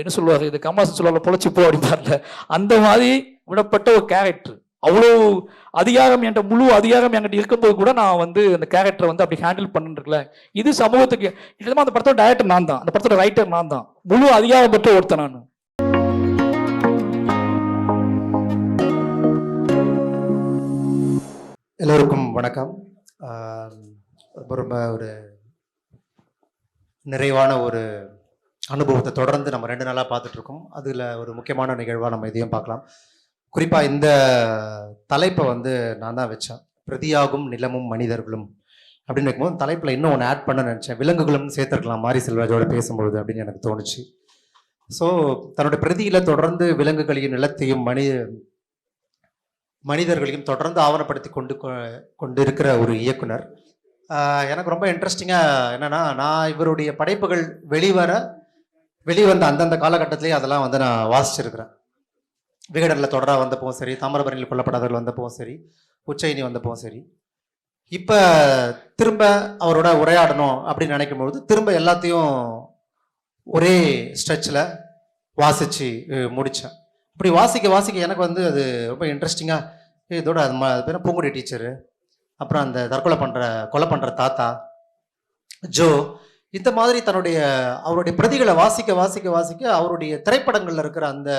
என்ன சொல்லுவார், இது கமலாசன் சொல்லுவாங்க பொழைச்சி போ அப்படிப்பார்ல, அந்த மாதிரி விடப்பட்ட ஒரு கேரக்டர். அவ்வளோ அதிகாரம் என்கிட்ட, முழு அதிகாரம் என்கிட்ட இருக்கும்போது கூட நான் வந்து அந்த கேரக்டரை வந்து அப்படி ஹேண்டில் பண்ணிருக்கல. இது சமூகத்துக்கு நிஜமா அந்த படத்தோட டைரக்டர் நான் தான், அந்த படத்தோட ரைட்டர் நான் தான், முழு அதிகாரம் பெற்ற ஒருத்தன் நான். எல்லோருக்கும் வணக்கம். ரொம்ப ஒரு நிறைவான ஒரு அனுபவத்தை தொடர்ந்து நம்ம 2 நாளாக பார்த்துட்ருக்கோம். அதில் ஒரு முக்கியமான நிகழ்வாக நம்ம இதையும் பார்க்கலாம். குறிப்பாக இந்த தலைப்பை வந்து நான் தான் வச்சேன், பிரதியாகும் நிலமும் மனிதர்களும் அப்படின்னு இருக்கும்போது தலைப்பில் இன்னும் ஒன்று ஆட் பண்ண நினச்சேன், விலங்குகளும் சேர்த்துருக்கலாம் மாரி செல்வராஜோட பேசும்பொழுது அப்படின்னு எனக்கு தோணுச்சு. ஸோ தன்னோட பிரதியில் தொடர்ந்து விலங்குகளையும் நிலத்தையும் மனிதர்களையும் தொடர்ந்து ஆவணப்படுத்தி கொண்டு இருக்கிற ஒரு இயக்குனர். எனக்கு ரொம்ப இன்ட்ரெஸ்டிங்காக என்னென்னா, நான் இவருடைய படைப்புகள் வெளிவந்த அந்தந்த காலகட்டத்திலேயே அதெல்லாம் வந்து நான் வாசிச்சிருக்கிறேன். விகடனில் தொடராக வந்தப்பவும் சரி, தாமிரபரணியில் கொல்லப்படாதவர்கள் வந்தப்பவும் சரி, உச்சயினி வந்தப்பவும் சரி, இப்போ திரும்ப அவரோட உரையாடணும் அப்படின்னு நினைக்கும்பொழுது திரும்ப எல்லாத்தையும் ஒரே ஸ்ட்ரெச்சில் வாசித்து முடித்தேன். இப்படி வாசிக்க எனக்கு வந்து அது ரொம்ப இன்ட்ரெஸ்டிங்காக, இதோட அது பேர் பூங்குடி டீச்சரு, அப்புறம் அந்த கொலை பண்ணுற தாத்தா ஜோ, இந்த மாதிரி அவருடைய பிரதிகளை வாசிக்க அவருடைய திரைப்படங்களில் இருக்கிற அந்த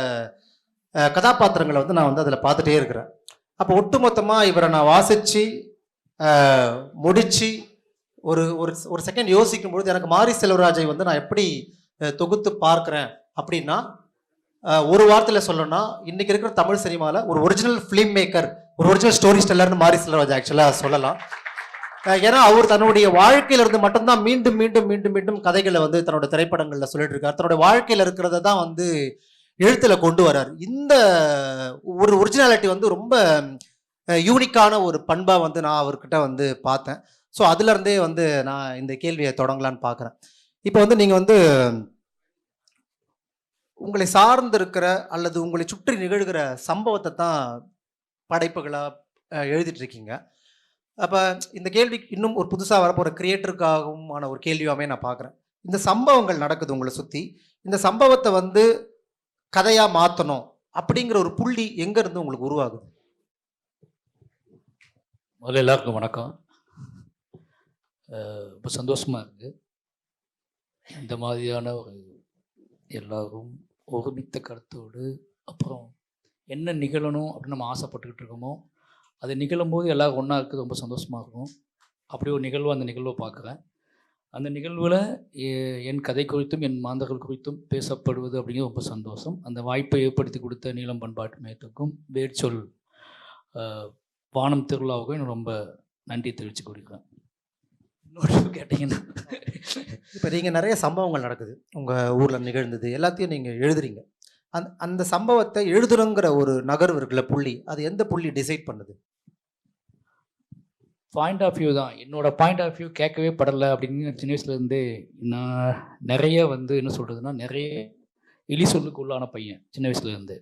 கதாபாத்திரங்களை வந்து நான் வந்து அதில் பார்த்துட்டே இருக்கிறேன். அப்போ ஒட்டுமொத்தமாக இவரை நான் வாசித்து முடித்து ஒரு செகண்ட் யோசிக்கும் பொழுது எனக்கு மாரி செல்வராஜை வந்து நான் எப்படி தொகுத்து பார்க்குறேன் அப்படின்னா, ஒரு வார்த்தையில் சொல்லணும்னா இன்னைக்கு இருக்கிற தமிழ் சினிமாவில் ஒரு ஒரிஜினல் ஃபிலிம் மேக்கர், ஒரு ஒரிஜினல் ஸ்டோரி டெல்லர்னு மாரி செல்வராஜ் ஆக்சுவலாக சொல்லலாம். ஏன்னா அவர் தன்னுடைய வாழ்க்கையிலிருந்து மட்டும்தான் மீண்டும் மீண்டும் மீண்டும் மீண்டும் கதைகளை வந்து தன்னோட திரைப்படங்களில் சொல்லிட்டு இருக்கார். தன்னோட வாழ்க்கையில் இருக்கிறத தான் வந்து எழுத்துல கொண்டு வர்றார். இந்த ஒரு ஒரிஜினாலிட்டி வந்து ரொம்ப யூனிக்கான ஒரு பண்பாக வந்து நான் அவர்கிட்ட வந்து பார்த்தேன். ஸோ அதுலேருந்தே வந்து நான் இந்த கேள்வியை தொடங்கலான்னு பார்க்குறேன். இப்போ வந்து நீங்கள் வந்து உங்களை சார்ந்து இருக்கிற அல்லது உங்களை சுற்றி நிகழ்கிற சம்பவத்தை தான் படைப்புகளாக எழுதிட்டு இருக்கீங்க. அப்போ இந்த கேள்வி இன்னும் ஒரு புதுசாக வரப்போகிற கிரியேட்டருக்காகவுமான ஒரு கேள்வியாகவே நான் பார்க்குறேன். இந்த சம்பவங்கள் நடக்குது உங்களை சுற்றி, இந்த சம்பவத்தை வந்து கதையாக மாற்றணும் அப்படிங்கிற ஒரு புள்ளி எங்கேருந்து உங்களுக்கு உருவாகுது? முதல்ல எல்லாருக்கும் வணக்கம். ரொம்ப சந்தோஷமாக இருக்குது. இந்த மாதிரியான ஒரு எல்லாரும் ஒருமித்த கருத்தோடு அப்புறம் என்ன நிகழணும் அப்படின்னு நம்ம ஆசைப்பட்டுக்கிட்டு இருக்கோமோ அது நிகழும்போது எல்லோரும் ஒன்றா இருக்குது, ரொம்ப சந்தோஷமாக இருக்கும். அப்படி ஒரு நிகழ்வு, அந்த நிகழ்வை பார்க்குறேன். அந்த நிகழ்வில் என் கதை குறித்தும் என் மாந்தர்கள் குறித்தும் பேசப்படுவது அப்படிங்கிறது ரொம்ப சந்தோஷம். அந்த வாய்ப்பை ஏற்படுத்தி கொடுத்த நீலம் பண்பாட்டு மையத்துக்கும் வேர்ச்சொல் வானம் திருவிழாவுக்கும் எனக்கு ரொம்ப நன்றி தெரிவித்து கொடுக்குறேன். இன்னொரு கேட்டிங்கன்னா, இப்போ நீங்கள் நிறைய சம்பவங்கள் நடக்குது உங்கள் ஊரில் நிகழ்ந்தது எல்லாத்தையும் நீங்கள் எழுதுறீங்க. அந்த சம்பவத்தை எழுதுறங்கிற ஒரு நகர்வு இருக்குல்ல, புள்ளி, அது எந்த புள்ளி டிசைட் பண்ணுது? பாயிண்ட் ஆஃப் வியூ தான். என்னோடய பாயிண்ட் ஆஃப் வியூ கேட்கவே படலை அப்படின்னு சின்ன வயசுலேருந்தே நான் நிறைய வந்து என்ன சொல்கிறதுனா, நிறைய எலி சொல்லுக்கு உள்ளான பையன் சின்ன வயசுலேருந்து.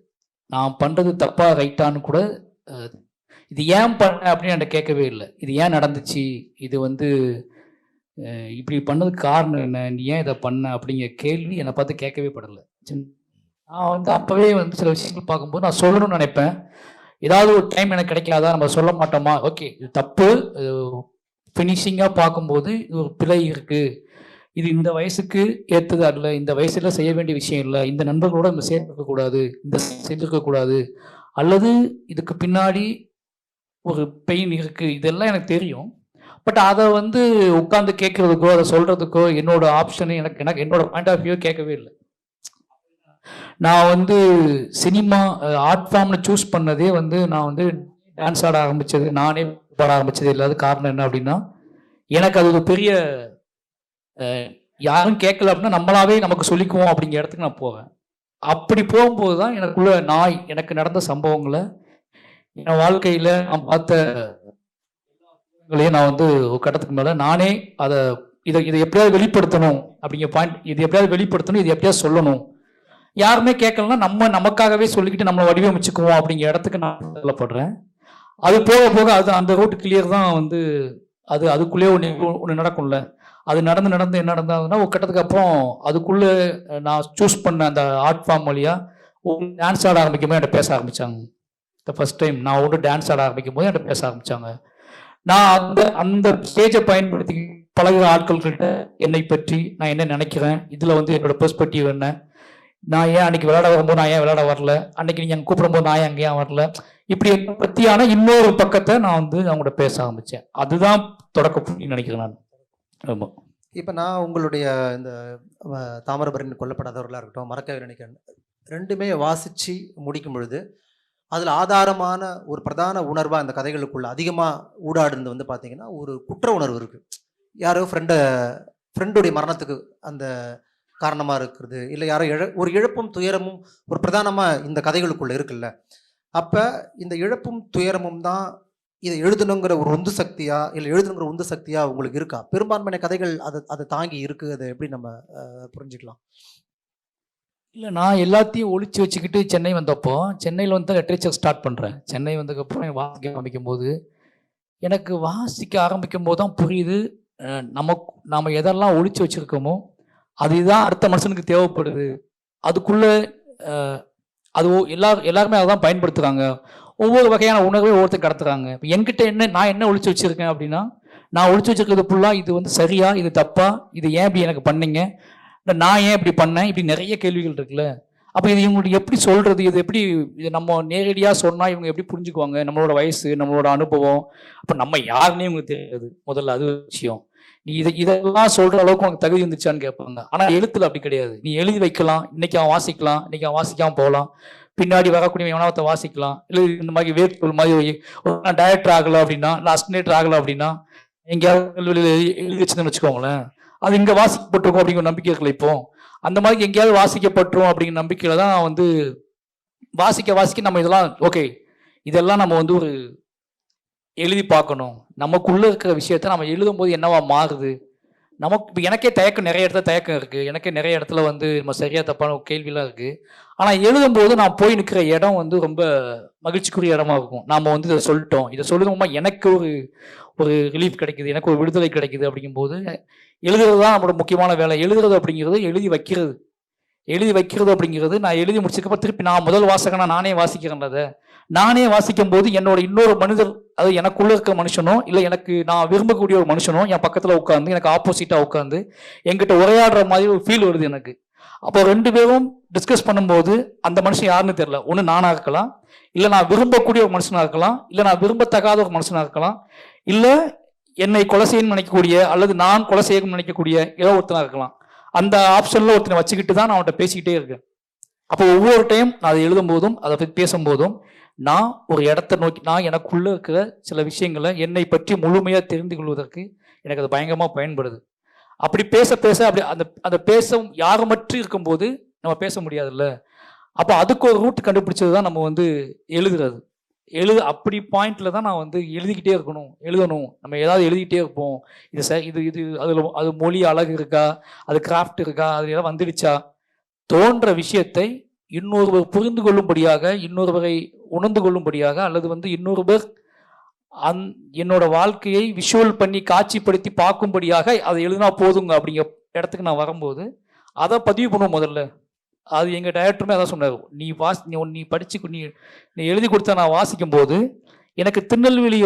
நான் பண்ணுறது தப்பாக ரைட்டான்னு கூட இது ஏன் பண்ண அப்படின்னு என்கிட்ட கேட்கவே இல்லை. இது ஏன் நடந்துச்சு, இது வந்து இப்படி பண்ணதுக்கு காரணம் என்ன, நீ ஏன் இதை பண்ண அப்படிங்கிற கேள்வி என்னை பார்த்து கேட்கவே படலை. நான் வந்து அப்போவே வந்து சில விஷயங்கள் பார்க்கும்போது நான் சொல்லணும்னு நினைப்பேன். ஏதாவது ஒரு டைம் எனக்கு கிடைக்காதா, நம்ம சொல்ல மாட்டோமா, ஓகே இது தப்பு, ஃபினிஷிங்காக பார்க்கும்போது இது ஒரு பிழை இருக்குது, இது இந்த வயசுக்கு ஏற்றது அல்ல, இந்த வயசில் செய்ய வேண்டிய விஷயம் இல்லை, இந்த நண்பர்களோட நம்ம சேர்ந்துருக்கக்கூடாது, இந்த செஞ்சுருக்கக்கூடாது, அல்லது இதுக்கு பின்னாடி ஒரு பெயின் இருக்குது, இதெல்லாம் எனக்கு தெரியும். பட் அதை வந்து உட்காந்து கேட்குறதுக்கோ அதை சொல்கிறதுக்கோ என்னோட ஆப்ஷனு எனக்கு என்னோட பாயிண்ட் ஆஃப் வியூ கேட்கவே இல்லை. நான் வந்து சினிமா ஆர்ட் ஃபார்மில் சூஸ் பண்ணதே வந்து நான் வந்து டான்ஸ் ஆட ஆரம்பித்தது, நானே பாட ஆரம்பித்தது இல்லாத காரணம் என்ன அப்படின்னா, எனக்கு அது ஒரு பெரிய யாரும் கேட்கல அப்படின்னா நம்மளாவே நமக்கு சொல்லிக்குவோம் அப்படிங்கிற இடத்துக்கு நான் போவேன். அப்படி போகும்போது தான் எனக்குள்ள எனக்கு நடந்த சம்பவங்களை, என் வாழ்க்கையில் நான் பார்த்த நான் வந்து ஒரு கட்டத்துக்கு மேலே நானே இதை எப்படியாவது வெளிப்படுத்தணும் அப்படிங்கிற பாயிண்ட், இது எப்படியாவது வெளிப்படுத்தணும், இது எப்படியாவது சொல்லணும், யாருமே கேட்கலன்னா நமக்காகவே சொல்லிக்கிட்டு நம்மளை வடிவமைச்சுக்குவோம் அப்படிங்கிற இடத்துக்கு நான் சொல்லப்படுறேன். அது போக போக அது அந்த ரூட் கிளியர் தான் வந்து அதுக்குள்ளேயே ஒன்று நடக்கும்ல, அது நடந்து நடந்து என்ன நடந்ததுன்னா ஒரு கட்டத்துக்கு அப்புறம் அதுக்குள்ளே நான் சூஸ் பண்ண அந்த ஆர்ட் ஃபார்ம் வழியாக டான்ஸ் ஆட ஆரம்பிக்கும் போது என்கிட்ட பேச ஆரம்பித்தாங்க. த ஃபஸ்ட் டைம் நான் ஒன்று டான்ஸ் ஆட ஆரம்பிக்கும் போது என்கிட்ட பேச ஆரம்பித்தாங்க. நான் அந்த அந்த ஸ்டேஜை பயன்படுத்தி பழகுற ஆட்கள்கிட்ட என்னை பற்றி நான் என்ன நினைக்கிறேன், இதில் வந்து என்னோட பெர்ஸ்பெக்டிவ் என்ன, நான் ஏன் அன்னைக்கு விளையாட வரும்போது நான் ஏன் விளையாட வரல, அன்னைக்கு நீங்கள் கூப்பிடும்போது நான் அங்கே ஏன் வரல, இப்படி என்னை பற்றியான இன்னொரு பக்கத்தை நான் வந்து அவங்கள்ட்ட பேச ஆரம்பித்தேன். அதுதான் தொடக்க புள்ளின்னு நினைக்கிறேன் நான். ஆமாம். இப்போ நான் உங்களுடைய இந்த தாமிரபரணி கொல்லப்படாதவர்களாக இருக்கட்டும், மறக்க நினைக்கிறேன், ரெண்டுமே வாசித்து முடிக்கும் பொழுது அதில் ஆதாரமான ஒரு பிரதான உணர்வாக அந்த கதைகளுக்குள்ள அதிகமாக ஊடாடுறது வந்து பார்த்தீங்கன்னா ஒரு குற்ற உணர்வு இருக்குது. யாரோ ஃப்ரெண்டுடைய மரணத்துக்கு அந்த காரணமாக இருக்கிறது, இல்லை யாரோ ஒரு இழப்பும் துயரமும் ஒரு பிரதானமாக இந்த கதைகளுக்குள்ள இருக்குல்ல. அப்போ இந்த இழப்பும் துயரமும் தான் இதை எழுதணுங்கிற ஒரு உந்து சக்தியா, இல்லை எழுதணுங்கிற உந்து சக்தியா உங்களுக்கு இருக்கா? பெரும்பான்மையான கதைகள் அதை தாங்கி இருக்கு. அதை எப்படி நம்ம புரிஞ்சுக்கலாம்? இல்லை, நான் எல்லாத்தையும் ஒழிச்சு வச்சுக்கிட்டு சென்னை வந்தப்போ, சென்னையில் வந்து லிட்ரேச்சர் ஸ்டார்ட் பண்ணுறேன். சென்னை வந்ததுக்கப்புறம் வாசிக்க ஆரம்பிக்கும் போது எனக்கு வாசிக்க ஆரம்பிக்கும் போது தான் புரியுது, நம்ம எதெல்லாம் ஒழிச்சு வச்சுருக்கோமோ அதுதான் அடுத்த மனுஷனுக்கு தேவைப்படுது. அதுக்குள்ளே அது எல்லாருமே அதை தான் பயன்படுத்துகிறாங்க. ஒவ்வொரு வகையான உணர்வையும் ஒவ்வொருத்தர் கடத்துறாங்க. இப்போ என்கிட்ட நான் என்ன ஒழிச்சு வச்சுருக்கேன் அப்படின்னா, நான் ஒழிச்சு வச்சுருக்கிறது ஃபுல்லாக இது வந்து சரியா, இது தப்பா, இது ஏன் இப்படி எனக்கு பண்ணீங்க, நான் ஏன் இப்படி பண்ணேன், இப்படி நிறைய கேள்விகள் இருக்குல்ல. அப்போ இது இவங்களுக்கு எப்படி சொல்கிறது, இது நம்ம நேரடியாக சொன்னால் இவங்க எப்படி புரிஞ்சுக்குவாங்க, நம்மளோட வயசு, நம்மளோட அனுபவம், அப்போ நம்ம யாருன்னே இவங்களுக்கு தெரியாது. முதல்ல அது விஷயம். நீ இதெல்லாம் சொல்கிற அளவுக்கு உனக்கு தகுதி இருந்துச்சான்னு கேட்பாங்க. ஆனால் எழுத்துல அப்படி கிடையாது. நீ எழுதி வைக்கலாம், இன்னைக்கு அவன் வாசிக்கலாம், இன்னைக்கு அவன் வாசிக்காமல் போகலாம், பின்னாடி வரக்கூடிய எவனாவத்தை வாசிக்கலாம். இல்லை இந்த மாதிரி வேட்புகள் மாதிரி நான் டைரக்டர் ஆகலை அப்படின்னா, இல்லை அசிஸ்டன்ட் ஆகலை அப்படின்னா, எங்கேயாவது எழுதி வச்சுன்னு வச்சுக்கோங்களேன், அது இங்கே வாசிக்கப்பட்டிருக்கும் அப்படிங்கிற நம்பிக்கை இருக்குல்ல. இப்போ அந்த மாதிரி எங்கேயாவது வாசிக்கப்பட்டுரும் அப்படிங்கிற நம்பிக்கையில தான் வந்து வாசிக்க நம்ம இதெல்லாம் ஓகே, இதெல்லாம் நம்ம வந்து ஒரு எழுதி பார்க்கணும். நமக்குள்ளே இருக்கிற விஷயத்த நம்ம எழுதும் போது என்னவா மாறுது. நமக்கு இப்போ எனக்கே நிறைய இடத்துல தயக்கம் இருக்குது. எனக்கே நிறைய இடத்துல வந்து நம்ம சரியாக தப்பான கேள்விலாம் இருக்குது. ஆனால் எழுதும்போது நான் போய் நிற்கிற இடம் வந்து ரொம்ப மகிழ்ச்சிக்குரிய இடமா இருக்கும். நாம் வந்து இதை சொல்லிட்டோம், இதை சொல்லுமா எனக்கு ஒரு ரிலீஃப் கிடைக்குது, எனக்கு ஒரு விடுதலை கிடைக்குது. அப்படிங்கும்போது எழுதுறது தான் நம்மளோட முக்கியமான வேலை. எழுதுறது அப்படிங்கிறது எழுதி வைக்கிறது அப்படிங்கிறது நான் எழுதி முடிச்சதுக்கப்புறம் திருப்பி நான் முதல் வாசகனா நானே வாசிக்கிறேன். அதை நானே வாசிக்கும் போது என்னோட இன்னொரு மனிதர், அது எனக்குள்ள இருக்க மனுஷனோ இல்லை எனக்கு நான் விரும்பக்கூடிய ஒரு மனுஷனோ என் பக்கத்தில் உட்காந்து எனக்கு ஆப்போசிட்டாக உட்காந்து என்கிட்ட உரையாடுற மாதிரி ஒரு ஃபீல் வருது எனக்கு. அப்போ ரெண்டு பேரும் டிஸ்கஸ் பண்ணும்போது அந்த மனுஷன் யாருன்னு தெரியல. ஒன்று நானாக இருக்கலாம், இல்லை நான் விரும்பக்கூடிய ஒரு மனுஷனாக இருக்கலாம், இல்லை நான் விரும்பத்தகாத ஒரு மனுஷனாக இருக்கலாம், இல்லை என்னை கொலை செய்யணும்னு நினைக்கக்கூடிய அல்லது நான் கொலை செய்யணும்னு நினைக்கக்கூடிய ஏதோ ஒருத்தனாக இருக்கலாம். அந்த ஆப்ஷனில் ஒருத்தனை வச்சுக்கிட்டு தான் நான் அவன்கிட்ட பேசிக்கிட்டே இருக்கேன். அப்போ ஒவ்வொரு டைம் நான் அதை எழுதும் போதும் அதை பற்றி பேசும்போதும் நான் ஒரு இடத்த நோக்கி, நான் எனக்குள்ளே இருக்கிற சில விஷயங்களை என்னை பற்றி முழுமையாக தெரிந்து கொள்வதற்கு எனக்கு அது பயங்கரமாக பயன்படுது. அப்படி பேச அப்படி அந்த பேச யாரும் மட்டும் இருக்கும்போது நம்ம பேச முடியாதுல்ல. அப்போ அதுக்கு ஒரு ரூட் கண்டுபிடிச்சது தான் நம்ம வந்து எழுதுறது. அப்படி பாயிண்ட்ல தான் நான் வந்து எழுதிக்கிட்டே எழுதணும். நம்ம ஏதாவது எழுதிக்கிட்டே இருப்போம். இது அது மொழி அழகு இருக்கா, அது கிராஃப்ட் இருக்கா, அது ஏதாவது வந்துடுச்சா, தோன்ற விஷயத்தை இன்னொருவர் புரிந்து கொள்ளும்படியாக, இன்னொருவரை உணர்ந்து கொள்ளும்படியாக, அல்லது வந்து இன்னொருவர் என்னோட வாழ்க்கையை விஷுவல் பண்ணி காட்சிப்படுத்தி பார்க்கும்படியாக அதை எழுதினா போதுங்க அப்படிங்கிற இடத்துக்கு நான் வரும்போது அதை பதிவு பண்ணுவோம் முதல்ல. அது எங்கள் டைரக்டருமே அதான் சொன்னார். நீ படித்து நீ எழுதி கொடுத்த நான் வாசிக்கும் போது எனக்கு திருநெல்வேலி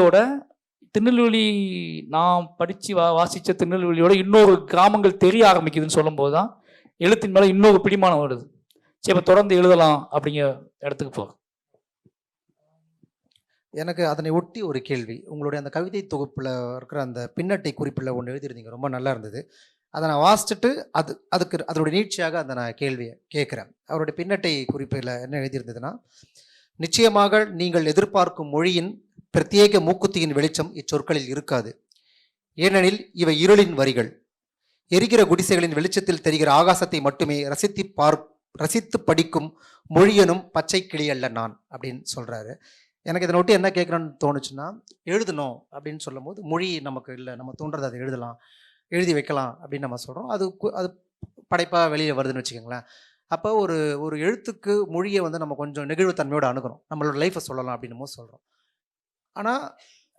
நான் படித்து வாசித்த திருநெல்வேலியோட இன்னொரு கிராமங்கள் தெரிய ஆரம்பிக்குதுன்னு சொல்லும்போது தான் எழுத்தின் மேலே இன்னொரு பிடிமானம் வருது. சரி, இப்போ தொடர்ந்து எழுதலாம் அப்படிங்கிற இடத்துக்கு போகிறேன். எனக்கு அதனை ஒட்டி ஒரு கேள்வி. உங்களுடைய அந்த கவிதை தொகுப்பில் இருக்கிற அந்த பின்னட்டை குறிப்பில் ஒன்று எழுதியிருந்தீங்க, ரொம்ப நல்லா இருந்தது. அதை நான் வாசிச்சுட்டு அதனுடைய நீட்சியாக அந்த நான் கேள்வியை கேட்குறேன். அவருடைய பின்னட்டை குறிப்பில் என்ன எழுதியிருந்ததுன்னா, நிச்சயமாக நீங்கள் எதிர்பார்க்கும் மொழியின் பிரத்யேக மூக்குத்தியின் வெளிச்சம் இச்சொற்களில் இருக்காது. ஏனெனில் இவை இருளின் வரிகள். எரிகிற குடிசைகளின் வெளிச்சத்தில் தெரிகிற ஆகாசத்தை மட்டுமே ரசித்து படிக்கும் மொழியனும் பச்சை கிளி அல்ல நான் அப்படின்னு சொல்கிறாரு. எனக்கு இதனை ஒட்டி என்ன கேட்குறேன்னு தோணுச்சுன்னா, எழுதணும் அப்படின்னு சொல்லும் போது மொழி நமக்கு இல்லை, நம்ம தோன்றதை அதை எழுதி வைக்கலாம் அப்படின்னு நம்ம சொல்கிறோம். அது படைப்பாக வெளியே வருதுன்னு வச்சுக்கோங்களேன். அப்போ ஒரு எழுத்துக்கு மொழியை வந்து நம்ம கொஞ்சம் நெகிழ்வுத்தன்மையோடு அணுகிறோம். நம்மளோட லைஃப்பை சொல்லலாம் அப்படின்னு சொல்கிறோம். ஆனால்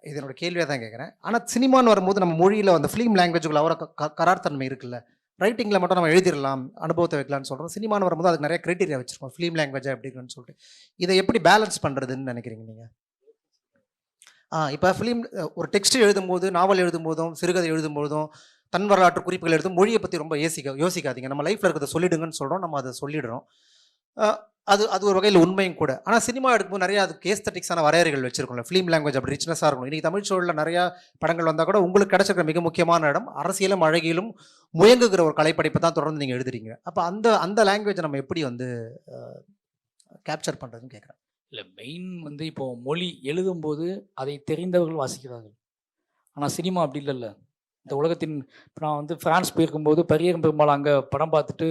இது என்னோட கேள்வியாக தான் கேட்குறேன். ஆனால் சினிமான்னு வரும்போது நம்ம மொழியில் அந்த ஃபிலிம் லாங்குவேஜுக்குள்ள அவர கரார் தன்மை இருக்குல்ல. ரைட்டிங்கில் மட்டும் நம்ம எழுதிடலாம், அனுபவத்தை வைக்கலாம்னு சொல்கிறோம். சினிமான்னு வரும்போது அதுக்கு நிறைய கிரைட்டீரியா வச்சுருக்கோம். ஃபிலிம் லாங்குவேஜாக எப்படி இருக்குன்னு சொல்லிட்டு இதை எப்படி பேலன்ஸ் பண்ணுறதுன்னு நினைக்கிறீங்க நீங்கள்? இப்போ ஃபிலிம் ஒரு டெக்ஸ்ட் எழுதும்போது, நாவல் எழுதும்போதும், சிறுகதை எழுதும்போதும், தன் வரலாற்று குறிப்புகள் எழுதும் மொழியை பற்றி ரொம்ப யோசிக்காதீங்க. நம்ம லைஃப்பில் இருக்கிறத சொல்லிடுங்கன்னு சொல்கிறோம், நம்ம அதை சொல்லிடுறோம். அது அது ஒரு வகையில் உண்மையும் கூட. ஆனால் சினிமா எடுக்கும்போது நிறையா அதுக்கு ஏஸ்தட்டிக்ஸான வரையறைகள் வச்சிருக்கோம்ல. ஃபிலிம் லாங்குவேஜ் அப்படி ரிச்னஸாக இருக்கணும். இன்றைக்கி தமிழ் சூழலில் நிறையா படங்கள் வந்தால் கூட உங்களுக்கு கிடைச்சிருக்கிற மிக முக்கியமான இடம் அரசியலும் அழகிலும் முயங்குகிற ஒரு கலைப்படைப்பை தான் தொடர்ந்து நீங்கள் எழுதுறீங்க. அப்போ அந்த அந்த லாங்குவேஜை நம்ம எப்படி வந்து கேப்சர் பண்ணுறதுன்னு கேட்குறேன். இல்லை, மெயின் வந்து இப்போ மொழி எழுதும்போது அதை தெரிந்தவர்கள் வாசிக்கிறார்கள். ஆனால் சினிமா அப்படி இல்லைல்ல. இந்த உலகத்தின் இப்போ நான் வந்து ஃப்ரான்ஸ் போயிருக்கும்போது பரியரும் பெருமாள் அங்கே படம் பார்த்துட்டு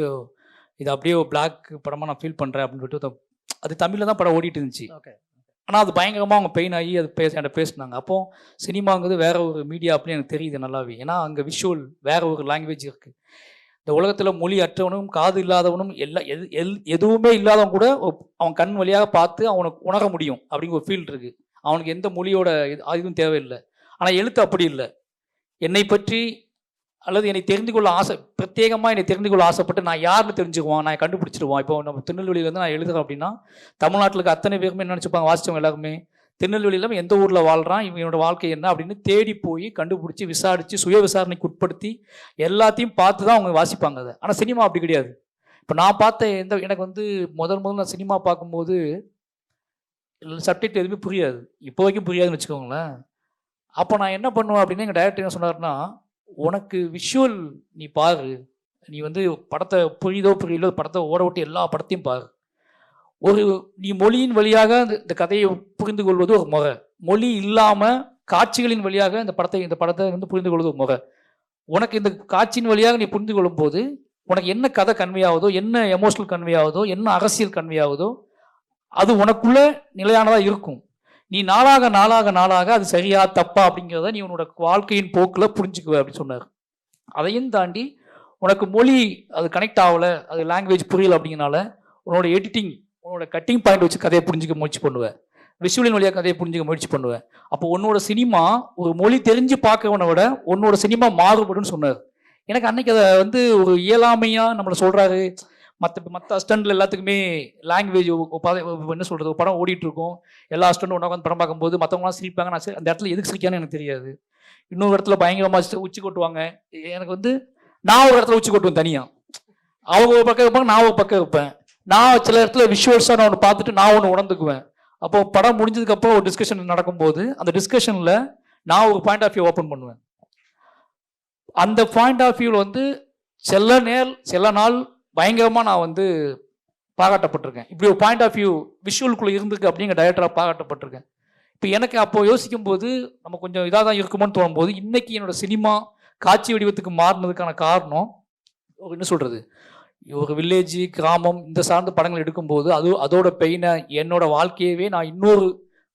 இது அப்படியே பிளாக் படமாக நான் ஃபீல் பண்ணுறேன் அப்படின்னு சொல்லிட்டு அது தமிழில் தான் படம் ஓடிட்டு இருந்துச்சு. ஓகே. ஆனால் அது பயங்கரமாக அவங்க பெயின் ஆகி அது என்கிட்ட பேசினாங்க. அப்போ சினிமாங்கிறது வேற ஒரு மீடியா அப்படின்னு எனக்கு தெரியுது நல்லாவே. ஏன்னா அங்கே விஷுவல் வேற ஒரு லாங்குவேஜ் இருக்குது. இந்த உலகத்தில் மொழி அற்றவனும் காது இல்லாதவனும் எதுவுமே இல்லாதவன் கூட அவன் கண் வழியாக பார்த்து அவனுக்கு உணர முடியும் அப்படிங்கிற ஒரு ஃபீல் இருக்குது. அவனுக்கு எந்த மொழியோட இதுவும் தேவையில்லை. ஆனால் எழுத்து அப்படி இல்லை. என்னை பற்றி அல்லது என்னை தெரிந்து கொள்ள பிரத்யேகமாக என்னை தெரிந்து கொள்ள ஆசைப்பட்டு நான் யாருன்னு தெரிஞ்சுக்குவான், நான் கண்டுபிடிச்சிடுவான். இப்போ நம்ம திருநெல்வேலியிலேருந்து நான் எழுதுறேன் அப்படின்னா தமிழ்நாட்டில் இருக்க அத்தனை பேருமே என்ன நினச்சிப்பாங்க, வாசித்தவங்க எல்லாருமே திருநெல்வேலியில் எந்த ஊரில் வாழ்கிறான், இவனோட வாழ்க்கை என்ன அப்படின்னு தேடி போய் கண்டுபிடிச்சி விசாரித்து சுய விசாரணைக்கு உட்படுத்தி எல்லாத்தையும் பார்த்து தான் அவங்க வாசிப்பாங்க அதை. ஆனால் சினிமா அப்படி கிடையாது. இப்போ நான் பார்த்த எனக்கு வந்து முதல் நான் சினிமா பார்க்கும்போது சப்ஜெக்ட் எதுவுமே புரியாது, இப்போ வரைக்கும் புரியாதுன்னு வச்சுக்கோங்களேன். அப்போ நான் என்ன பண்ணுவேன் அப்படின்னா எங்கள் டைரக்டர் என்ன சொன்னார்னா, உனக்கு விஷுவல் நீ பாரு, நீ வந்து படத்தை புரியலோ படத்தை ஓட விட்டு எல்லா படத்தையும் பாரு. நீ மொழியின் வழியாக இந்த கதையை புரிந்து கொள்வது ஒரு முறை, மொழி இல்லாமல் காட்சிகளின் வழியாக இந்த படத்தை வந்து புரிந்து கொள்வது ஒரு முறை. உனக்கு இந்த காட்சியின் வழியாக நீ புரிந்து கொள்ளும் போது உனக்கு என்ன கதை கன்வே ஆகுதோ, என்ன எமோஷனல் கன்வே ஆகுதோ, என்ன அரசியல் கன்வே ஆகுதோ அது உனக்குள்ள நிலையானதாக இருக்கும். நீ நாளாக அது சரியா தப்பா அப்படிங்கிறத நீ உன்னோட வாழ்க்கையின் போக்கில் புரிஞ்சுக்குவ அப்படின்னு சொன்னார். அதையும் தாண்டி உனக்கு மொழி அது கனெக்ட் ஆகலை, அது லாங்குவேஜ் புரியல அப்படிங்கிறனால உன்னோட எடிட்டிங், உன்னோட கட்டிங் பாயிண்ட் வச்சு கதையை புரிஞ்சுக்க முயற்சி பண்ணுவேன், விஷுவலின் வழியாக கதையை புரிஞ்சுக்க முயற்சி பண்ணுவேன். அப்போ உன்னோட சினிமா ஒரு மொழி தெரிஞ்சு பார்க்கவனை விட உன்னோட சினிமா மாறுபடுன்னு சொன்னார். எனக்கு அன்னைக்கு அதை வந்து ஒரு இயலாமையாக நம்மளை சொல்கிறாரு. மற்ற அஸ்டண்டில் எல்லாத்துக்குமே லாங்குவேஜ் என்ன சொல்கிறது, ஒரு படம் ஓடிட்டு இருக்கும், எல்லா அஸ்டண்டும் ஒன்றா உட்காந்து படம் பார்க்கும்போது மற்றவங்களாம் சிரிப்பாங்க. நான் அந்த இடத்துல எதுக்கு சிரிக்கான்னு எனக்கு தெரியாது. இன்னொரு இடத்துல பயங்கரமாக உச்சி கொட்டுவாங்க. எனக்கு வந்து நான் ஒரு இடத்துல உச்சி கொட்டுவேன் தனியாக, அவங்க ஒரு பக்கம் இருப்பாங்க, நான் ஒரு பக்கம் இருப்பேன். நான் சில இடத்துல விஷுவல்ஸாக நான் ஒன்று பார்த்துட்டு நான் ஒன்று உணர்ந்துக்குவேன். அப்போது படம் முடிஞ்சதுக்கப்புறம் ஒரு டிஸ்கஷன் நடக்கும்போது அந்த டிஸ்கஷனில் நான் ஒரு பாயிண்ட் ஆஃப் வியூ ஓப்பன் பண்ணுவேன். அந்த பாயிண்ட் ஆஃப் வியூவில் வந்து சில நாள் பயங்கரமாக நான் வந்து பாராட்டப்பட்டிருக்கேன். இப்படி ஒரு பாயிண்ட் ஆஃப் வியூ விஷுவலுக்குள்ளே இருந்துருக்கு அப்படிங்கிற டைரக்டராக பாராட்டப்பட்டிருக்கேன். இப்போ எனக்கு அப்போது யோசிக்கும் போது நம்ம கொஞ்சம் இதாக தான் இருக்குமோன்னு தோணும்போது இன்னைக்கு என்னோடய சினிமா காட்சி வடிவத்துக்கு மாறினதுக்கான காரணம் என்ன சொல்கிறது, ஒரு வில்லேஜ் கிராமம் இந்த சார்ந்த படங்கள் எடுக்கும்போது அதோட பெயினை என்னோட வாழ்க்கையவே நான் இன்னொரு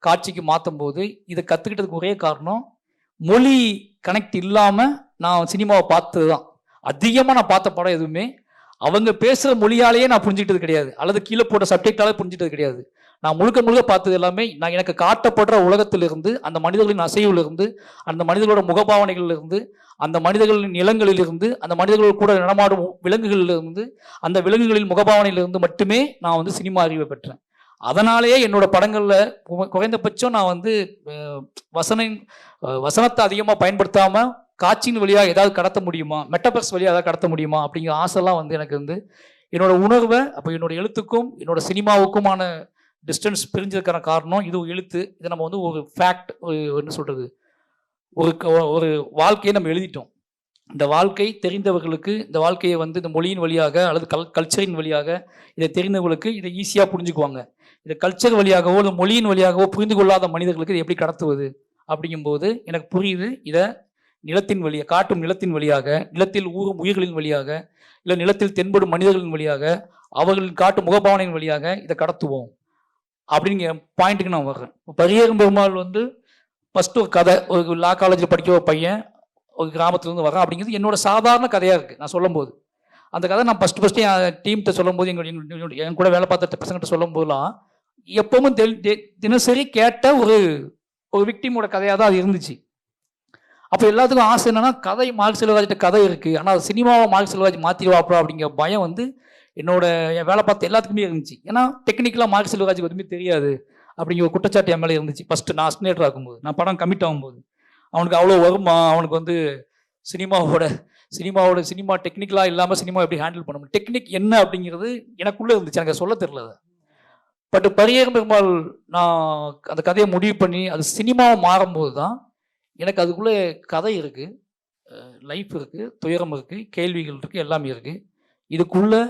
காட்சிக்கு மாற்றும் போது இதை கற்றுக்கிட்டதுக்கு ஒரே காரணம் மொழி கனெக்ட் இல்லாமல் நான் சினிமாவை பார்த்தது தான். அதிகமாக நான் பார்த்த படம் எதுவுமே அவங்க பேசுகிற மொழியாலேயே நான் புரிஞ்சுக்கிட்டது கிடையாது, அல்லது கீழே போட்ட சப்ஜெக்டாலே புரிஞ்சுக்கிட்டது கிடையாது. நான் முழுக்க பார்த்தது எல்லாமே நான் எனக்கு காட்டப்படுற உலகத்திலிருந்து, அந்த மனிதர்களின் அசைவிலிருந்து, அந்த மனிதர்களோட முகபாவனைகளிலிருந்து, அந்த மனிதர்களின் நிலங்களிலிருந்து, அந்த மனிதர்கள் கூட நடமாடும் விலங்குகளிலிருந்து, அந்த விலங்குகளின் முகபாவனையிலிருந்து மட்டுமே நான் வந்து சினிமா அறிவை பெற்றேன். அதனாலேயே என்னோட படங்களில் குறைந்தபட்சம் நான் வந்து வசனத்தை அதிகமாக பயன்படுத்தாமல் காட்சியின் வழியாக ஏதாவது கடத்த முடியுமா, மெட்டபர்ஸ் வழியாக ஏதாவது கடத்த முடியுமா அப்படிங்கிற ஆசைலாம் வந்து எனக்கு வந்து என்னோட உணர்வை, அப்போ என்னோட எழுத்துக்கும் என்னோட சினிமாவுக்குமான டிஸ்டன்ஸ் பிரிஞ்சதுக்கான காரணம் இது எழுத்து. இதை நம்ம வந்து ஒரு ஃபேக்ட், என்ன சொல்கிறது, ஒரு வாழ்க்கையை நம்ம எழுதிட்டோம். இந்த வாழ்க்கை தெரிந்தவர்களுக்கு இந்த வாழ்க்கையை வந்து இந்த மொழியின் வழியாக அல்லது கல்ச்சரின் வழியாக இதை தெரிந்தவர்களுக்கு இதை ஈஸியாக புரிஞ்சுக்குவாங்க. இதை கல்ச்சர் வழியாகவோ இல்லை மொழியின் வழியாகவோ புரிந்து கொள்ளாத மனிதர்களுக்கு இதை எப்படி கடத்துவது அப்படிங்கும்போது எனக்கு புரியுது. இதை நிலத்தின் வழியாக, காட்டும் நிலத்தின் வழியாக, நிலத்தில் ஊறும் உயிர்களின் வழியாக, இல்லை நிலத்தில் தென்படும் மனிதர்களின் வழியாக, அவர்களின் காட்டும் முகபாவனையின் வழியாக இதை கடத்துவோம் அப்படிங்கிற பாயிண்ட்டுக்கு நான் வர்றேன். பரியரும் பெருமாள் வந்து ஃபஸ்ட்டு ஒரு கதை, ஒரு லா காலேஜில் படிக்கிற ஒரு பையன் ஒரு கிராமத்துலேருந்து வர்றான் அப்படிங்கிறது என்னோட சாதாரண கதையாக இருக்குது. நான் சொல்லும்போது அந்த கதை நான் ஃபஸ்ட்டு என் டீம்கிட்ட சொல்லும்போது என் கூட வேலை பார்த்த பசங்கிட்ட சொல்லும் போதெல்லாம் எப்பவும் தினசரி கேட்ட ஒரு ஒரு விக்டிமோட கதையாக தான் அது இருந்துச்சு. அப்போ எல்லாத்துக்கும் ஆசை என்னன்னா, கதை மார்க் செல்வராஜ்கிட்ட கதை இருக்குது, ஆனால் சினிமாவை மார்க் செல்வராஜ் மாற்றிடுவாப்பா அப்படிங்கிற பயம் வந்து என் வேலை பார்த்த எல்லாத்துக்குமே இருந்துச்சு. ஏன்னா டெக்னிக்கலாக மார்க் செல்வராஜுக்கு எதுவுமே தெரியாது அப்படிங்கிற ஒரு குற்றச்சாட்டு என் மேலே இருந்துச்சு. ஃபஸ்ட்டு நான் அஸ்டினேட்டர் ஆகும்போது, நான் படம் கமிட் ஆகும்போது, அவனுக்கு அவ்வளோ வருமா, அவனுக்கு வந்து சினிமா டெக்னிக்கலாக இல்லாமல் சினிமா எப்படி ஹேண்டில் பண்ண முடியும், டெக்னிக் என்ன அப்படிங்கிறது எனக்குள்ளே இருந்துச்சு. எனக்கு சொல்ல தெரியல அதை. பட் பரியேறும் பெருமாள் நான் அந்த கதையை முடிவு பண்ணி அது சினிமாவை மாறும்போது தான் எனக்கு அதுக்குள்ளே கதை இருக்குது, லைஃப் இருக்குது, துயரம் இருக்குது, கேள்விகள் இருக்குது, எல்லாமே இருக்குது. இதுக்குள்ளே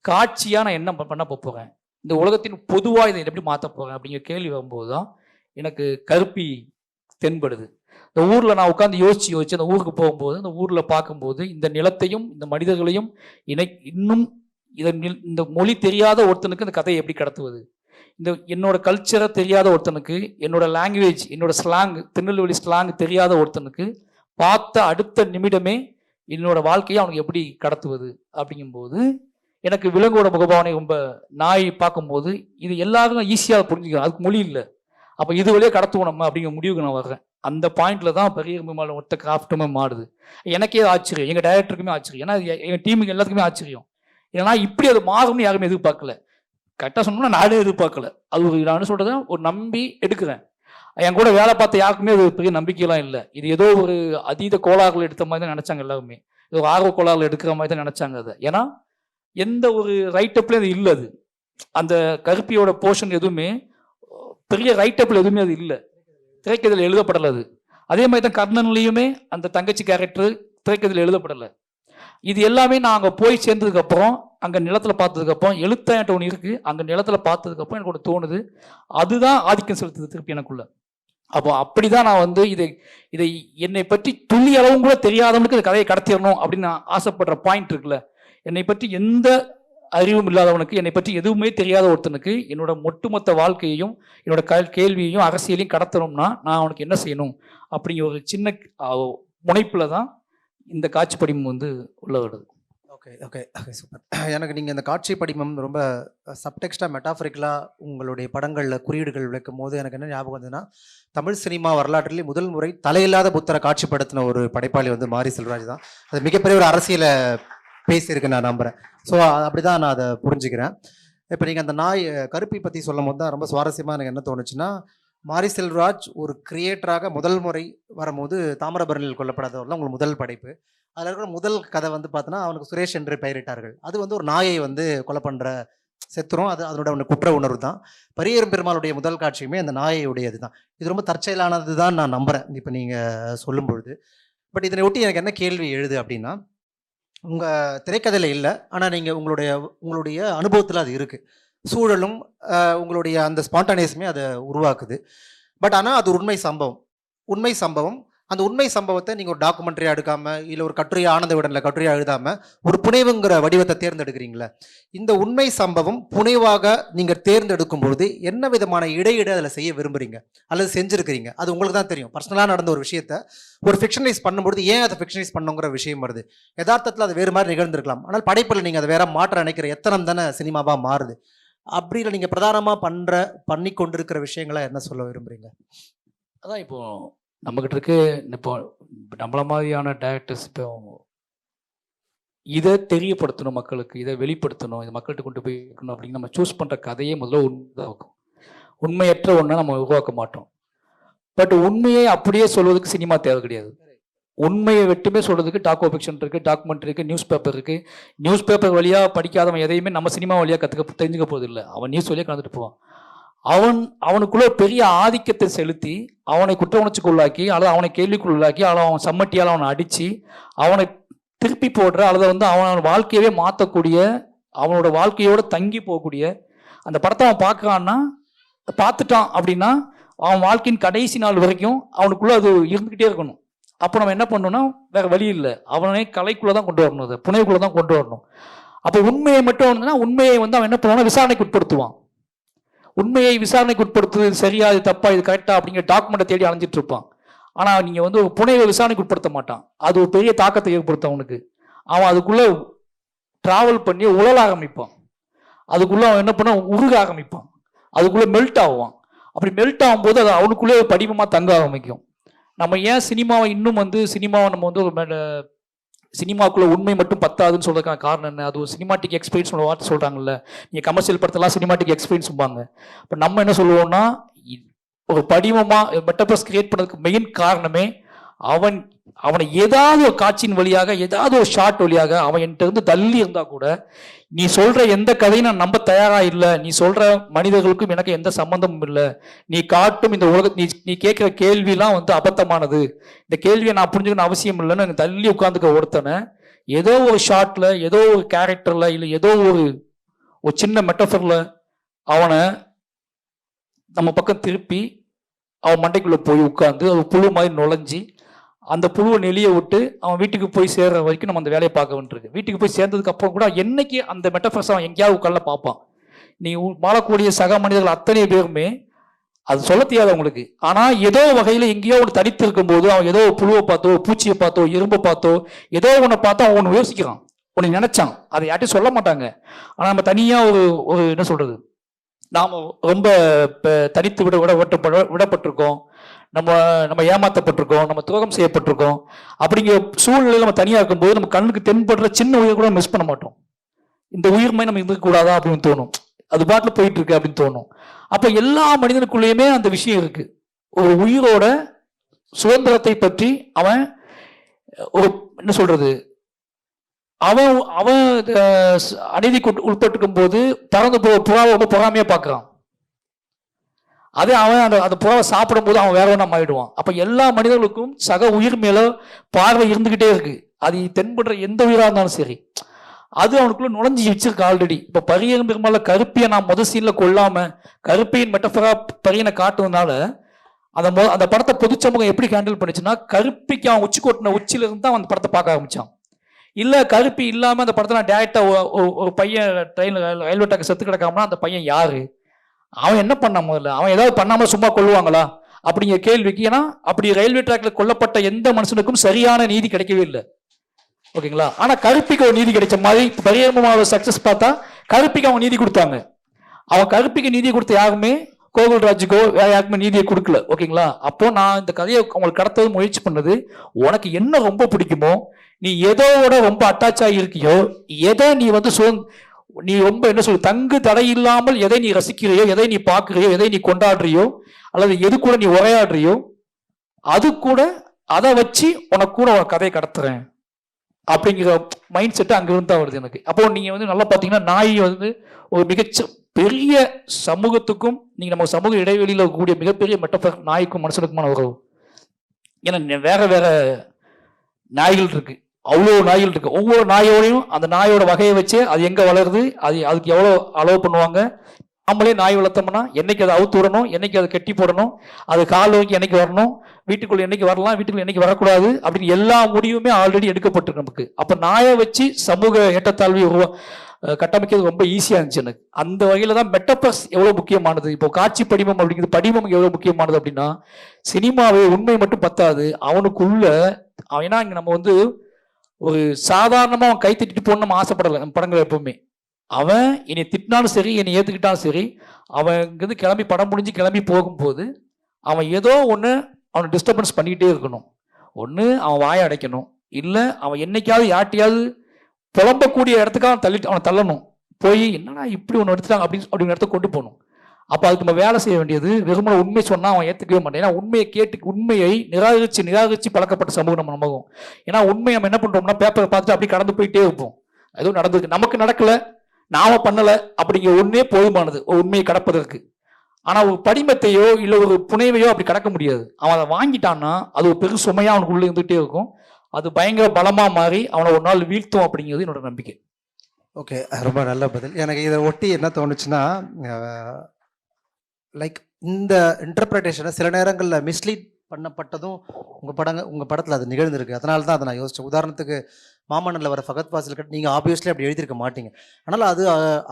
காட்சியாக நான் என்ன பண்ண போகிறேன், இந்த உலகத்தின் பொதுவாக இதை எப்படி மாற்ற போகிறேன் அப்படிங்கிற கேள்வி வரும்போது தான் எனக்கு கருப்பி தென்படுது. இந்த ஊரில் நான் உட்காந்து யோசிச்சு அந்த ஊருக்கு போகும்போது, அந்த ஊரில் பார்க்கும்போது இந்த நிலத்தையும் இந்த மனிதர்களையும் இன்னும் இந்த மொழி தெரியாத ஒருத்தனுக்கு இந்த கதையை எப்படி கடத்துவது, என்னோட கல்ச்சரை தெரியாத ஒருத்தனுக்கு, என்னோட லாங்குவேஜ், என்னோட ஸ்லாங், திருநெல்வேலி ஸ்லாங் தெரியாத ஒருத்தனுக்கு பார்த்த அடுத்த நிமிடமே என்னோட வாழ்க்கையை அவனுக்கு எப்படி கடத்துவது அப்படிங்கும்போது எனக்கு விலங்கோட முகபாவனை ரொம்ப நாய் பார்க்கும்போது இது எல்லாருக்கும் ஈஸியாக புரிஞ்சுக்கிறேன். அதுக்கு மொழி இல்லை, அப்போ இது வழியாக கடத்துவோம் நம்ம அப்படிங்கிற முடிவுக்கு நான் வர்றேன். அந்த பாயிண்ட்ல தான் பரியேறும் பெருமாள் ஒத்த கிராஃப்ட்டுமே மாறுது. எனக்கே ஆச்சரியம், எங்கள் டைரக்டருக்குமே ஆச்சரியம், ஏன்னா எங்கள் டீமுக்கு எல்லாத்துக்குமே ஆச்சரியம். ஏன்னா இப்படி அது மாறும்னு யாருமே எதிர்பார்க்கல. கரெக்டாக சொன்னோம்னா நானே எதிர்பார்க்கல. அது நான் சொல்றது ஒரு நம்பி எடுக்கிறேன். என் கூட வேலை பார்த்த யாருக்குமே அது பெரிய நம்பிக்கையெல்லாம் இல்லை. இது ஏதோ ஒரு அதீத கோளாறுகள் எடுத்த மாதிரி தான் நினைச்சாங்க எல்லாருமே. ஏதோ ஆர்வ கோளாறுகள் எடுக்கிற மாதிரி தான் நினைச்சாங்க அதை. ஏன்னா எந்த ஒரு ரைட்டப்லேயும் அது இல்லை. அது அந்த கருப்பியோட போர்ஷன் எதுவுமே பெரிய ரைட்டப்பில் எதுவுமே அது இல்லை, திரைக்கதையில் எழுதப்படலை. அது அதே மாதிரி தான் கர்ணன்லேயுமே அந்த தங்கச்சி கேரக்டர் திரைக்கதையில் எழுதப்படலை. இது எல்லாமே நான் அங்கே போய் சேர்ந்ததுக்கப்புறம், அங்கே நிலத்தில் பார்த்ததுக்கப்புறம், எழுத்தாயிட்ட ஒன்று இருக்குது, அங்கே நிலத்தில் பார்த்ததுக்கப்புறம் எனக்கு ஒன்று தோணுது, அதுதான் ஆதிக்கம் செலுத்துது திருப்பி எனக்குள்ள. அப்போ அப்படி தான் நான் வந்து இதை என்னை பற்றி துளி அளவும் கூட தெரியாதவனுக்கு இந்த கதையை கடத்திடணும் அப்படின்னு நான் ஆசைப்படுற பாயிண்ட் இருக்குல்ல. என்னை பற்றி எந்த அறிவும் இல்லாதவனுக்கு, என்னை பற்றி எதுவுமே தெரியாத ஒருத்தனுக்கு என்னோட ஒட்டுமொத்த வாழ்க்கையையும் என்னோட கேள்வியையும் அரசியலையும் கடத்தணும்னா நான் அவனுக்கு என்ன செய்யணும் அப்படிங்கிற ஒரு சின்ன முனைப்பில் தான் இந்த காட்சி படிமம் வந்து உள்ள வருது. Okay okay okay super. எனக்கு நீங்கள் இந்த காட்சி படிமம் ரொம்ப சப்டெக்ஸ்டாக மெட்டாஃபரிக்கலாக உங்களுடைய படங்களில் குறியீடுகள் விளக்கும் போது எனக்கு என்ன ஞாபகம் வந்ததுன்னா, தமிழ் சினிமா வரலாற்றிலே முதல் முறை தலையில்லாத புத்தரை காட்சிப்படுத்தின ஒரு படைப்பாளி வந்து மாரி செல்வராஜ் தான். அது மிகப்பெரிய ஒரு அரசியலை பேசியிருக்கு நான் நம்புகிறேன். ஸோ அப்படி தான் நான் அதை புரிஞ்சுக்கிறேன். இப்போ நீங்கள் அந்த கருப்பி பற்றி சொல்லும் போது தான் ரொம்ப சுவாரஸ்யமாக எனக்கு என்ன தோணுச்சுன்னா, மாரி செல்வராஜ் ஒரு கிரியேட்டராக முதல் முறை வரும்போது தாமிரபரணியில் கொல்லப்படாதவர் தான் உங்களுக்கு முதல் படைப்பு. அதில் இருக்கிற முதல் கதை வந்து பார்த்தோன்னா, அவனுக்கு சுரேஷ் என்று பெயரிட்டார்கள். அது வந்து ஒரு நாயை வந்து கொலை பண்ணுற செத்துரும். அது அதனோட ஒன்று குற்ற உணர்வு தான். பரியேறும் பெருமாளுடைய முதல் காட்சியுமே அந்த நாயையுடையது தான். இது ரொம்ப தற்செயலானது தான் நான் நம்புகிறேன் இப்போ நீங்கள் சொல்லும் பொழுது. பட் இதனை ஒட்டி எனக்கு என்ன கேள்வி எழுது அப்படின்னா, உங்கள் திரைக்கதையில் இல்லை, ஆனால் நீங்கள் உங்களுடைய அனுபவத்தில் அது இருக்குது. சூழலும் உங்களுடைய அந்த ஸ்பான்டானியஸுமே அதை உருவாக்குது. பட் ஆனால் அது உண்மை சம்பவம். அந்த உண்மை சம்பவத்தை நீங்கள் ஒரு டாக்குமெண்ட்ரியாக எடுக்காமல், இல்லை ஒரு கட்டுரையாக ஆனந்த விடனில் கட்டுரையாக எழுதாமல் ஒரு புனைவுங்கிற வடிவத்தை தேர்ந்தெடுக்கிறீங்களே, இந்த உண்மை சம்பவம் புனைவாக நீங்கள் தேர்ந்தெடுக்கும் பொழுது என்ன விதமான இடையீடு அதில் செய்ய விரும்புகிறீங்க அல்லது செஞ்சுருக்கிறீங்க? அது உங்களுக்கு தான் தெரியும். பர்சனலாக நடந்த ஒரு விஷயத்தை ஒரு ஃபிக்ஷனைஸ் பண்ணும்பொழுது ஏன் அதை ஃபிக்ஷனைஸ் பண்ணுங்கிற விஷயம் வருது. யதார்த்தத்தில் அது வேறு மாதிரி நிகழ்ந்திருக்கலாம், ஆனால் படைப்பில் நீங்கள் அதை வேற மாற்ற நினைக்கிற எத்தனம் தானே சினிமாவாக மாறுது. அப்படியில் நீங்கள் பிரதானமாக பண்ணி கொண்டிருக்கிற விஷயங்களை என்ன சொல்ல விரும்புகிறீங்க? அதான் இப்போ நம்மகிட்ட இருக்கு. இப்போ நம்மள மாதிரியான டைரக்டர்ஸ் இப்போ இதை தெரியப்படுத்தணும் மக்களுக்கு, இதை வெளிப்படுத்தணும், இதை மக்கள்கிட்ட கொண்டு போய் இருக்கணும் அப்படின்னு நம்ம சூஸ் பண்ணுற கதையே முதல்ல உண்மையாக்கும். உண்மையற்ற ஒன்றை நம்ம உருவாக்க மாட்டோம். பட் உண்மையை அப்படியே சொல்வதற்கு சினிமா தேவை கிடையாது. உண்மையை வெட்டுமே சொல்றதுக்கு டாக்கோ ஃபிக்ஷன் இருக்குது, டாக்குமெண்ட்ரி இருக்குது, நியூஸ் பேப்பர் இருக்குது. நியூஸ் பேப்பர் வழியாக படிக்காதவன் எதையுமே நம்ம சினிமா வழியாக தெரிஞ்சுக்க போகிறது இல்லை. அவன் நியூஸ் வழியாக கலந்துட்டு போவான். அவனுக்குள்ள பெரிய ஆதிக்கத்தை செலுத்தி அவனை குற்ற உணர்ச்சிக்குள்ளாக்கி அல்லது அவனை கேள்விக்குள்ளாக்கி அல்லது அவன் சம்மட்டியால் அவனை அடித்து அவனை திருப்பி போடுற அல்லது வந்து அவனோட வாழ்க்கையவே மாற்றக்கூடிய, அவனோட வாழ்க்கையோடு தங்கி போகக்கூடிய அந்த படத்தை அவன் பார்த்துட்டான் அப்படின்னா அவன் வாழ்க்கையின் கடைசி நாள் வரைக்கும் அவனுக்குள்ள அது இருந்துக்கிட்டே இருக்கணும். அப்போ நம்ம என்ன பண்ணணும்னா வேற வழி இல்லை, அவனே கலைக்குள்ளே தான் கொண்டு வரணும், அதை புனைவுக்குள்ளே தான் கொண்டு வரணும். அப்போ உண்மையை மட்டும் வந்துன்னா உண்மையை வந்து அவன் என்ன பண்ணுவான்னா விசாரணைக்கு உட்படுத்துவான். உண்மையை விசாரணைக்கு உட்படுத்துவது சரியா, இது தப்பா, இது கரெக்டா அப்படிங்கிற டாக்குமெண்ட்டை தேடி அலைஞ்சிட்டு இருப்பான். ஆனால் நீங்கள் வந்து ஒரு புனைவை விசாரணைக்கு உட்படுத்த மாட்டான். அது ஒரு பெரிய தாக்கத்தை ஏற்படுத்தும் அவனுக்கு. அவன் அதுக்குள்ளே ட்ராவல் பண்ணி உழல ஆரம்பிப்பான். அதுக்குள்ளே அவன் என்ன பண்ண உருக ஆரம்பிப்பான். அதுக்குள்ளே மெல்ட் ஆகுவான். அப்படி மெல்ட் ஆகும்போது அது அவனுக்குள்ளே ஒரு படிமமாக தங்க ஆரம்பிக்கும். நம்ம ஏன் சினிமாவை இன்னும் வந்து சினிமாவை நம்ம வந்து ஒரு சினிமாக்குள்ள உண்மை மட்டும் பத்தாதுன்னு சொல்றதுக்கான காரணம் என்ன? அது ஒரு சினிமாட்டிக் எக்ஸ்பீரியன்ஸ் வார்த்தை சொல்றாங்கல்ல. நீங்க கமர்ஷியல் படத்தெல்லாம் சினிமாட்டிக் எக்ஸ்பீரியன்ஸ்பாங்க. இப்போ நம்ம என்ன சொல்லுவோம்னா, ஒரு படிமமா மெட்டபர்ஸ் கிரியேட் பண்ணதுக்கு மெயின் காரணமே அவனை ஏதாவது ஒரு காட்சியின் வழியாக, ஏதாவது ஒரு ஷார்ட் வழியாக அவன் என்கிட்ட இருந்து தள்ளி இருந்தா கூட, நீ சொல்ற எந்த கதையும் நான் நம்ப தயாரா இல்லை, நீ சொல்ற மனிதர்களுக்கும் எனக்கு எந்த சம்பந்தமும் இல்லை, நீ காட்டும் இந்த உலக நீ கேட்கிற கேள்விலாம் வந்து அபத்தமானது, இந்த கேள்வியை நான் புரிஞ்சுக்கணும் அவசியம் இல்லைன்னு தள்ளி உட்காந்துக்க ஒருத்தனை ஏதோ ஒரு ஷார்ட்ல, ஏதோ ஒரு கேரக்டர்ல, இல்லை ஏதோ ஒரு சின்ன மெட்டஃபர்ல அவனை நம்ம பக்கம் திருப்பி அவன் மண்டைக்குள்ள போய் உட்காந்து அது புழு மாதிரி நுழைஞ்சி அந்த புழுவை நெளிய விட்டு அவன் வீட்டுக்கு போய் சேர்ற வரைக்கும் நம்ம அந்த வேலையை பார்க்க வேண்டியிருக்கு. வீட்டுக்கு போய் சேர்ந்ததுக்கு அப்புறம் கூட என்னைக்கு அந்த மெட்டஃபர்ஸ் அவன் எங்கேயாவது உட்கார்ல பார்ப்பான். நீ வாழக்கூடிய சக மனிதர்கள் அத்தனை பேருமே அது சொல்ல தெரியாது அவங்களுக்கு. ஆனா ஏதோ வகையில எங்கேயோ ஒன்று தனித்து இருக்கும்போது அவன் ஏதோ புழுவை பார்த்தோ, பூச்சியை பார்த்தோ, எறும்பை பார்த்தோ, ஏதோ ஒன்றை பார்த்தோ அவன் ஒன்று யோசிக்கிறான், ஒன்று நினைச்சான். அதை யார்ட்டையும் சொல்ல மாட்டாங்க. ஆனா நம்ம தனியா ஒரு என்ன சொல்றது, நாம் ரொம்ப தனித்து விடப்பட்டிருக்கோம், நம்ம ஏமாற்றப்பட்டிருக்கோம், நம்ம துரோகம் செய்யப்பட்டிருக்கோம். அப்படிங்கிற சூழ்நிலையில் நம்ம தனியாக இருக்கும்போது நம்ம கண்ணுக்கு தென்படுற சின்ன உயிர் கூட மிஸ் பண்ண மாட்டோம். இந்த உயிர்மை நம்ம இருக்கக்கூடாதா அப்படின்னு தோணும், அது பாட்டில் போயிட்டு இருக்கு அப்படின்னு தோணும். அப்போ எல்லா மனிதனுக்குள்ளேயுமே அந்த விஷயம் இருக்கு. ஒரு உயிரோட சுதந்திரத்தை பற்றி அவன் ஒரு என்ன சொல்றது, அவன் அவன் அநீதிக்கு உட்பட்டிருக்கும் போது பறந்து புறாவை ரொம்ப பொறாமையா பார்க்கறான். அதே அவன் அந்த புறாவை சாப்பிடும் போது அவன் வேற ஒன்றா மாறிடுவான். அப்ப எல்லா மனிதர்களுக்கும் சக உயிர் மேல பார்வை இருந்துகிட்டே இருக்கு. அது தென்படுற எந்த உயிரா இருந்தாலும் சரி, அது அவனுக்குள்ள நுழைஞ்சி வச்சிருக்கு ஆல்ரெடி. இப்ப பரியன் பெருமாள் கருப்பியை நான் முதல் சீன்ல கொள்ளாம கருப்பியின் மெட்டஃபரா பரியனை காட்டுவதனால அந்த படத்தை பொது சமூகம் எப்படி ஹேண்டில் பண்ணிச்சுன்னா, கருப்பிக்கு அவன் உச்சி கொட்டின உச்சியில இருந்து தான் அந்த படத்தை பார்க்க ஆரம்பிச்சான். இல்ல கருப்பி இல்லாம அந்த படத்தை நான் டேரக்டா ஒரு பையன் ரயில்வே ட்ராக் செத்து கிடக்காமனா அந்த பையன் யாரு, அவன் என்ன பண்ணான், முதல்ல அவன் ஏதாவது பண்ணாம சும்மா கொள்ளுவாங்களா அப்படிங்கிற கேள்விக்கு. ஏன்னா அப்படி ரயில்வே ட்ராக்ல கொல்லப்பட்ட எந்த மனுஷனுக்கும் சரியான நீதி கிடைக்கவே இல்லை. ஓகேங்களா? ஆனா கருப்பிக்கு ஒரு நீதி கிடைச்ச மாதிரி பரியமாவோட சக்சஸ் பார்த்தா கருப்பிக்கு அவங்க நீதி கொடுத்தாங்க. அவன் கருப்பிக்கு நீதி கொடுத்த யாருமே கோகுல்ராஜுக்கோ வேற யாருக்குமே நீதியை கொடுக்கல. ஓகேங்களா? அப்போ நான் இந்த கதையை அவங்களுக்கு கடத்தது முயற்சி பண்ணது, உனக்கு என்ன ரொம்ப பிடிக்குமோ, நீ எதோட ரொம்ப அட்டாச் ஆகி இருக்கியோ, எதை நீ வந்து நீ ரொம்ப என்ன சொல்லு தங்கு தடை இல்லாமல் எதை நீ ரசிக்கிறியோ, எதை நீ பார்க்கிறியோ, எதை நீ கொண்டாடுறியோ, அல்லது எது கூட நீ உரையாடுறியோ, அது கூட அதை வச்சு உனக்கு கூட ஒரு கதையை கடத்துறேன் அப்படிங்கிற மைண்ட் செட்டு அங்கிருந்து தான் வருது எனக்கு. அப்போ நீங்க வந்து நல்லா பார்த்தீங்கன்னா, நாய் வந்து ஒரு மிகச்ச பெரிய சமூகத்துக்கும் நீங்க நம்ம சமூக இடைவெளியில் இருக்கக்கூடிய மிகப்பெரிய மெட்டஃபர் நாய்க்கும் மனுஷனுக்குமான உறவு. ஏன்னா வேற வேற நாய்கள் இருக்கு, அவ்வளோ நாய்கள் இருக்கு. ஒவ்வொரு நாயோடையும் அந்த நாயோட வகையை வச்சு அது எங்க வளருது, அதுக்கு எவ்வளோ அலோவ் பண்ணுவாங்க. நம்மளே நாய் வளர்த்தோம்னா என்னைக்கு அதை அவுத்து விடணும், என்னைக்கு அதை கட்டி போடணும், அது கால் வாங்கி என்னைக்கு வரணும், வீட்டுக்குள்ள என்னைக்கு வரலாம், வீட்டுக்குள்ள என்னைக்கு வரக்கூடாது அப்படின்னு எல்லா முடிவுமே ஆல்ரெடி எடுக்கப்பட்டு நமக்கு. அப்ப நாயை வச்சு சமூக ஏற்றத்தாழ்வை கட்டமைக்கிறது ரொம்ப ஈஸியா இருந்துச்சு எனக்கு. அந்த வகையில தான் மெட்டபர்ஸ் எவ்வளவு முக்கியமானது. இப்போ காட்சி படிமம் அப்படிங்கிறது படிமம் எவ்வளவு முக்கியமானது அப்படின்னா, சினிமாவை உண்மை மட்டும் பத்தாது, அவனுக்குள்ள அவனா இங்க நம்ம வந்து ஒரு சாதாரணமா அவன் கை தட்டிட்டு போகணும் நம்ம ஆசைப்படலை. நம்ம படங்கள் எப்பவுமே அவன் என்னை திட்டினாலும் சரி, என்னை ஏற்றுக்கிட்டாலும் சரி, அவன் இங்கிருந்து கிளம்பி படம் முடிஞ்சு கிளம்பி போகும்போது அவன் ஏதோ ஒன்று அவனை டிஸ்டர்பன்ஸ் பண்ணிக்கிட்டே இருக்கணும். ஒன்று அவன் வாயை அடைக்கணும், இல்லை அவன் என்னைக்காவது யார்ட்டையாவது புலம்பக்கூடிய இடத்துக்காக அவனை தள்ளணும். போய் என்னன்னா இப்படி ஒன்று எடுத்துட்டாங்க அப்படின்னு இடத்த கொண்டு போகணும். அப்போ அதுக்கு நம்ம வேலை செய்ய வேண்டியது, வெறுமனை உண்மை சொன்னால் அவன் ஏற்றுக்கவே மாட்டான். ஏன்னா உண்மையை நிராகரிச்சு பழக்கப்பட்ட சமூகம் நம்ம நம்பவும். ஏன்னா உண்மை நம்ம என்ன பண்ணுறோம்னா பேப்பரை பார்த்துட்டு அப்படி கடந்து போயிட்டே இருப்போம். எதுவும் நடந்திருக்கு, நமக்கு நடக்கலை, நாம பண்ணலை அப்படிங்கிற ஒன்றே போதுமானது ஒரு உண்மையை கடப்பதற்கு. ஆனால் ஒரு படிமத்தையோ இல்லை ஒரு புனைவையோ அப்படி கடக்க முடியாது. அவன் அதை வாங்கிட்டான்னா அது ஒரு பெரு சுமையாக அவனுக்கு உள்ளே இருந்துகிட்டே இருக்கும். அது பயங்கர பலமாக மாறி அவனை ஒரு நாள் வீழ்த்தும் அப்படிங்கிறது என்னோட நம்பிக்கை. ஓகே, ரொம்ப நல்ல பதில். எனக்கு இதை ஒட்டி என்ன தோணுச்சுன்னா, லைக் இந்த இன்டர்பிரிட்டேஷனை சில நேரங்களில் மிஸ்லீட் பண்ணப்பட்டதும் உங்கள் படத்தில் அது நிகழ்ந்திருக்கு. அதனால தான் அதை நான் யோசித்தேன். உதாரணத்துக்கு மாமன்னனில் வர ஃபகத் ஃபாசில் கட் நீங்கள் ஆப்வியஸ்லி அப்படி எழுதியிருக்க மாட்டீங்க. ஆனால் அது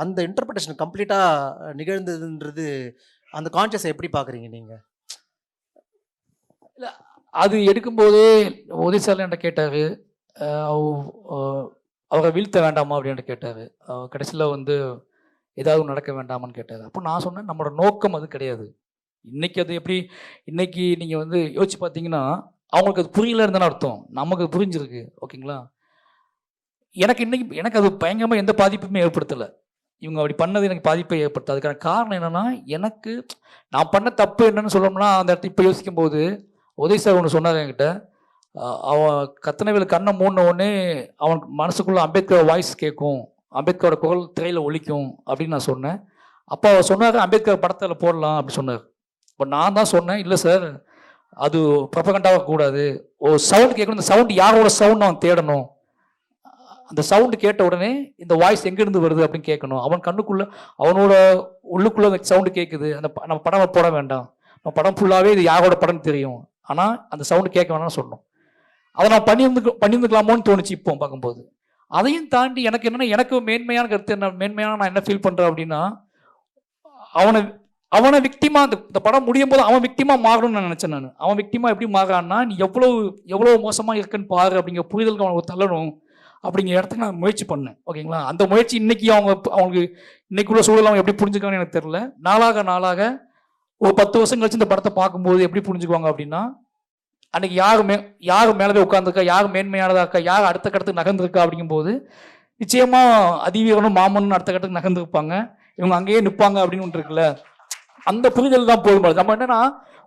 அந்த இன்டர்பிரிட்டேஷன் கம்ப்ளீட்டாக நிகழ்ந்ததுன்றது அந்த கான்ஷியஸை எப்படி பார்க்குறீங்க நீங்கள்? இல்லை, அது எடுக்கும்போதே உதய் சார் என்கிட்ட கேட்டார், அவரை வீழ்த்த வேண்டாமா அப்படின்னு கேட்டார். கடைசியில் வந்து ஏதாவது நடக்க வேண்டாமான்னு கேட்டார். அப்போ நான் சொன்னேன், நம்மளோட நோக்கம் அது கிடையாது. இன்னைக்கு அது எப்படி, இன்னைக்கு நீங்கள் வந்து யோசிச்சு பார்த்தீங்கன்னா அவங்களுக்கு அது புரியல இருந்தாலும் அர்த்தம், நமக்கு அது புரிஞ்சிருக்கு. ஓகேங்களா? எனக்கு அது பயங்கரமாக எந்த பாதிப்புமே ஏற்படுத்தலை. இவங்க அப்படி பண்ணது எனக்கு பாதிப்பை ஏற்படுத்த. அதுக்கான காரணம் என்னன்னா, எனக்கு நான் பண்ண தப்பு என்னன்னு சொல்லணும்னா, அந்த இடத்துல இப்போ யோசிக்கும் போது உதய் சார் ஒன்று சொன்னார் என்கிட்ட. அவன் கத்தனவேல் கண்ணை மூடின உடனே அவனுக்கு மனசுக்குள்ள அம்பேத்கர் வாய்ஸ் கேட்கும், அம்பேத்கரோட குரல் திரையில் ஒலிக்கும் அப்படின்னு நான் சொன்னேன். அப்போ அவர் சொன்னார், அம்பேத்கர் படத்தில் போடலாம் அப்படி சொன்னார். இப்போ நான் தான் சொன்னேன், இல்லை சார் அது ப்ரொபகண்டாக கூடாது, ஒரு சவுண்ட் கேட்கணும், இந்த சவுண்ட் யாரோட சவுண்ட் அவன் தேடணும், அந்த சவுண்டு கேட்ட உடனே இந்த வாய்ஸ் எங்கேருந்து வருது அப்படின்னு கேட்கணும். அவன் கண்ணுக்குள்ளே அவனோட உள்ளுக்குள்ளே அந்த சவுண்டு கேட்குது. நம்ம படம் போட வேண்டாம், நம்ம படம் ஃபுல்லாகவே இது யாரோட படம்னு தெரியும், ஆனால் அந்த சவுண்டு கேட்க வேணாம்னு சொன்னோம். அதை நான் பண்ணியிருந்துக்கலாமோன்னு தோணுச்சு இப்போ பார்க்கும்போது. அதையும் தாண்டி எனக்கு என்னென்னா, எனக்கு மேன்மையான கருத்து என்ன, நான் என்ன ஃபீல் பண்ணுறேன் அப்படின்னா, அவனை விக்டிமா இந்த படம் முடியும் போது அவன் விக்டிமா மாறணும்னு நான் நினச்சேன். அவன் விக்டிமா எப்படி மாறான்னா, நீ எவ்வளோ மோசமாக இருக்குன்னு பாரு அப்படிங்கிற புரிதலுக்கு அவனுக்கு தள்ளணும் அப்படிங்கிற இடத்துக்கு நான் முயற்சி பண்ணேன். ஓகேங்களா? அந்த முயற்சி இன்னைக்கு அவங்களுக்கு இன்னைக்குள்ள சூழல் அவங்க எப்படி புரிஞ்சுக்கான்னு எனக்கு தெரியல. நாளாக ஒரு 10 வருஷம் கழிச்சு இந்த படத்தை பார்க்கும்போது எப்படி புரிஞ்சுக்குவாங்க அப்படின்னா, அன்னைக்கு யார் மேலவே உட்காந்துருக்கா, யார் மேன்மையானதா இருக்கா, யார் அடுத்த கட்டத்துக்கு நகர்ந்துருக்கா அப்படிங்கும்போது நிச்சயமா அதிவீரனும் மாமனும் அடுத்த கட்டத்துக்கு நகர்ந்துருப்பாங்க, இவங்க அங்கேயே நிற்பாங்க அப்படின்னு ஒன்று இருக்குல்ல. அந்த புரிதல் தான் போதும். நம்ம என்னன்னா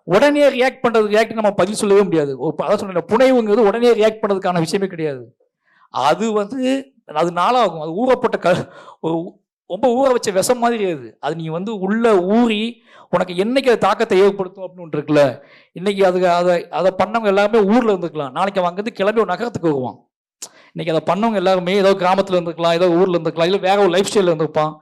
உடனே ரியாக்ட் நம்ம பதில் சொல்லவே முடியாது. அதான் சொன்ன புனைவுங்கிறது உடனே ரியாக்ட் பண்ணுறதுக்கான விஷயமே கிடையாது. அது நாளாகும். அது ஊறப்பட்ட ரொம்ப ஊற வச்ச விஷம் மாதிரி அது நீ வந்து உள்ள ஊறி உனக்கு என்னைக்கு அது தாக்கத்தை ஏற்படுத்தும் அப்படின்னு ஒன்று இருக்குல்ல. இன்னைக்கு அதை பண்ணவங்க எல்லாருமே ஊரில் இருந்துக்கலாம், நாளைக்கு அவன் அங்கேருந்து கிளம்பி ஒரு நகரத்துக்கு வருவான். இன்னைக்கு அதை பண்ணவங்க எல்லாருமே ஏதோ கிராமத்தில் இருந்துக்கலாம், ஏதோ ஊரில் இருந்துக்கலாம், இல்லை வேற ஒரு லைஃப் ஸ்டைலில் இருந்திருப்பான்.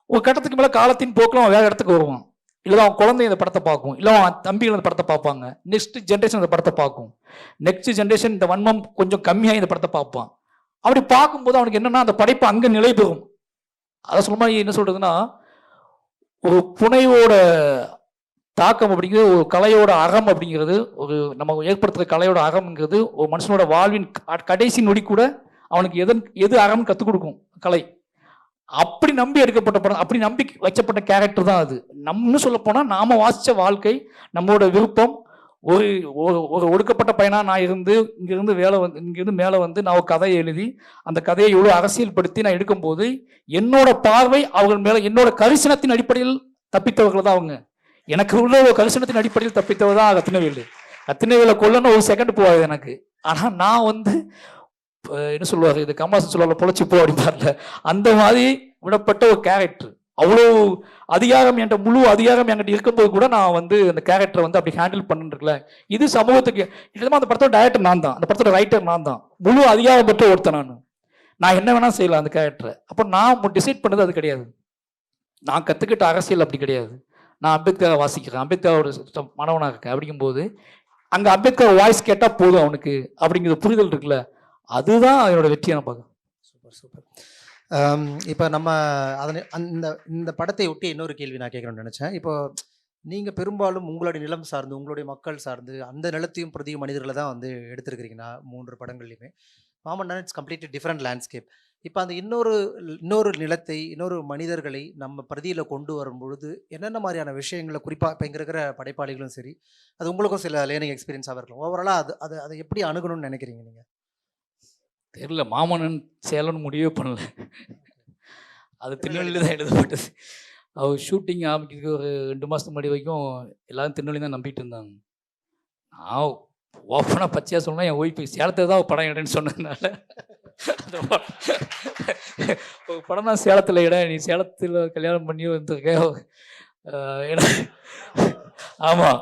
ஒரு கட்டத்துக்கு மேலே காலத்தின் போக்கில் அவன் வேற இடத்துக்கு வருவான். இல்லை அவன் குழந்தை இந்த படத்தை பார்க்கும், இல்லை அவன் தம்பிகள் இந்த படத்தை பார்ப்பாங்க, நெக்ஸ்ட் ஜென்ரேஷன் இந்த படத்தை பார்க்கும், நெக்ஸ்ட் ஜென்ரேஷன் இந்த வன்மம் கொஞ்சம் கம்மியாக இந்த படத்தை பார்ப்பான். அப்படி பார்க்கும்போது அவனுக்கு என்னன்னா அந்த படைப்பு அங்கே நிலை பெறும். அதை சொல்ல மாதிரி என்ன சொல்றதுன்னா, ஒரு புனைவோட தாக்கம் அப்படிங்கிறது, ஒரு கலையோட அறம் அப்படிங்கிறது, ஒரு நம்ம ஏற்படுத்துகிற கலையோட அறம்ங்கிறது ஒரு மனுஷனோட வாழ்வின் கடைசி நொடி கூட அவனுக்கு எது அறம் கற்றுக் கொடுக்கும் கலை. அப்படி நம்பி எடுக்கப்பட்ட படம், அப்படி நம்பி வைக்கப்பட்ட கேரக்டர் தான் அது. நம்ம சொல்ல போனால் நாம வாசித்த வாழ்க்கை, நம்மளோட விருப்பம், ஒரு ஒடுக்கப்பட்ட பையனா நான் இங்கிருந்து மேலே வந்து நான் ஒரு கதையை எழுதி அந்த கதையை எவ்வளோ அரசியல்படுத்தி நான் எடுக்கும்போது என்னோட பார்வை அவர்கள் மேலே என்னோட கரிசனத்தின் அடிப்படையில் தப்பித்தவர்கள் தான் அவங்க. எனக்கு உள்ள ஒரு கரிசனத்தின் அடிப்படையில் தப்பித்தவர் தான் கத்தினவேலை கொல்லன்னு ஒரு செகண்ட் போவாது எனக்கு. ஆனால் நான் வந்து என்ன சொல்லுவார், இது கமலாசன் சொல்லுவாங்க பொழைச்சி போ அப்படின்பார்ல, அந்த மாதிரி விடப்பட்ட ஒரு கேரக்டர். அவ்வளோ அதிகாரம் என்கிட்ட, முழு அதிகாரம் என்கிட்ட இருக்கும்போது கூட நான் வந்து அந்த கேரக்டரை வந்து அப்படி ஹேண்டில் பண்ணிருக்கல. இது சமூகத்துக்கு அந்த படத்தோட டைரக்டர் நான் தான், அந்த படத்தோட ரைட்டர் நான் தான், முழு அதிகாரம் பெற்ற ஒருத்தன் நான் என்ன வேணா செய்யலாம் அந்த கேரக்டரை. அப்போ நான் டிசைட் பண்ணது அது கிடையாது. நான் கற்றுக்கிட்ட அரசியல் அப்படி கிடையாது. நான் அம்பேத்கரை வாசிக்கிறேன், அம்பேத்கரோட மாணவனாக இருக்கேன். அப்படிங்கும்போது அங்கே அம்பேத்கர் வாய்ஸ் கேட்டால் போதும் அவனுக்கு அப்படிங்கிற புரிதல் இருக்குல்ல, அதுதான் என்னோட வெற்றியை நான் பார்க்குறேன். சூப்பர். இப்போ நம்ம இந்த படத்தை ஒட்டி இன்னொரு கேள்வி நான் கேட்கணும்னு நினச்சேன். இப்போ நீங்கள் பெரும்பாலும் உங்களுடைய நிலம் சார்ந்து, உங்களுடைய மக்கள் சார்ந்து, அந்த நிலத்தையும் பிரதி மனிதர்களை தான் வந்து எடுத்துருக்கிறீங்கன்னா 3 படங்கள்லையுமே. மாமன்னா இட்ஸ் கம்ப்ளீட்லி டிஃப்ரெண்ட் லேண்ட்ஸ்கேப். இப்போ அந்த இன்னொரு நிலத்தை, இன்னொரு மனிதர்களை நம்ம பிரதியில் கொண்டு வரும் பொழுது என்னென்ன மாதிரியான விஷயங்களை, குறிப்பாக இப்போ இங்கே இருக்கிற படைப்பாளிகளும் சரி, அது உங்களுக்கும் சில லேர்னிங் எக்ஸ்பீரியன்ஸாக இருக்கலாம், ஓவராலாக அதை எப்படி அணுகணும்னு நினைக்கிறீங்க நீங்கள்? தெரியல, மாமன்னன் சேலம்னு முடிவே பண்ணல. அது திருநெல்வேலி தான் எழுதப்பட்டது. அவர் ஷூட்டிங் ஆரம்பிக்கிறதுக்கு ஒரு 2 மாதத்துக்கு முன்னாடி வரைக்கும் எல்லாரும் திருநெல்வேலி தான் நம்பிட்டு இருந்தாங்க. நான் ஓப்பனாக பச்சையாக சொன்னால் என் ஒய்ஃபு சேலத்தை தான் படம் இடன்னு சொன்னதுனால அந்த ஒரு படம் தான் சேலத்தில் இட, நீ சேலத்தில் கல்யாணம் பண்ணி வந்திருக்க இட. ஆமாம்,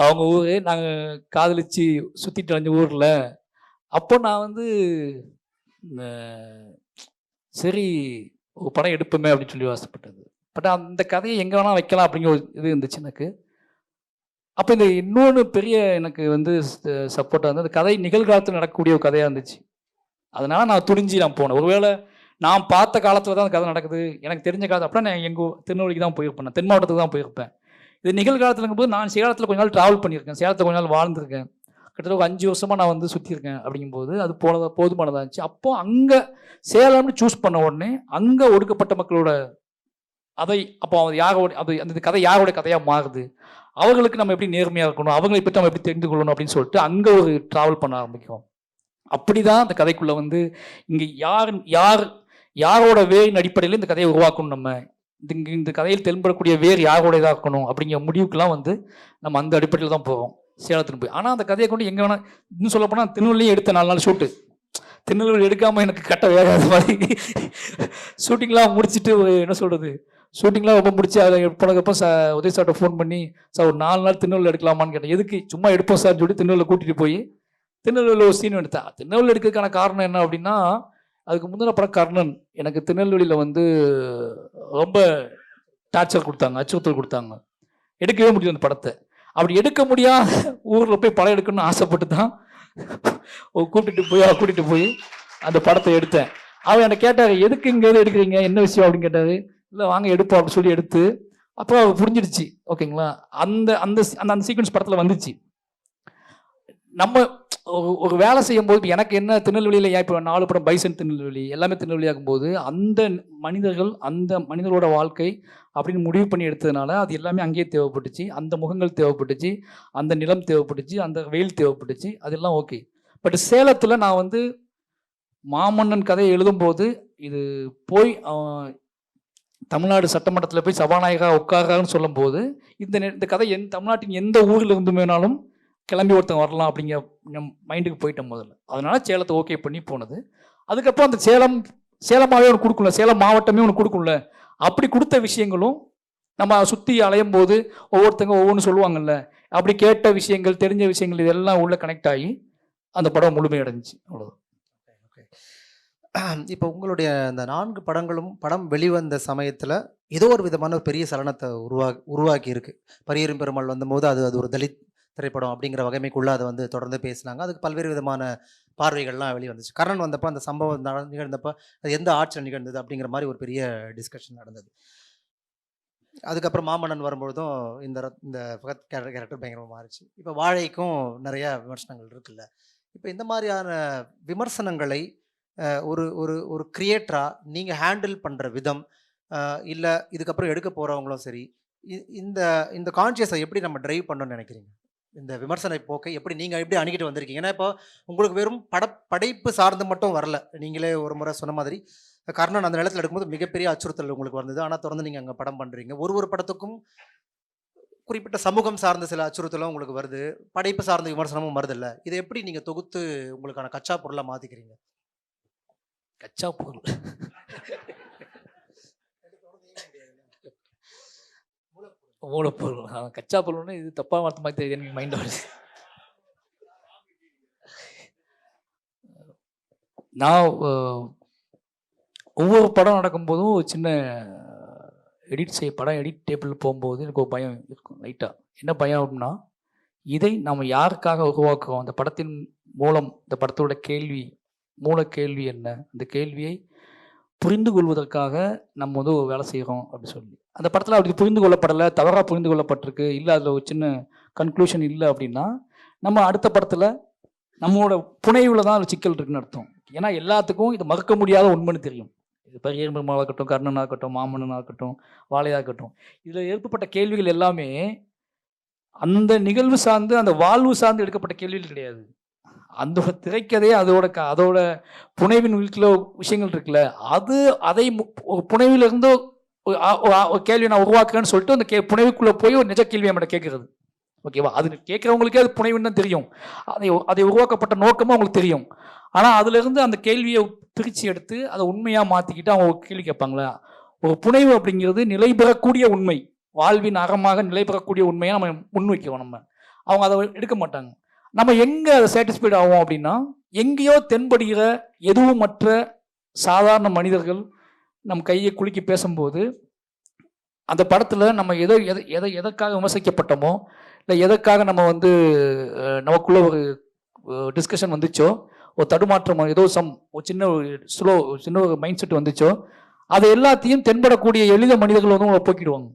அவங்க ஊர், நாங்கள் காதலிச்சு சுற்றிட்டு அஞ்சு ஊரில். அப்போ நான் வந்து சரி ஒரு படம் எடுப்போமே அப்படின்னு சொல்லி ஆசைப்பட்டது. பட் அந்த கதையை எங்கே வேணால் வைக்கலாம் அப்படிங்கிற ஒரு இது இருந்துச்சு எனக்கு. அப்போ இந்த இன்னொன்று பெரிய எனக்கு வந்து சப்போர்ட்டாக இருந்தது, அந்த கதை நிகழ்காலத்தில் நடக்கக்கூடிய ஒரு கதையாக இருந்துச்சு. அதனால் நான் துணிஞ்சு நான் போனேன். ஒருவேளை நான் பார்த்த காலத்தில் தான் அந்த கதை நடக்குது, எனக்கு தெரிஞ்ச காலத்தில் அப்படின்னா நான் எங்கள் திருநெல்வேலிக்கு தான் போயிருப்பேன், தென் மாவட்டத்துக்கு தான் போயிருப்பேன். இது நிகழ்காலத்துலங்கும் போது நான் சேலத்தில் கொஞ்ச நாள் ட்ராவல் பண்ணியிருக்கேன், சேலத்தில் கொஞ்ச நாள் வாழ்ந்துருக்கேன், கிட்டத்தட்ட ஒரு 5 வருஷமாக நான் வந்து சுற்றியிருக்கேன். அப்படிங்கும்போது அது போதுமானதாக இருந்துச்சு. அப்போது அங்கே சேலம்னு சூஸ் பண்ண உடனே அங்கே ஒடுக்கப்பட்ட மக்களோட அதை அப்போ யாரோட அந்த கதை யாரோட கதையாக மாறுது, அவங்களுக்கு நம்ம எப்படி நேர்மையாக இருக்கணும், அவங்களை பற்றி நம்ம எப்படி தெரிந்து கொள்ளணும் அப்படின்னு சொல்லிட்டு அங்கே ஒரு ட்ராவல் பண்ண ஆரம்பிக்கிறோம். அப்படிதான் அந்த கதைக்குள்ளே வந்து இங்கே யாரோட வேரின் அடிப்படையில் இந்த கதையை உருவாக்கணும், நம்ம இந்த கதையில் தென்படக்கூடிய வேறு யாரோட இதாக இருக்கணும் அப்படிங்கிற முடிவுக்கெல்லாம் வந்து நம்ம அந்த அடிப்படையில் தான் போகிறோம் சேலத்துக்கு போய். ஆனால் அந்த கதையை கொண்டு எங்கே வேணால் இன்னும் சொல்ல போனால் திருநெல்வேலியும் எடுத்த 4 நாள் ஷூட்டு. திருநெல்வேலி எடுக்காமல் எனக்கு கட்ட வேகாத மாதிரி ஷூட்டிங்லாம் முடிச்சுட்டு என்ன சொல்கிறது, ஷூட்டிங்லாம் ரொம்ப முடிச்சு அதில் போனதுக்கப்புறம் உதய சார்ட்ட ஃபோன் பண்ணி, சார் ஒரு 4 நாள் திருநெல்வேலி எடுக்கலாமான்னு கேட்டேன். எதுக்கு, சும்மா எடுப்போம் சார்னு சொல்லி திருநெல்வேலி கூட்டிகிட்டு போய் திருநெல்வேலியில் ஒரு சீன் எடுத்தேன். திருநெல்வேலி எடுக்கிறதுக்கான காரணம் என்ன அப்படின்னா, அதுக்கு முந்தின படம் கர்ணன். எனக்கு திருநெல்வேலியில் வந்து ரொம்ப டார்ச்சர் கொடுத்தாங்க, அச்சுறுத்தல் கொடுத்தாங்க, எடுக்கவே முடியும் அந்த படத்தை. அப்படி எடுக்க முடியாத ஊரில் போய் படம் எடுக்கணும்னு ஆசைப்பட்டு தான் கூட்டிகிட்டு போய் அந்த படத்தை எடுத்தேன். அவர் என்னை கேட்டார், எதுக்கு இங்கே எடுக்கிறீங்க, என்ன விஷயம் அப்படின்னு கேட்டார். இல்லை வாங்க எடுப்போம் அப்படின்னு சொல்லி எடுத்து அப்புறம் அவர் புரிஞ்சிடுச்சு. ஓகேங்களா, அந்த அந்த அந்த சீக்வன்ஸ் படத்தில் வந்துச்சு. நம்ம ஒரு வேலை செய்யும் போது எனக்கு என்ன திருநெல்வேலியில் இப்போ 4 படம் பைசன் திருநெல்வேலி எல்லாமே திருநெல்வேலி ஆகும்போது அந்த மனிதர்கள் அந்த மனிதரோட வாழ்க்கை அப்படின்னு முடிவு பண்ணி எடுத்ததுனால அது எல்லாமே அங்கேயே தேவைப்பட்டுச்சு. அந்த முகங்கள் தேவைப்பட்டுச்சு, அந்த நிலம் தேவைப்பட்டுச்சு, அந்த வெயில் தேவைப்பட்டுச்சு, அதெல்லாம் ஓகே. பட் சேலத்தில் நான் வந்து மாமன்னன் கதையை எழுதும்போது இது போய் தமிழ்நாடு சட்டமன்றத்தில் போய் சபாநாயகராக உட்காரான்னு சொல்லும்போது இந்த கதை தமிழ்நாட்டின் எந்த ஊரில் இருந்து வேணாலும் கிளம்பி ஒருத்தன் வரலாம் அப்படிங்கிற மைண்டுக்கு போயிட்டேன் முதல்ல. அதனால சேலத்தை ஓகே பண்ணி போனது. அதுக்கப்புறம் அந்த சேலமாகவே ஒன்று கொடுக்கல, சேலம் மாவட்டமே ஒன்று கொடுக்கல. அப்படி கொடுத்த விஷயங்களும் நம்ம சுற்றி அலையும் போது ஒவ்வொருத்தங்க ஒவ்வொன்று சொல்லுவாங்கல்ல, அப்படி கேட்ட விஷயங்கள் தெரிஞ்ச விஷயங்கள் இதெல்லாம் உள்ள கனெக்ட் ஆகி அந்த படம் முழுமையடைஞ்சிச்சு. அவ்வளோதான். இப்போ உங்களுடைய அந்த 4 படங்களும் படம் வெளிவந்த சமயத்தில் ஏதோ ஒரு விதமான ஒரு பெரிய சலனத்தை உருவாக்கி இருக்கு. பரியரும் பெருமாள் வந்தபோது அது ஒரு தலித் திரைப்படம் அப்படிங்கிற வகைமைக்குள்ளே அதை வந்து தொடர்ந்து பேசினாங்க. அதுக்கு பல்வேறு விதமான பார்வைகள்லாம் வெளியே வந்துச்சு. கர்ணன் வந்தப்போ அந்த சம்பவம் நிகழ்ந்தப்போ அது எந்த ஆட்சியில் நிகழ்ந்தது அப்படிங்கிற மாதிரி ஒரு பெரிய டிஸ்கஷன் நடந்தது. அதுக்கப்புறம் மாமன்னன் வரும்பொழுதும் இந்த ஃபகத் கேரக்டர் பயங்கரமாக மாறிச்சு. இப்போ வாழைக்கும் நிறையா விமர்சனங்கள் இருக்குல்ல. இப்போ இந்த மாதிரியான விமர்சனங்களை ஒரு ஒரு ஒரு கிரியேட்டராக நீங்கள் ஹேண்டில் பண்ணுற விதம், இல்லை இதுக்கப்புறம் எடுக்க போகிறவங்களும் சரி, இந்த இந்த கான்ஷியஸை எப்படி நம்ம ட்ரைவ் பண்ணணும்னு நினைக்கிறீங்க? இந்த விமர்சன போக்கை நீங்கள் எப்படி அணுகிட்டு வந்திருக்கீங்க? ஏன்னா இப்போ உங்களுக்கு வெறும் படைப்பு சார்ந்து மட்டும் வரல. நீங்களே ஒரு முறை சொன்ன மாதிரி கர்ணன் அந்த நிலத்தில் எடுக்கும்போது மிகப்பெரிய அச்சுறுத்தல் உங்களுக்கு வந்தது. ஆனால் தொடர்ந்து நீங்கள் அங்கே படம் பண்ணுறீங்க. ஒரு படத்துக்கும் குறிப்பிட்ட சமூகம் சார்ந்த சில அச்சுறுத்தலும் உங்களுக்கு வருது, படைப்பு சார்ந்த விமர்சனமும் வருதில்ல. இதை எப்படி நீங்கள் தொகுத்து உங்களுக்கான கச்சா பொருளாக மாற்றிக்கிறீங்க? கச்சா பொருள் மூலப்பொருள், கச்சா பொருள்னு இது தப்பாக மாற்ற மாதிரி தெரியுது எனக்கு மைண்ட் வருது. நான் ஒவ்வொரு படம் நடக்கும்போதும் ஒரு சின்ன படம் எடிட் டேபிள் போகும்போது எனக்கு ஒரு பயம் இருக்கும் லைட்டாக. என்ன பயம் அப்படின்னா, இதை நம்ம யாருக்காக உருவாக்குறோம், அந்த படத்தின் மூலம் இந்த படத்தோட மூல கேள்வி என்ன, அந்த கேள்வியை புரிந்து கொள்வதற்காக நம்ம வந்து ஒரு வேலை செய்கிறோம் அப்படின்னு சொல்லி. அந்த படத்தில் அப்படி புரிந்து கொள்ளப்படலை, தவறாக புரிந்து கொள்ளப்பட்டிருக்கு, இல்லை அதில் ஒரு சின்ன கன்க்ளூஷன் இல்லை அப்படின்னா நம்ம அடுத்த படத்தில் நம்மளோட புனைவில் தான் அதில் சிக்கல் இருக்குன்னு அர்த்தம். ஏன்னா எல்லாத்துக்கும் இது மறுக்க முடியாத உண்மைன்னு தெரியும். இது பரியரும் பெருமாளாக இருக்கட்டும், கர்ணனாக இருக்கட்டும், மாமன்னனாக இருக்கட்டும், வாழையாக இருக்கட்டும், இதில் எழுப்பப்பட்ட கேள்விகள் எல்லாமே அந்த நிகழ்வு சார்ந்து அந்த வாழ்வு சார்ந்து எடுக்கப்பட்ட கேள்விகள் கிடையாது. அந்த திரைக்கதையே அதோட புனைவின் வீட்டில் விஷயங்கள் இருக்குல்ல, அதை ஒரு புனைவிலிருந்து ஒரு கேள்வி நான் உருவாக்குறேன்னு சொல்லிட்டு அந்த புனைவுக்குள்ளே போய் ஒரு நிஜ கேள்வி நம்மகிட்ட கேட்கறது. ஓகேவா, அது கேட்குறவங்களுக்கே அது புனைவுன்னு தான் தெரியும், அதை உருவாக்கப்பட்ட நோக்கமும் அவங்களுக்கு தெரியும். ஆனால் அதுலேருந்து அந்த கேள்வியை பிரித்து எடுத்து அதை உண்மையாக மாற்றிக்கிட்டு அவங்க ஒரு கேள்வி கேட்பாங்களா. ஒரு புனைவு அப்படிங்கிறது நிலை பெறக்கூடிய உண்மை, வாழ்வின் அறமாக நிலை பெறக்கூடிய உண்மையாக நம்ம முன்வைக்கிறோம். அவங்க அதை எடுக்க மாட்டாங்க. நம்ம எங்கே அதை சாட்டிஸ்ஃபைட் ஆகும் அப்படின்னா, எங்கேயோ தென்படுகிற எதுவும் மற்ற சாதாரண மனிதர்கள் நம் கையை குலுக்கி பேசும்போது அந்த படத்தில் நம்ம எதற்காக விமர்சிக்கப்பட்டோமோ, இல்லை எதற்காக நம்ம வந்து நமக்குள்ள ஒரு டிஸ்கஷன் வந்துச்சோ, ஒரு தடுமாற்றம், ஏதோ ஒரு சின்ன ஒரு மைண்ட் செட் வந்துச்சோ, அதை எல்லாத்தையும் தென்படக்கூடிய எளித மனிதர்கள் வந்து உங்களை போக்கிடுவாங்க.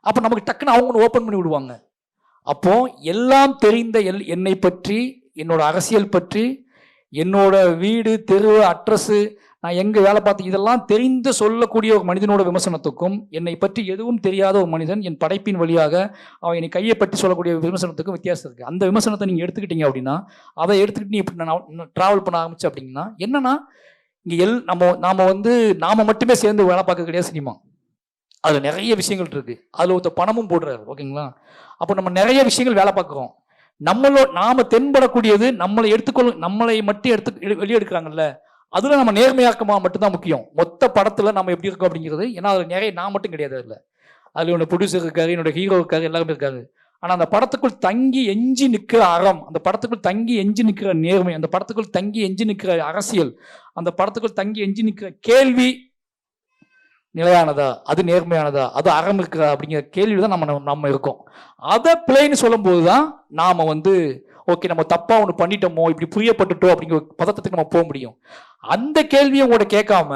அப்போ நமக்கு டக்குன்னு அவங்க ஓப்பன் பண்ணி விடுவாங்க. அப்போ எல்லாம் தெரிந்த என்னை பற்றி, என்னோட அரசியல் பற்றி, என்னோட வீடு, தெரு, அட்ரஸு, நான் எங்கே வேலை பார்த்து இதெல்லாம் தெரிந்து சொல்லக்கூடிய ஒரு மனிதனோட விமர்சனத்துக்கும் என்னை பற்றி எதுவும் தெரியாத ஒரு மனிதன் என் படைப்பின் வழியாக அவன் என்னை கையை பற்றி சொல்லக்கூடிய விமர்சனத்துக்கும் வித்தியாசம் இருக்குது. அந்த விமர்சனத்தை நீங்கள் எடுத்துக்கிட்டீங்க அப்படின்னா, அதை எடுத்துக்கிட்டு நீ இப்படி நான் ட்ராவல் பண்ண ஆரம்பிச்சு அப்படின்னா என்னன்னா, இங்கே நாம் மட்டுமே சேர்ந்து வேலை பார்க்க கிடையாது சினிமா. அதில் நிறைய விஷயங்கள் இருக்குது. அதில் ஒருத்தர் பணமும் போடுறாரு. ஓகேங்களா? அப்போ நம்ம நிறைய விஷயங்கள் வேலை பார்க்குறோம். நாம தென்படக்கூடியது நம்மளை மட்டும் வெளியே எடுக்கிறாங்கல்ல, அதில் நம்ம நேர்மையாக்கமா மட்டும்தான் முக்கியம். மொத்த படத்தில் நம்ம எப்படி இருக்கோம் அப்படிங்கிறது. ஏன்னா அதில் நிறைய நான் மட்டும் கிடையாது. அதில் என்னோட ப்ரொடியூசர் இருக்காரு, என்னோட ஹீரோ இருக்காரு, எல்லாருமே இருக்காரு. ஆனால் அந்த படத்துக்குள் தங்கி எஞ்சி நிற்கிற அறம், அந்த படத்துக்குள் தங்கி எஞ்சி நிற்கிற நேர்மை, அந்த படத்துக்குள் தங்கி எஞ்சி நிற்கிற அரசியல், அந்த படத்துக்குள் தங்கி எஞ்சி நிற்கிற கேள்வி நிலையானதா, அது நேர்மையானதா, அது அறம் இருக்கிறதா அப்படிங்கிற கேள்வி தான் நம்ம இருக்கோம். அதை பிள்ளைன்னு சொல்லும்போது தான் நாம் ஓகே நம்ம தப்பாக ஒன்று பண்ணிட்டோமோ, இப்படி புரியப்பட்டுட்டோம் அப்படிங்கிற பதட்டத்துக்கு நம்ம போக முடியும். அந்த கேள்வியை உங்களோட கேட்காம,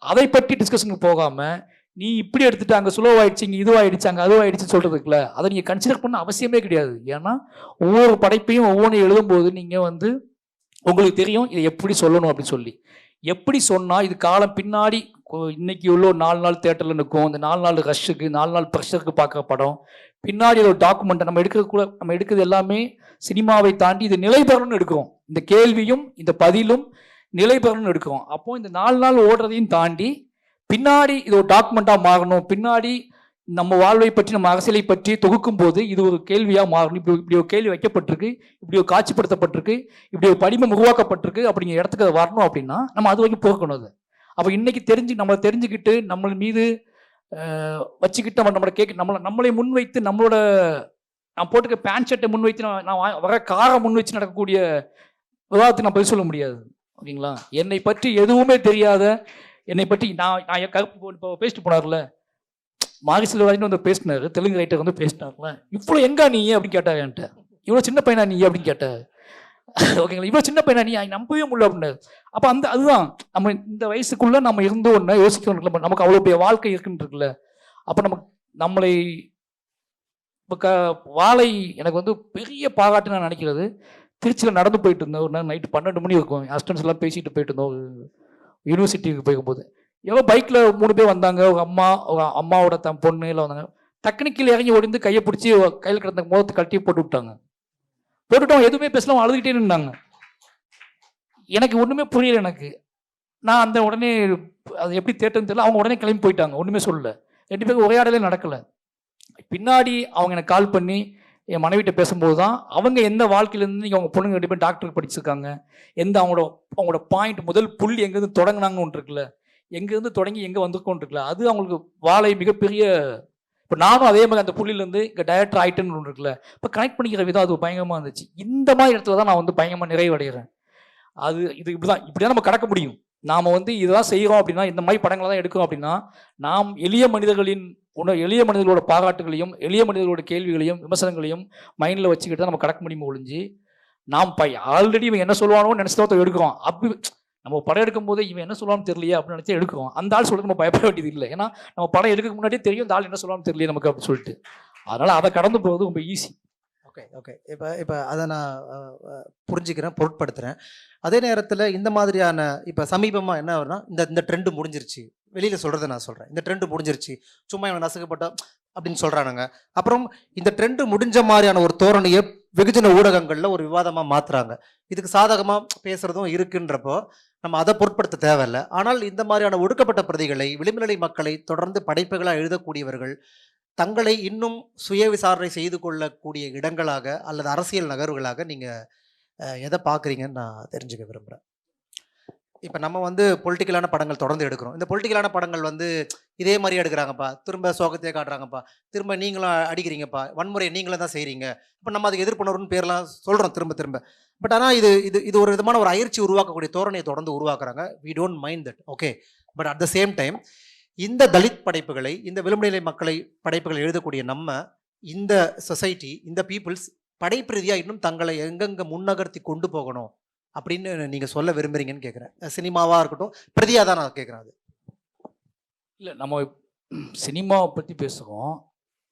அதை பற்றி டிஸ்கஷனுக்கு போகாமல், நீ இப்படி எடுத்துட்டு அங்கே சுலோவாயிடுச்சு, இங்கே இதுவாயிடுச்சு, அங்கே அதுவாயிடுச்சு சொல்கிறதுக்குல அதை நீங்கள் கன்சிடர் பண்ண அவசியமே கிடையாது. ஏன்னா ஒவ்வொரு படைப்பையும் ஒவ்வொன்று எழுதும்போது நீங்கள் உங்களுக்கு தெரியும் இதை எப்படி சொல்லணும் அப்படின்னு சொல்லி. எப்படி சொன்னால் இது காலம் பின்னாடி இன்னைக்கு உள்ள 4 நாள் தேட்டரில் நிற்கும். இந்த 4 நாள் ரஷ்ஷுக்கு 4 நாள் ப்ரெஷருக்கு பார்க்குற படம் பின்னாடி ஒரு டாக்குமெண்ட்டை நம்ம எடுக்கிறது எல்லாமே சினிமாவை தாண்டி இது நிலை பெறணும்னு எடுக்கிறோம். இந்த கேள்வியும் இந்த பதிலும் நிலை பெறணும்னு எடுக்கிறோம். அப்போ இந்த 4 நாள் ஓடுறதையும் தாண்டி பின்னாடி இது ஒரு டாக்குமெண்ட்டாக மாறணும். பின்னாடி நம்ம வாழ்வை பற்றி நம்ம அரசியலை பற்றி தொகுக்கும் போது இது ஒரு கேள்வியாக மாறணும். இப்படி ஒரு கேள்வி வைக்கப்பட்டிருக்கு, இப்படி ஒரு காட்சிப்படுத்தப்பட்டிருக்கு, இப்படி ஒரு படிமம் உருவாக்கப்பட்டிருக்கு அப்படிங்கிற இடத்துக்கு அது வரணும் அப்படின்னா நம்ம அது வரைக்கும் போகணும். அது அப்போ இன்னைக்கு நம்மளை தெரிஞ்சுக்கிட்டு நம்ம மீது வச்சுக்கிட்டு நம்மளை முன்வைத்து நம்மளோட நான் போட்டுக்க பேண்ட் ஷர்ட்டை முன்வைத்து நான் வர காரை முன் வச்சு நடக்கக்கூடிய விவாதத்துக்கு நான் பதில் சொல்ல முடியாது. ஓகேங்களா? என்னை பற்றி எதுவுமே தெரியாத, என்னை பற்றி நான் கருப்பு இப்போ பேசிட்டு போனார்ல, மாரிசெல்வராஜன் பேசினார், தெலுங்கு ரைட்டர் பேசினார்ல, இவ்வளோ எங்கா நீ அப்படின்னு கேட்டார் என்கிட்ட. இவ்வளோ சின்ன பையனா நீ அப்படின்னு கேட்டார். ஓகேங்களா? இவ்வளோ சின்ன பையனா நீ நம்பவே முடியல அப்படின்னாரு. அப்போ அதுதான் நம்ம இந்த வயசுக்குள்ளே நம்ம இருந்தோம் ஒன்று யோசிக்கணும். நமக்கு அவ்வளோ பெரிய வாழ்க்கை இருக்குன்னு இருக்குல்ல. அப்போ நம்மளை இப்போ வாழை எனக்கு பெரிய பாராட்டு நான் நினைக்கிறது. திருச்சியில் நடந்து போயிட்டு இருந்தேன் ஒரு நேரம், நைட்டு 12 மணி இருக்கும். அஸ்டன்ஸ் எல்லாம் பேசிட்டு போயிட்டு இருந்தோம். யூனிவர்சிட்டிக்கு போகும்போது எவ்வளோ பைக்கில் 3 பேர் வந்தாங்க. ஒரு அம்மாவோட பொண்ணு எல்லாம் வந்தாங்க. டக்குனு கீழே இறங்கி ஓடிந்து கையை பிடிச்சி கையில் கிடந்த முகத்தை கட்டி போட்டுவிட்டாங்க. எதுவுமே பேசலாம், அழுதுகிட்டே நின்றாங்க. எனக்கு ஒன்றுமே புரியல. நான் அந்த உடனே அது எப்படி தேட்டர்னு தெரியல. அவங்க உடனே கிளம்பி போயிட்டாங்க, ஒன்றுமே சொல்லல. 2 பேருக்கு உரையாடலே நடக்கலை. பின்னாடி அவங்க எனக்கு கால் பண்ணி என் மனைவிட்ட பேசும்போது தான் அவங்க எந்த வாழ்க்கையிலேருந்து நீங்கள் அவங்க பொண்ணுங்க 2 பேரும் டாக்டருக்கு படிச்சிருக்காங்க, அவங்களோட பாயிண்ட் முதல் புள்ளி எங்கேருந்து தொடங்கினாங்கன்னு ஒன்று இருக்குல்ல, எங்கேருந்து தொடங்கி எங்கே வந்திருக்கோன்னு இருக்குல்ல, அது அவங்களுக்கு வாழை மிகப்பெரிய. இப்போ நானும் அதே மாதிரி அந்த புள்ளியிலேருந்து இங்கே டைரக்டர் ஆகிட்டேன்னு ஒன்று இருக்குல்ல, இப்போ கனெக்ட் பண்ணிக்கிற விதம் அது பயங்கரமாக இருந்துச்சு. இந்த மாதிரி இடத்துல தான் நான் பயங்கரமாக நிறைவடைகிறேன். இப்படி தான் நம்ம கடக்க முடியும். நாம் இதெல்லாம் செய்கிறோம் அப்படின்னா, இந்த மாதிரி படங்களை தான் எடுக்கிறோம் அப்படின்னா, நாம் எளிய மனிதர்களோட பாராட்டுகளையும் எளிய மனிதர்களோட கேள்விகளையும் விமர்சனங்களையும் மைண்டில் வச்சுக்கிட்டு தான் நம்ம கடக்க முடியுமா ஒழிஞ்சு, நாம் ஆல்ரெடி இவன் என்ன சொல்லுவானோன்னு நினச்சதை எடுக்கிறோம். அப்படி நம்ம படம் எடுக்கும் போது இவன் என்ன சொல்லுவான்னு தெரியலையே அப்படின்னு நினச்சி எடுக்கிறோம். அந்த ஆள் சொல்றது நம்ம பயப்பட வேண்டியது இல்லை. ஏன்னா நம்ம படம் எடுக்க முன்னாடியே தெரியும் இந்த ஆள் என்ன சொல்லுவான்னு தெரியலையே நமக்கு அப்படின்னு சொல்லிட்டு. அதனால் அதை கடந்து போகிறது ரொம்ப ஈஸி. ஓகே இப்போ அதை நான் புரிஞ்சுக்கிறேன், பொருட்படுத்துகிறேன். அதே நேரத்தில் இந்த மாதிரியான இப்போ சமீபமாக என்ன ஆகுதுன்னா, இந்த ட்ரெண்டு முடிஞ்சிருச்சு, வெளியில் சொல்கிறத நான் சொல்கிறேன், இந்த ட்ரெண்டு முடிஞ்சிருச்சு, சும்மா இவன் நசுக்கப்பட்ட அப்படின்னு சொல்கிறானுங்க. அப்புறம் இந்த ட்ரெண்டு முடிஞ்ச மாதிரியான ஒரு தோரணையை வெகுஜன ஊடகங்களில் ஒரு விவாதமாக மாற்றுறாங்க. இதுக்கு சாதகமாக பேசுகிறதும் இருக்குன்றப்போ நம்ம அதை பொருட்படுத்த தேவையில்லை. ஆனால் இந்த மாதிரியான ஒடுக்கப்பட்ட பிரதிகளை, விளிம்புநிலை மக்களை தொடர்ந்து படைப்புகளாக எழுதக்கூடியவர்கள் தங்களை இன்னும் சுய விசாரணை செய்து கொள்ளக்கூடிய இடங்களாக அல்லது அரசியல் நகர்வுகளாக நீங்கள் எதை பார்க்குறீங்கன்னு நான் தெரிஞ்சுக்க விரும்புகிறேன். இப்போ நம்ம பொலிட்டிக்கலான படங்கள் தொடர்ந்து எடுக்கிறோம். இந்த பொலிட்டிக்கலான படங்கள் இதே மாதிரி எடுக்கிறாங்கப்பா, திரும்ப சோகத்தையே காட்டுறாங்கப்பா, திரும்ப நீங்களும் அடிக்கிறீங்கப்பா, வன்முறையை நீங்களும் தான் செய்கிறீங்க, இப்போ நம்ம அதுக்கு எதிர்ப்புணர்வுன்னு பேர்லாம் சொல்கிறோம் திரும்ப. பட் ஆனால் இது ஒரு விதமான ஒரு அயற்சி உருவாக்கக்கூடிய தோரணையை தொடர்ந்து உருவாக்குறாங்க. We don't mind that, okay. But at the same time இந்த தலித் படைப்புகளை, இந்த விளிம்புநிலை மக்களை படைப்புகளை எழுதக்கூடிய இந்த சொசைட்டி, இந்த பீப்புள்ஸ் படைப்பு ரீதியாக இன்னும் தங்களை எங்கெங்கே முன்னகர்த்தி கொண்டு போகணும் அப்படின்னு நீங்கள் சொல்ல விரும்புகிறீங்கன்னு கேட்குறேன். சினிமாவாக இருக்கட்டும், பிரதியாக தான் நான் கேட்குறேன். அது இல்லை, நம்ம சினிமாவை பற்றி பேசுகிறோம்.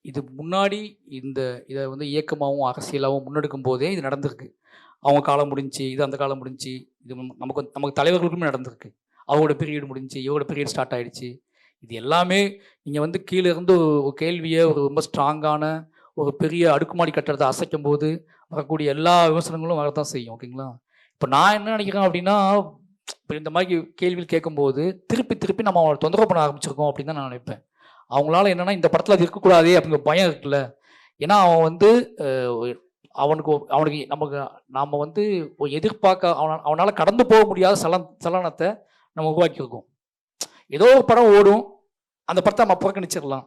இது முன்னாடி இதை இயக்கமாகவும் அரசியலாகவும் முன்னெடுக்கும் போதே இது நடந்திருக்கு. அவங்க காலம் முடிஞ்சு, இது அந்த காலம் முடிஞ்சு, இது நமக்கு தலைவர்களுக்குமே நடந்திருக்கு. அவங்களோட பீரியட் முடிஞ்சு இவரோட பீரியட் ஸ்டார்ட் ஆயிடுச்சு. இது எல்லாமே நீங்கள் வந்து கீழே இருந்து ஒரு கேள்வியை ஒரு ரொம்ப ஸ்ட்ராங்கான ஒரு பெரிய அடுக்குமாடி கட்டடத்தை அசைக்கும் போது வரக்கூடிய எல்லா விமர்சனங்களும் வரதான் செய்யும். ஓகேங்களா? இப்போ நான் என்ன நினைக்கிறேன் அப்படின்னா, இப்போ இந்த மாதிரி கேள்விகள் கேட்கும்போது திருப்பி திருப்பி நம்ம அவங்களை தொந்தரவு பண்ண ஆரம்பிச்சிருக்கோம் அப்படின்னு தான் நான் நினைப்பேன். அவங்களால என்னன்னா இந்த படத்தில் அது இருக்கக்கூடாதே அப்படிங்கிற பயம் இருக்குல்ல. ஏன்னா அவன் வந்து அவனுக்கு நம்ம வந்து ஒரு எதிர்பார்க்க அவனால் கடந்து போக முடியாத சலனத்தை நம்ம உருவாக்கியிருக்கோம். ஏதோ ஒரு படம் ஓடும், அந்த படத்தை நம்ம புறக்கணிச்சிடலாம்.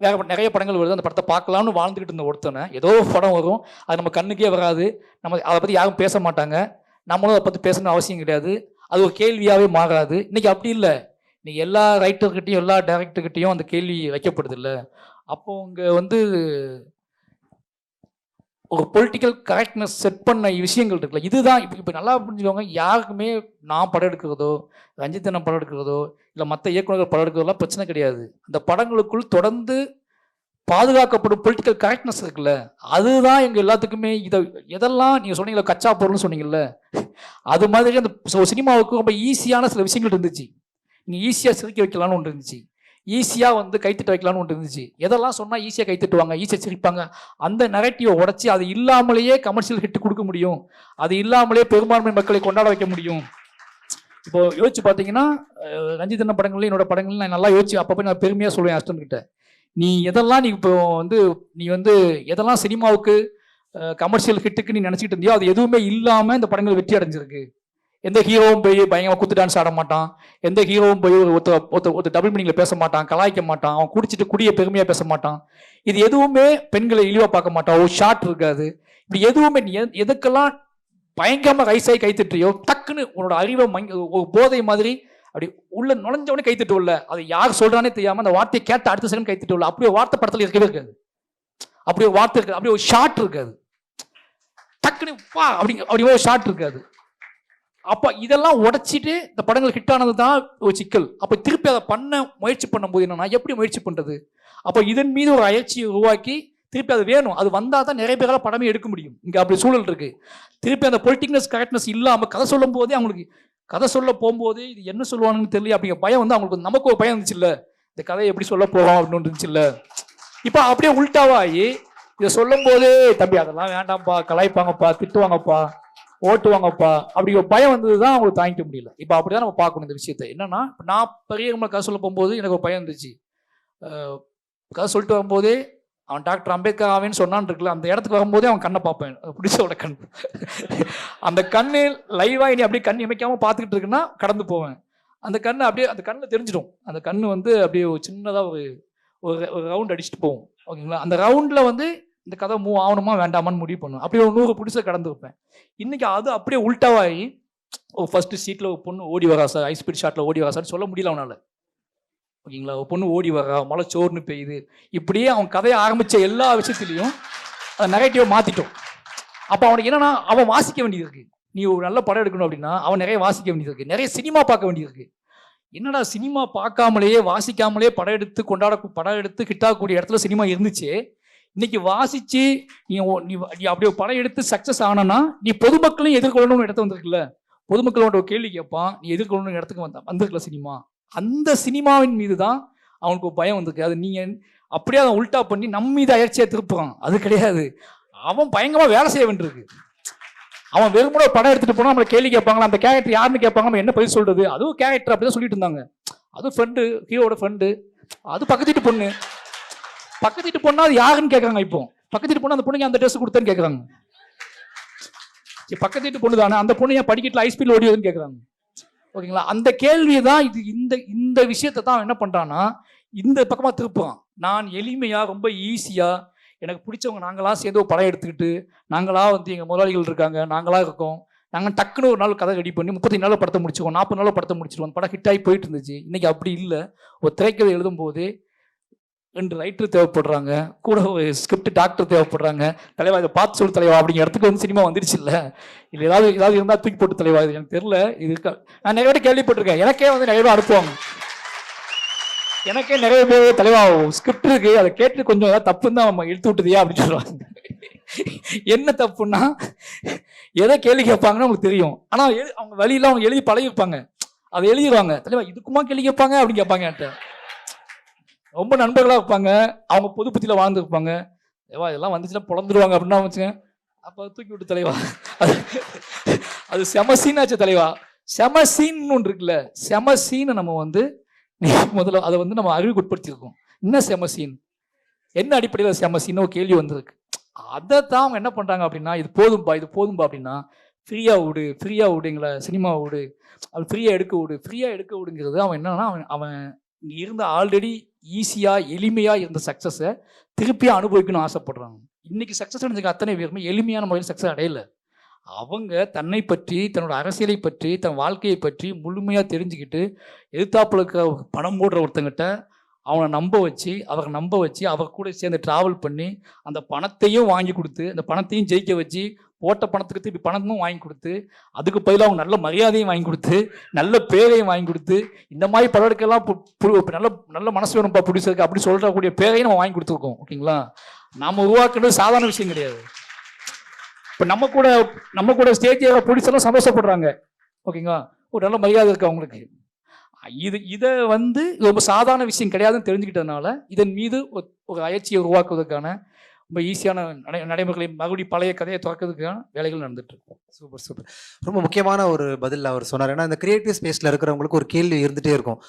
வேற நிறைய படங்கள் வருது, அந்த படத்தை பார்க்கலாம்னு வாழ்ந்துக்கிட்டு இருந்த ஒருத்தனை ஏதோ ஒரு படம் வரும், அது நம்ம கண்ணுக்கே வராது, நம்ம அதை பற்றி யாரும் பேச மாட்டாங்க, நம்மளும் அதை பற்றி பேசணும்னு அவசியம் கிடையாது, அது ஒரு கேள்வியாகவே மாறாது. இன்னைக்கு அப்படி இல்லை. இன்னைக்கு எல்லா ரைட்டர்கிட்டையும் எல்லா டைரக்டர்கிட்டையும் அந்த கேள்வி வைக்கப்படுது இல்லை. அப்போ இங்கே வந்து ஒரு பொலிட்டிக்கல் கரெக்ட்னஸ் செட் பண்ண விஷயங்கள் இருக்குல்ல, இதுதான். இப்போ நல்லா புரிஞ்சுக்கோங்க, யாருக்குமே நான் படம் எடுக்கிறதோ ரஞ்சித் அண்ணன் படம் எடுக்கிறதோ இல்லை மற்ற இயக்குநர்கள் படம் எடுக்கிறதெல்லாம் பிரச்சனை கிடையாது. அந்த படங்களுக்குள் தொடர்ந்து பாதுகாக்கப்படும் பொலிட்டிக்கல் கரெக்ட்னஸ் இருக்குல்ல, அதுதான் எங்கள் எல்லாத்துக்குமே. எதெல்லாம் நீங்கள் சொன்னீங்களா கச்சா பொருள்னு சொன்னீங்கல்ல, அது மாதிரி அந்த சினிமாவுக்கு ரொம்ப ஈஸியான சில விஷயங்கள் இருந்துச்சு. நீங்கள் ஈஸியாக சிரிக்க வைக்கலான்னு ஒன்று இருந்துச்சு, ஈஸியாக வந்து கைத்திட்டு வைக்கலான்னு ஒன்று இருந்துச்சு. எதெல்லாம் சொன்னால் ஈஸியாக கைத்திட்டுவாங்க, ஈஸியாக சிரிப்பாங்க, அந்த நெரட்டிவை உடச்சி அது இல்லாமலேயே கமர்ஷியல் ஹிட் கொடுக்க முடியும், அது இல்லாமலே பெரும்பான்மை மக்களை கொண்டாட வைக்க முடியும். இப்போ யோசிச்சு பார்த்தீங்கன்னா, ரஞ்சித் அண்ணன் படங்கள்ல என்னோட படங்கள் நான் நல்லா யோசிச்சு அப்பப்போ நான் பெருமையாக சொல்லுவேன் அஸ்டன் கிட்ட, நீ எதெல்லாம் நீ வந்து எதெல்லாம் சினிமாவுக்கு கமர்ஷியல் ஹிட்டுக்கு நீ நினச்சிக்கிட்டு இருந்தியோ அது எதுவுமே இல்லாமல் இந்த படங்கள் வெற்றி அடைஞ்சிருக்கு. எந்த ஹீரோவும் போய் பயங்கரமாக குத்து டான்ஸ் ஆட மாட்டான், எந்த ஹீரோவும் போய் ஒருத்த டபுள் மீனிங்ல பேச மாட்டான், கலாய்க்க மாட்டான், அவன் குடிச்சிட்டு குடிய பெருமையாக பேச மாட்டான், இது எதுவுமே பெண்களை இழிவாக பார்க்க மாட்டான், ஒரு ஷார்ட் இருக்காது. இப்படி எதுவுமே நீ எதுக்கெல்லாம் பயங்கரமாக ரைஸாகி கைத்திட்டியோ டக்குன்னு உன்னோட அறிவை ஒரு போதை மாதிரி அப்படி உள்ள நுழைஞ்சவனே கைத்திட்டுள்ள, அதை யார் சொல்றானே தெரியாம அந்த வார்த்தையை கேட்ட அடுத்த செகண்ட் கைத்திட்டுள்ள. அப்படி ஒரு வார்த்தை படத்தில் இருக்கவே இருக்காது, அப்படி ஒரு வார்த்தை இருக்காது, அப்படி ஒரு ஷார்ட் இருக்காது, டக்குன்னு வா அப்படி ஒரு ஷார்ட் இருக்காது. அப்போ இதெல்லாம் உடைச்சிட்டு இந்த படங்கள் ஹிட் ஆனது தான் ஒரு சிக்கல். அப்போ திருப்பி அதை பண்ண முயற்சி பண்ணும்போது என்னன்னா, எப்படி முயற்சி பண்றது? அப்போ இதன் மீது ஒரு அயற்சியை உருவாக்கி திருப்பி அது வேணும், அது வந்தால் தான் நிறைய பேரால் படமே எடுக்க முடியும். இங்கே அப்படி சூழல் இருக்கு. திருப்பி அந்த பொலிட்டிக்னஸ் கரெக்ட்னஸ் இல்லாமல் கதை சொல்லும் போதே அவங்களுக்கு கதை சொல்ல போகும்போது இது என்ன சொல்லுவானுன்னு தெரியல அப்படிங்கிற பயம் வந்து அவங்களுக்கு, நமக்கு ஒரு பயம் இருந்துச்சு இல்லை, இந்த கதையை எப்படி சொல்ல போகிறோம் அப்படின்னு இருந்துச்சு இல்லை. இப்போ அப்படியே உள்டாவாகி இதை சொல்லும் போதே தம்பி அதெல்லாம் வேண்டாம்ப்பா, கலாய்ப்பாங்கப்பா, திட்டுவாங்கப்பா, ஓட்டுவாங்கப்பா, அப்படி ஒரு பயம் வந்தது தான் அவங்களுக்கு தாங்கிக்க முடியல. இப்போ அப்படிதான் நம்ம பார்க்கணும் இந்த விஷயத்தை. என்னன்னா, நான் பெரிய கதை சொல்ல போகும்போது எனக்கு ஒரு பயம் இருந்துச்சு. கதை சொல்லிட்டு வரும்போதே அவன் டாக்டர் அம்பேத்கர் ஆவேன்னு சொன்னான்னு இருக்குல்ல, அந்த இடத்துக்கு வரும்போதே அவன் கண்ணை பார்ப்பேன், பிடிச்சோட கண். அந்த கண்ணு லைவா இனி அப்படியே கண் இமைக்காம பார்த்துக்கிட்டு இருக்குன்னா கடந்து போவேன். அந்த கண்ணு அப்படியே அந்த கண்ணில் தெரிஞ்சிடும். அந்த கண்ணு வந்து அப்படியே ஒரு சின்னதாக ஒரு ரவுண்ட் அடிச்சுட்டு போகும். ஓகேங்களா? அந்த ரவுண்டில் வந்து இந்த கதை மூவ் ஆகணுமா வேண்டாமான்னு முடிவு பண்ணுவேன். அப்படியே ஒரு 100 பிடிச்ச கடந்து வைப்பேன். இன்னைக்கு அது அப்படியே உள்டாவாகி ஒரு ஃபர்ஸ்ட் சீட்டில் ஒரு பொண்ணு ஓடி வரா சார், ஹை ஸ்பீட் ஷாட்டில் ஓடி வரா சார் சொல்ல முடியல அவனால். ஓகேங்களா? ஒரு பொண்ணு ஓடி வரா, மழை சோர்னு பெய்யுது, இப்படியே அவன் கதையை ஆரம்பித்த எல்லா விஷயத்துலையும் அதை நெகட்டிவாக மாற்றிட்டோம். அப்போ அவனுக்கு என்னன்னா, அவன் வாசிக்க வேண்டியது இருக்குது. நீ ஒரு நல்ல படம் எடுக்கணும் அப்படின்னா அவன் நிறைய வாசிக்க வேண்டியது இருக்குது, நிறைய சினிமா பார்க்க வேண்டியது இருக்குது. என்னடா சினிமா பார்க்காமலேயே வாசிக்காமலே படம் எடுத்து ஹிட்டாகக்கூடிய இடத்துல சினிமா இருந்துச்சு. இன்னைக்கு வாசிச்சு நீ அப்படியே படம் எடுத்து சக்ஸஸ் ஆனா நீ பொதுமக்களையும் எதிர்கொள்ளணும்னு இடத்த வந்திருக்குல்ல, பொதுமக்களோட ஒரு கேள்வி கேட்பான், நீ எதிர்கொள்ளணும் இடத்துக்கு வந்திருக்கல சினிமா. அந்த சினிமாவின் மீது தான் அவனுக்கு ஒரு பயம் வந்திருக்கு. அது நீங்க அப்படியே அதை உல்டா பண்ணி நம்ம மீது அயற்சியா திருப்புறான். அது கிடையாது, அவன் பயங்கரமா வேலை செய்ய வேண்டியிருக்கு. அவன் வெறுமனே படம் எடுத்துட்டு போனா நம்மளை கேள்வி கேட்பாங்களா, அந்த கேரக்டர் யாருன்னு கேட்பாங்க, நம்ம என்ன பதில் சொல்றது? அதுவும் கேரக்டர் அப்படிதான் சொல்லிட்டு இருந்தாங்க. அதுவும் ஃப்ரெண்டு, ஹீரோட ஃப்ரெண்டு, அது பக்கத்து வீட்டு பொண்ணு. பக்கத்து வீட்டு பொண்ணா அது யாருன்னு கேட்கறாங்க. இப்போ பக்கத்து வீட்டு பொண்ணு அந்த பொண்ணுக்கு அந்த ட்ரெஸ் கொடுத்தேன்னு கேட்கறாங்க. பக்கத்து வீட்டு பொண்ணு தானே, அந்த பொண்ணு ஏன் படிக்கட்டில் ஐஸ்பீல் ஓடிவதுன்னு கேட்கறாங்க. ஓகேங்களா? அந்த கேள்வியை தான் இந்த விஷயத்தை தான் என்ன பண்றான்னா இந்த பக்கமா திருப்புறான். நான் எளிமையா ரொம்ப ஈஸியா எனக்கு பிடிச்சவங்க நாங்களாம் சேர்ந்து ஒரு படம் எடுத்துக்கிட்டு, நாங்களா வந்து எங்கள் முதலாளிகள் இருக்காங்க, நாங்களா இருக்கோம், நாங்கள் டக்குன்னு ஒரு நாள் கதை ரெடி பண்ணி 35 நாள் படத்தை முடிச்சுக்கோம், 40 நாள் படத்தை முடிச்சிருவோம். படம் ஹிட் ஆகி போயிட்டு இருந்துச்சு. இன்னைக்கு அப்படி இல்லை. ஒரு திரைக்கதை எழுதும் போது 2 ரைட்டர் தேவைப்படுறாங்க, கூட ஒரு ஸ்கிரிப்ட் டாக்டர் தேவைப்படுறாங்க. தலைவா இதை பார்த்து சொல்லு தலைவா அப்படிங்கிற இடத்துக்கு வந்து சினிமா வந்துருச்சு இல்லை. இல்லை ஏதாவது இருந்தால் தூக்கி போட்டு தலைவா, இது எனக்கு தெரியல, இது இருக்கா. நான் நிறைய பேர் கேள்விப்பட்டிருக்கேன், எனக்கே வந்து நிறைய பேர் அனுப்புவாங்க. எனக்கே நிறைய பேர் தலைவா ஸ்கிரிப்ட் இருக்கு, அதை கேட்டு கொஞ்சம் ஏதாவது தப்புன்னு தான் நம்ம இழுத்து விட்டுதியா அப்படின்னு சொல்லுவாங்க. என்ன தப்புன்னா எதை கேள்வி கேட்பாங்கன்னு அவங்களுக்கு தெரியும், ஆனால் அவங்க வழியில் அவங்க எழுதி பழகிருப்பாங்க. அதை எழுதிடுவாங்க. தலைவா இதுக்குமா கேள்வி கேட்பாங்க அப்படின்னு கேட்பாங்க என்கிட்ட. ரொம்ப நண்பர்களாக இருப்பாங்க, அவங்க பொது புத்தியில் வாழ்ந்துருப்பாங்க. ஏவா இதெல்லாம் வந்துச்சுன்னா பொழந்துருவாங்க அப்படின்னா வச்சுங்க, அப்போ தூக்கி விட்டு தலைவா. அது அது செம சீன் ஆச்சு தலைவா. செம சீன் ஒன்று இருக்குல்ல, செம சீனை நம்ம வந்து முதல்ல அதை வந்து நம்ம அறிவுக்கு உட்படுத்தியிருக்கோம். என்ன செம சீன், என்ன அடிப்படையில் செம சீனோ கேள்வி வந்திருக்கு. அதை தான் அவங்க என்ன பண்ணுறாங்க அப்படின்னா, இது போதும்பா இது போதும்பா அப்படின்னா, ஃப்ரீயாக விடுங்களா, சினிமா விடு, அது ஃப்ரீயாக எடுக்க விடுங்கிறது அவன் என்னன்னா, அவன் இங்கே இருந்த ஆல்ரெடி ஈஸியாக எளிமையாக இருந்த சக்ஸஸை திருப்பியாக அனுபவிக்கணும்னு ஆசைப்படுறாங்க. இன்னைக்கு சக்ஸஸ் அடைஞ்சுக்க அத்தனை பேருமே எளிமையான முறையில் சக்ஸஸ் அடையல. அவங்க தன்னை பற்றி, தன்னோட அரசியலை பற்றி, தன் வாழ்க்கையை பற்றி முழுமையாக தெரிஞ்சுக்கிட்டு எதிர்த்தாப்புல இருக்க பணம் போடுற ஒருத்தங்கிட்ட அவரை நம்ப வச்சு அவர் கூட சேர்ந்து ட்ராவல் பண்ணி அந்த பணத்தையும் வாங்கி கொடுத்து, அந்த பணத்தையும் ஜெயிக்க வச்சு, போட்ட பணத்துக்கு திருப்பி பணமும் வாங்கி கொடுத்து, அதுக்கு பதிலாக அவங்க நல்ல மரியாதையும் வாங்கி கொடுத்து, நல்ல பேரையும் வாங்கி கொடுத்து, இந்த மாதிரி படத்துக்கெல்லாம் நல்ல நல்ல மனசு வேணும்ப்பா ப்ரொடியூசருக்கு அப்படி சொல்கிறக்கூடிய பேரையும் நம்ம வாங்கி கொடுத்துருக்கோம். ஓகேங்களா, நாம் உருவாக்குறது சாதாரண விஷயம் கிடையாது. இப்போ நம்ம கூட ஸ்டேஜ் ப்ரொடியூசர்லாம் சந்தோஷப்படுறாங்க. ஓகேங்களா, ஒரு நல்ல மரியாதை இருக்கு அவங்களுக்கு. இதை வந்து ரொம்ப சாதாரண விஷயம் கிடையாதுன்னு தெரிஞ்சுக்கிட்டதுனால இதன் மீது ஒரு அயற்சியை உருவாக்குவதற்கான ரொம்ப ஈஸியான நடைமுறைகளை மறுபடியும் பழைய கதையை திறக்கிறதுக்கான வேலைகள் நடந்துட்டு இருக்கும். சூப்பர். ரொம்ப முக்கியமான ஒரு பதில் அவர் சொன்னார். ஏன்னா இந்த கிரியேட்டிவ் ஸ்பேஸில் இருக்கிறவங்களுக்கு ஒரு கேள்வி இருந்துகிட்டே இருக்கும்.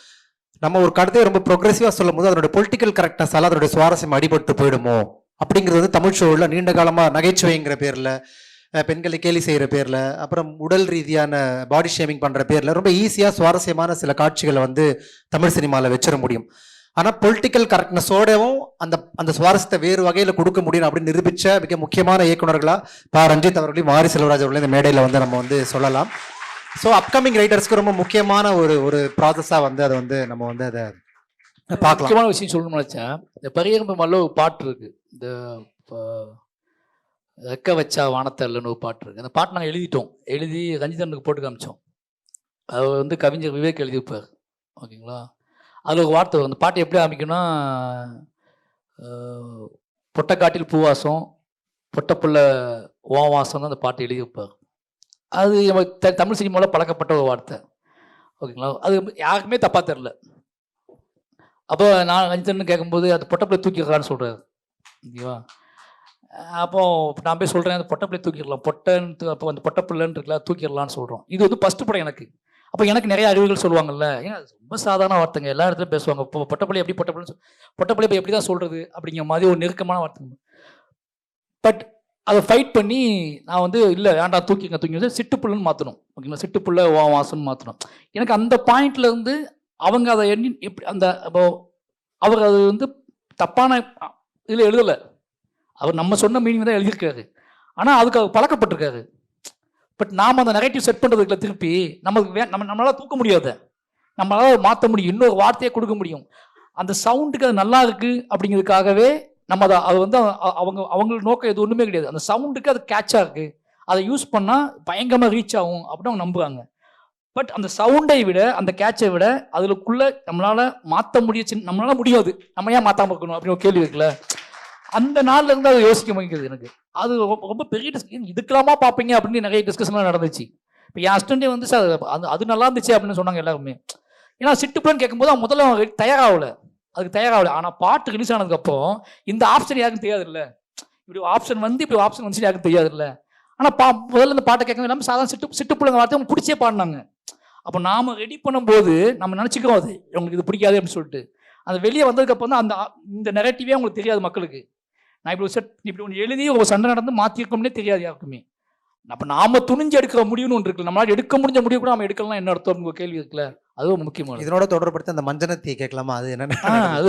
நம்ம ஒரு கருத்தையை ரொம்ப ப்ரோக்ரெசிவாக சொல்லும் போது அதனுடைய பொலிட்டிக்கல் கரெக்ட்னஸால் அதனுடைய சுவாரஸ்யம் அடிபட்டு போயிடுமோ அப்படிங்கிறது வந்து தமிழ் ஷோவில் நீண்ட காலமாக நகைச்சுவைங்கிற பேரில், பெண்களை கேலி செய்கிற பேரில், அப்புறம் உடல் ரீதியான பாடி ஷேமிங் பண்ணுற பேரில் ரொம்ப ஈஸியாக சுவாரஸ்யமான சில காட்சிகளை வந்து தமிழ் சினிமாவில் வச்சிட முடியும். ஆனால் பொலிட்டிக்கல் கரெக்ட்னஸோடவும் அந்த சுவாரஸ்யத்தை வேறு வகையில் கொடுக்க முடியும் அப்படின்னு நிரூபித்த மிக முக்கியமான இயக்குநர்களாக ரஞ்சித் அவர்களையும் மாரி செல்வராஜ் அவர்களையும் இந்த மேடையில் வந்து நம்ம வந்து சொல்லலாம். ஸோ அப்கமிங் ரைட்டர்ஸ்க்கு ரொம்ப முக்கியமான ஒரு ப்ராசஸாக வந்து அதை வந்து நம்ம வந்து அதை பார்க்கலாம். முக்கியமான விஷயம் சொல்லணும்னு நினச்சேன், இந்த பரியரம்பு மல்ல ஒரு பாட்டு இருக்கு, இந்த ரெக்க வச்சா வானத்தல்லன்னு ஒரு பாட்டு இருக்கு. அந்த பாட்டு நாங்கள் எழுதி ரஞ்சிதனுக்கு போட்டு காமிச்சோம். அது வந்து கவிஞர் விவேக் எழுதியிருப்பார். ஓகேங்களா, அதில் ஒரு வார்த்தை வரும். அந்த பாட்டு எப்படி ஆரம்பிக்கும்னா, பொட்டக்காட்டில் பூவாசம் பொட்டப்புள்ள ஓவாசம் தான் அந்த பாட்டு எழுதியிருப்பார். அது நம்ம தமிழ் சினிமாவில் பழக்கப்பட்ட ஒரு வார்த்தை. ஓகேங்களா, அது யாருக்குமே தப்பாக தெரில. அப்போ நான் ரஞ்சிதன் கேட்கும்போது அந்த பொட்டப்புள்ள தூக்கிடுறான்னு சொல்கிறாரு. ஓகேவா, அப்போ நான் போய் சொல்கிறேன் அந்த பொட்டப்பிள்ளை தூக்கிடலாம், அப்போ அந்த பொட்டப்பிள்ளைன்னு இருக்கலாம் தூக்கிடலான்னு சொல்கிறோம். இது வந்து ஃபஸ்ட்டு படம் எனக்கு. அப்போ எனக்கு நிறைய அறிவுகள் சொல்லுவாங்கல்ல, ஏன்னா அது ரொம்ப சாதாரண வார்த்தைங்க, எல்லா இடத்துலையும் பேசுவாங்க. இப்போ பொட்டப்பிள்ளை எப்படி பொட்டப்பிள்ளை இப்போ எப்படி தான் சொல்கிறது அப்படிங்கிற மாதிரி ஒரு நெருக்கமான வார்த்தை. பட் அதை ஃபைட் பண்ணி நான் வந்து இல்லை வேண்டாம் தூக்கி சிட்டுப்புள்ளுன்னு மாற்றணும். ஓகேங்களா, சிட்டுப்புள்ள வாசம்னு மாற்றணும். எனக்கு அந்த பாயிண்ட்ல இருந்து அவங்க அதை எண்ணி எப்படி அவர் அது வந்து தப்பான இதில் எழுதலை, அவர் நம்ம சொன்ன மீனிங் தான் எழுதியிருக்காரு. ஆனால் அதுக்கு அவர் பழக்கப்பட்டிருக்காரு. பட் நாம் அந்த நெகட்டிவ் செட் பண்ணுறதுக்குள்ள திருப்பி நம்மளால் தூக்க முடியாது, நம்மளால் மாற்ற முடியும், இன்னொரு வார்த்தையை கொடுக்க முடியும். அந்த சவுண்டுக்கு அது நல்லா இருக்குது அப்படிங்கிறதுக்காகவே நம்ம அது வந்து அவங்களுக்கு நோக்கம் எது ஒன்றுமே கிடையாது. அந்த சவுண்டுக்கு அது கேட்சாக இருக்குது, அதை யூஸ் பண்ணால் பயங்கரமாக ரீச் ஆகும் அப்படின்னு அவங்க நம்புகிறாங்க. பட் அந்த சவுண்டை விட அந்த கேட்சை விட அதுக்குள்ளே நம்மளால் மாற்ற நம்மளால முடியாது, நம்ம ஏன் மாற்றாமல் இருக்கணும் அப்படின்னு ஒரு கேள்வி இருக்குல்ல. அந்த நாள்ல இருந்து அதை யோசிக்க முடியுது எனக்கு. அது ரொம்ப பெரிய டிஸ்கஷன், இதுக்கெல்லாமா பார்ப்பீங்க அப்படின்னு நிறைய டிஸ்கஷன்லாம் நடந்துச்சு. இப்போ என் அஸ்டண்டே வந்து சார் அது நல்லா இருந்துச்சு அப்படின்னு சொன்னாங்க எல்லாருமே. ஏன்னா சிட்டுப்புலன்னு கேட்கும்போது அவன் முதல்ல அதுக்கு தயாராகல. ஆனால் பாட்டு ரிலீஸ் ஆனதுக்கப்புறம் இந்த ஆப்ஷன் யாருக்கும் தெரியாது இல்லை, இப்படி ஆப்ஷன் வந்துச்சு யாருக்கும் தெரியாது இல்லை. ஆனால் முதல்ல இந்த பாட்டை கேட்க எல்லாமே சாதாரண சிட்டுப்புலங்க வார்த்தை அவங்க பிடிச்சே பாடினாங்க. அப்போ நாம் ரெடி பண்ணும்போது நம்ம நினச்சிக்கிறோம் அது உங்களுக்கு இது பிடிக்காது அப்படின்னு சொல்லிட்டு. அது வெளியே வந்ததுக்கப்புறம் தான் இந்த நெரட்டிவே அவங்களுக்கு தெரியாது மக்களுக்கு. நான் இப்படி ஒன்று எழுதி ஒரு சண்டை நடந்து மாற்றிருக்கோம்னே தெரியாது யாருக்குமே. அப்போ நாம துணிஞ்சு எடுக்கிற முடிவுன்னு ஒன்று இருக்குல்ல, நம்மளால எடுக்க முடிஞ்ச முடிவு கூட நம்ம எடுக்கலாம் என்ன அர்த்தம் கேள்வி இருக்குல்ல, அதுவும் முக்கியமான. இதனோட தொடர்படுத்தி அந்த மஞ்சனத்தியை கேட்கலாமா, அது என்னன்னு? அது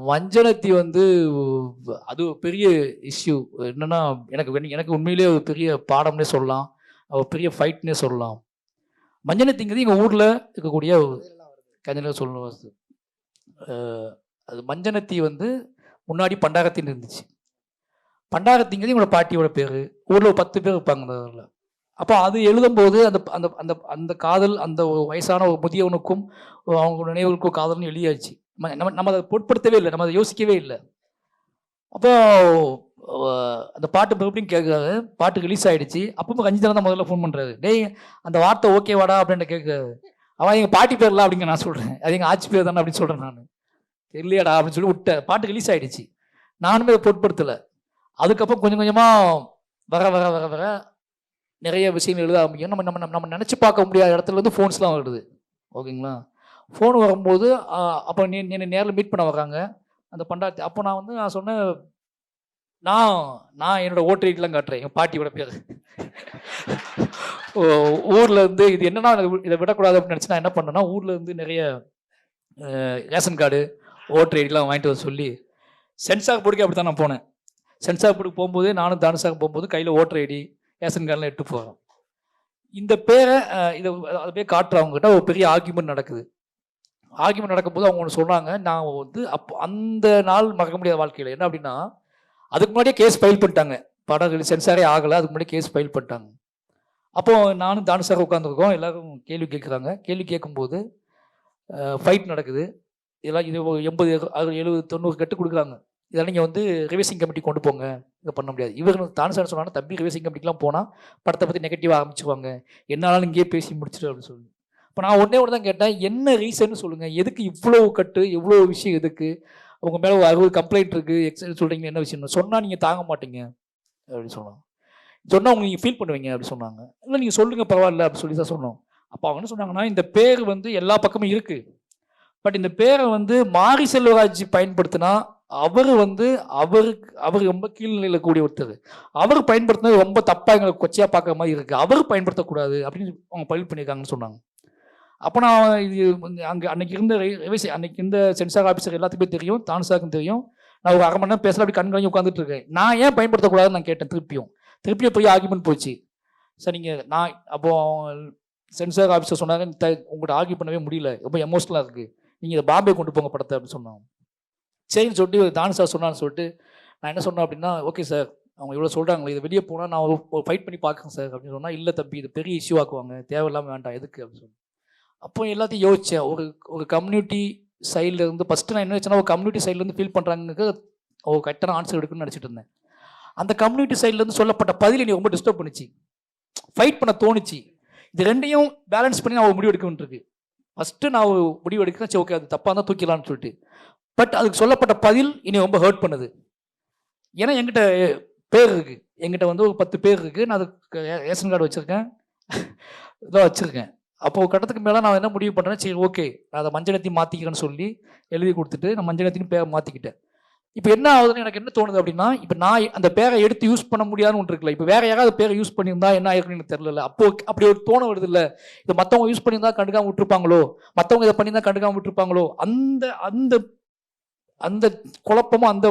மஞ்சனத்தி வந்து அது பெரிய இஷ்யூ. என்னன்னா எனக்கு உண்மையிலேயே ஒரு பெரிய பாடம்னே சொல்லலாம், ஒரு பெரிய ஃபைட்னே சொல்லலாம். மஞ்சனத்திங்கிறது எங்கள் ஊரில் இருக்கக்கூடிய கஞ்சனை சொல்லணும். அது மஞ்சனத்தி வந்து முன்னாடி பண்டாரத்தின் இருந்துச்சு. பண்டாரத்திங்கிறது எங்களோட பாட்டியோட பேர். ஊரில் ஒரு 10 பேர் இருப்பாங்க அந்த ஊரில். அப்போ அது எழுதும்போது அந்த காதல் அந்த வயசான ஒரு முதியவனுக்கும் அவங்க நினைவுகளுக்கும் காதல்னு எழுதியாச்சு. நம்ம அதை பொருட்படுத்தவே இல்லை, நம்ம அதை யோசிக்கவே இல்லை. அப்போ அந்த பாட்டு மறுபடியும் கேட்குறாரு. பாட்டு ரிலீஸ் ஆயிடுச்சு. அப்பவும் ரஞ்சிதா தான் முதல்ல ஃபோன் பண்ணுறாரு. டேய் அந்த வார்த்தை ஓகேவாடா அப்படின்னு கேட்குறாரு. அவன் எங்கள் பாட்டி பேர்லாம் அப்படிங்க நான் சொல்கிறேன். அது எங்கள் ஆட்சி பேர் தானே அப்படின்னு சொல்கிறேன் நான். தெரியலையாடா அப்படின்னு சொல்லி விட்டேன். பாட்டு ரிலீஸ் ஆயிடுச்சு. நானுமே அதை பொருட்படுத்தலை. அதுக்கப்புறம் கொஞ்சம் கொஞ்சமாக வர வர வர வர நிறைய விஷயங்கள் எழுத ஆரம்பிக்கும். நம்ம நம்ம நம்ம நினச்சி பார்க்க முடியாத இடத்துலேருந்து ஃபோன்ஸ்லாம் வருது. ஓகேங்களா? ஃபோன் வரும்போது அப்போ என்னை நேரில் மீட் பண்ண வர்றாங்க அந்த பண்டாத்தி. அப்போ நான் சொன்னேன், நான் என்னோட ஓட்டர் ஐடிலாம் காட்டுறேன், எங்கள் பாட்டியோட பேர். ஊரில் இருந்து இது என்னன்னா இதை விடக்கூடாது அப்படின்னு நினச்சி நான் என்ன பண்ணேன்னா, ஊரில் இருந்து நிறைய ரேஷன் கார்டு ஓட்டர் ஐடிலாம் வாங்கிட்டு வர சொல்லி சென்சார் போர்டுக்கு அப்படி தான் நான் போனேன். சென்சார் போர்டுக்கு போகும்போது நானும் தானுசாக போகும்போது கையில் ஓட்டர் ஐடி ரேஷன் கார்டெலாம் எடுத்து போகிறோம். இந்த பேரை இதை அதை போய் காட்டுறவங்ககிட்ட ஒரு பெரிய ஆர்கியூமெண்ட் நடக்குது. ஆர்கியூமெண்ட் நடக்கும்போது அவங்க ஒன்று சொன்னாங்க. நான் வந்து அந்த நாள் மறக்க முடியாத வாழ்க்கையில் என்ன அப்படின்னா, அதுக்கு முன்னாடியே கேஸ் ஃபைல் பண்ணிட்டாங்க. படம் சென்சாரே ஆகலை, அதுக்கு முன்னாடி கேஸ் ஃபைல் பண்ணிட்டாங்க. அப்போது நானும் தானுசாக உட்காந்துருக்கோம். எல்லோரும் கேள்வி கேட்குறாங்க. கேள்வி கேட்கும்போது ஃபைட் நடக்குது. இதெல்லாம் இது 80 70 90 கட்டு கொடுக்குறாங்க. இதெல்லாம் நீங்கள் வந்து ரிவைசிங் கமிட்டி கொண்டு போங்க, இதை பண்ண முடியாது. இவர் தானுசார் சொன்னாங்கன்னா, தம்பி ரிவைசிங் கமிட்டிலாம் போனால் படத்தை பற்றி நெகட்டிவாக ஆரம்பிச்சுவாங்க, என்னாலும் இங்கேயே பேசி முடிச்சுட்டு அப்படின்னு சொல்லி. இப்போ நான் ஒன்றே தான் கேட்டேன், என்ன ரீசன்னு சொல்லுங்கள், எதுக்கு இவ்வளோ கட்டு, எவ்வளோ விஷயம் எதுக்கு, உங்கள் மேலே ஒரு 60 கம்ப்ளைண்ட் இருக்குது, சொல்கிறீங்க, என்ன விஷயம் சொன்னால் நீங்கள் தாங்க மாட்டீங்க அப்படின்னு சொன்னாங்க. சொன்னால் அவங்க நீங்கள் ஃபீல் பண்ணுவீங்க அப்படி சொன்னாங்க. இல்லை நீங்கள் சொல்லுங்கள் பரவாயில்ல அப்படின்னு சொல்லி தான் சொன்னோம். அப்போ அவங்க என்ன சொன்னாங்கன்னா, இந்த பேர் வந்து எல்லா பக்கமும் இருக்குது, பட் இந்த பேரை வந்து மாரி செல்வராஜ் பயன்படுத்தினா அவருக்கு ரொம்ப கீழ்நிலையில் கூடிய ஒருத்தர், அவர் பயன்படுத்தினது ரொம்ப தப்பாக எங்களுக்கு கொச்சையாக பார்க்குற மாதிரி இருக்குது, அவர் பயன்படுத்தக்கூடாது அப்படின்னு அவங்க பதிவு பண்ணியிருக்காங்கன்னு சொன்னாங்க. அப்போ நான் இது அன்னைக்கு இருந்த அன்னைக்கு இருந்த சென்சார் ஆஃபீஸர் எல்லாத்துக்குமே தெரியும், தானுசாருக்கும் தெரியும். நான் ஒரு 1/2 மணி நேரம் பேசல, அப்படி கண்காணி உட்காந்துட்டு இருக்கேன். நான் ஏன் பயன்படுத்தக்கூடாதுன்னு நான் கேட்டேன். திருப்பியும் போய் ஆர்கியூமெண்ட் போச்சு. சார் நீங்கள் நான் அப்போ சென்சார் ஆஃபீஸர் சொன்னாங்க, உங்கள்கிட்ட ஆர்கியூ பண்ணவே முடியல, ரொம்ப எமோஷனலாக இருக்குது, நீங்கள் இதை பாம்பே கொண்டு போங்க படத்தை அப்படின்னு சொன்னாங்க. சரின்னு சொல்லிட்டு தானுசார் சொன்னான்னு சொல்லிட்டு நான் என்ன சொன்னேன் அப்படின்னா, ஓகே சார் அவங்க இவ்வளோ சொல்கிறாங்களே, இதை வெளியே போனால் நான் ஒரு ஃபைட் பண்ணி பார்க்குறேன் சார் அப்படின்னு சொன்னால், இல்லை தம்பி இது பெரிய இஷ்யூ ஆக்குவாங்க, தேவையில்லாமல் வேண்டாம், எதுக்கு அப்படின்னு சொன்னேன். அப்போ எல்லாத்தையும் யோசித்தேன். ஒரு கம்யூனிட்டி சைட்லேருந்து ஃபஸ்ட்டு நான் என்ன வச்சேன்னா, ஒரு கம்யூனிட்டி சைட்லேருந்து ஃபீல் பண்ணுறாங்க ஒரு கரெக்டான ஆன்சர் எடுக்கணும்னு நினச்சிட்டு இருந்தேன். அந்த கம்யூனிட்டி சைட்லேருந்து சொல்லப்பட்ட பதில் என்னை ரொம்ப டிஸ்டர்ப் பண்ணிச்சு, ஃபைட் பண்ண தோணுச்சு. இது ரெண்டையும் பேலன்ஸ் பண்ணி நான் ஒரு முடிவு எடுக்க வேண்டியிருக்கு. ஃபஸ்ட்டு நான் ஒரு முடிவு எடுக்கிறேன், சரி ஓகே அது தப்பாக தான் தூக்கிடலான்னு சொல்லிட்டு. பட் அதுக்கு சொல்லப்பட்ட பதில் என்னை ரொம்ப ஹர்ட் பண்ணுது. ஏன்னா என்கிட்ட பேர் இருக்குது, என்கிட்ட வந்து ஒரு 10 பேர் இருக்குது, நான் அதுக்கு ரேஷன் கார்டு வச்சுருக்கேன், இதாக வச்சுருக்கேன். அப்போ ஒரு கட்டத்துக்கு மேலே நான் என்ன முடிவு பண்ணுறேன், சரி ஓகே நான் அதை மஞ்சளத்தி மாற்றிக்கிறேன்னு சொல்லி எழுதி கொடுத்துட்டு நான் மஞ்சளத்தின்னு பேரை மாற்றிக்கிட்டேன். இப்போ என்ன ஆகுதுன்னு எனக்கு என்ன தோணுது அப்படின்னா, இப்போ நான் அந்த பேரை எடுத்து யூஸ் பண்ண முடியாதுன்னு ஒன்று இருக்குல்ல, இப்போ வேற யாராவது பேரை யூஸ் பண்ணியிருந்தா என்ன ஆயிருக்குன்னு எனக்கு தெரியல. அப்போ அப்படி ஒரு தோண வருது இல்லை, இதை மற்றவங்க யூஸ் பண்ணியிருந்தா கண்டுக்காம விட்டுருப்பாங்களோ, மற்றவங்க இதை பண்ணியிருந்தா கண்டுக்காம விட்டுருப்பாங்களோ, அந்த அந்த அந்த குழப்பமும் அந்த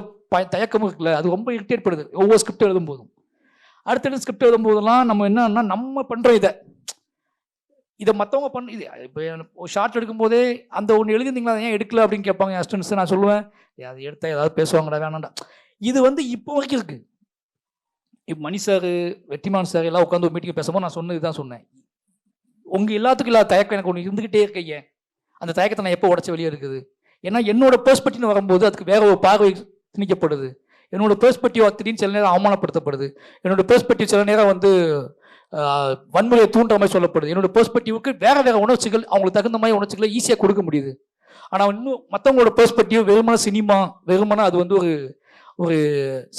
தயக்கமும் இருக்குல்ல, அது ரொம்ப இரிட்டேட் பண்ணுது ஒவ்வொரு ஸ்கிரிப்ட் எழுதும் போதும். அடுத்தடுத்த ஸ்கிரிப்ட் எழுதும் போதெல்லாம் நம்ம என்னன்னா, நம்ம பண்ணுறோம் இதை மற்றவங்க பண்ண இது. இப்போ ஒரு ஷார்ட் எடுக்கும்போதே அந்த ஒன்று எழுதிருந்தீங்களா, ஏன் எடுக்கல அப்படின்னு கேட்பாங்க என் அசிஸ்டன்ட்ஸ். நான் சொல்லுவேன், அது எடுத்தால் ஏதாவது பேசுவாங்கடா, வேணாண்டா. இது வந்து இப்போ வரைக்கும் இருக்குது. இப்போ மணி சார், வெற்றிமான் சார் எல்லாம் உட்காந்து ஒரு மீட்டிங் பேசும்போது நான் சொன்னது தான் சொன்னேன், உங்கள் எல்லாத்துக்கும் இல்லாத தயக்கம் எனக்கு ஒன்று இருந்துக்கிட்டே இருக்கைய, அந்த தயக்கத்தை நான் எப்போ உடச்சி வெளியே இருக்குது. ஏன்னா என்னோட பெர்ஸ்பெக்டிவ்னு வரும்போது அதுக்கு வேற ஒரு பார்வை திணிக்கப்படுது. என்னோட பெர்ஸ்பெக்டிவ் திடீர்னு சில நேரம் அவமானப்படுத்தப்படுது. என்னோட பெர்ஸ்பெக்டிவ் சில நேரம் வந்து வன்முறையை தூண்டுற மாதிரி சொல்லப்படுது. என்னோட பெர்ஸ்பெக்டிவுக்கு வேற வேற உணர்ச்சிகள், அவங்களுக்கு தகுந்த மாதிரி உணர்ச்சிகளை ஈஸியாக கொடுக்க முடியுது. ஆனால் இன்னும் மற்றவங்களோட பெர்ஸ்பெக்டிவ் வெறுமன சினிமா, வெறுமனா அது வந்து ஒரு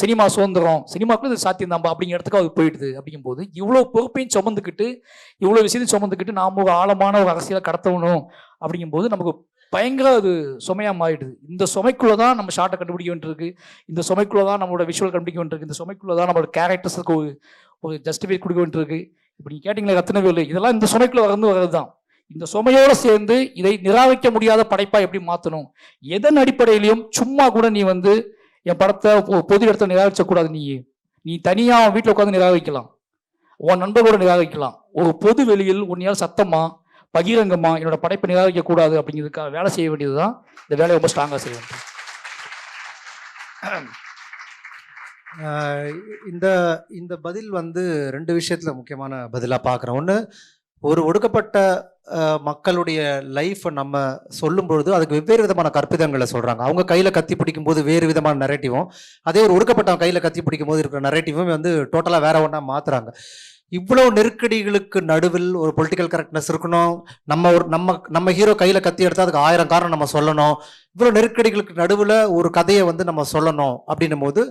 சினிமா சுதந்திரம், சினிமாக்குள்ள இது சாத்தியம் தான்பா அப்படிங்கிற இடத்துக்கு அது போயிடுது. அப்படிங்கும்போது இவ்வளோ பொறுப்பையும் சுமந்துக்கிட்டு, இவ்வளோ விஷயத்தையும் சுமந்துக்கிட்டு நாம் ஒரு ஆழமான ஒரு அரசியலை கடத்தணும் அப்படிங்கும்போது நமக்கு பயங்கர அது சுமையாக மாறிடுது. இந்த சுமைக்குள்ளே தான் நம்ம ஷார்ட்டை கண்டுபிடிக்க வேண்டியிருக்கு, இந்த சுமைக்குள்ளே தான் நம்மளோட விஷுவல் கண்டுபிடிக்க வேண்டியிருக்கு, இந்த சுமைக்குள்ளே தான் நம்மளோட கேரக்டர்ஸுக்கு ஒரு ஜஸ்டிஃபை கொடுக்க வேண்டியிருக்கு. இப்படி கேட்டிங்களே ரத்தினவே இல்லை, இதெல்லாம் இந்த சுமைக்குள்ளே வர்றது தான். இந்த சுமையோடு சேர்ந்து இதை நிராகரிக்க முடியாத படைப்பாக எப்படி மாற்றணும், எதன் அடிப்படையிலையும் சும்மா கூட நீ வந்து என் படத்தை பொது இடத்துல நிராகரிக்கக்கூடாது. நீ தனியாக வீட்டில் உட்காந்து நிராகரிக்கலாம், உன் நண்பர்களோட நிராகரிக்கலாம், ஒரு பொது வெளியில் உன்னையால் சத்தமாக பகிரங்கமாக என்னோட படைப்பை நிராகரிக்கக்கூடாது அப்படிங்கிறதுக்காக வேலை செய்ய வேண்டியது தான். இந்த வேலையை ரொம்ப ஸ்ட்ராங்காக செய்ய வேண்டும். இந்த இந்த பதில் வந்து 2 விஷயத்தில் முக்கியமான பதிலாக பார்க்குறேன். ஒன்று, ஒரு ஒடுக்கப்பட்ட மக்களுடைய லைஃப்பை நம்ம சொல்லும் பொழுது அதுக்கு வெவ்வேறு விதமான கற்பிதங்களை சொல்றாங்க. அவங்க கையில கத்தி பிடிக்கும் போது வேறு விதமான நரேட்டிவும், அதே ஒரு ஒடுக்கப்பட்டவன் கையில கத்தி பிடிக்கும் போது இருக்கிற நரேட்டிவும் வந்து டோட்டலா வேற ஒண்ணா மாத்துறாங்க. இவ்வளவு நெருக்கடிகளுக்கு நடுவில் ஒரு பொலிட்டிக்கல் கரெக்ட்னஸ் இருக்கணும். நம்ம ஹீரோ கையில கத்தி எடுத்தா அதுக்கு 1000 காரணம் நம்ம சொல்லணும். இவ்வளவு நெருக்கடிகளுக்கு நடுவில் ஒரு கதையை வந்து நம்ம சொல்லணும் அப்படின்னும் போது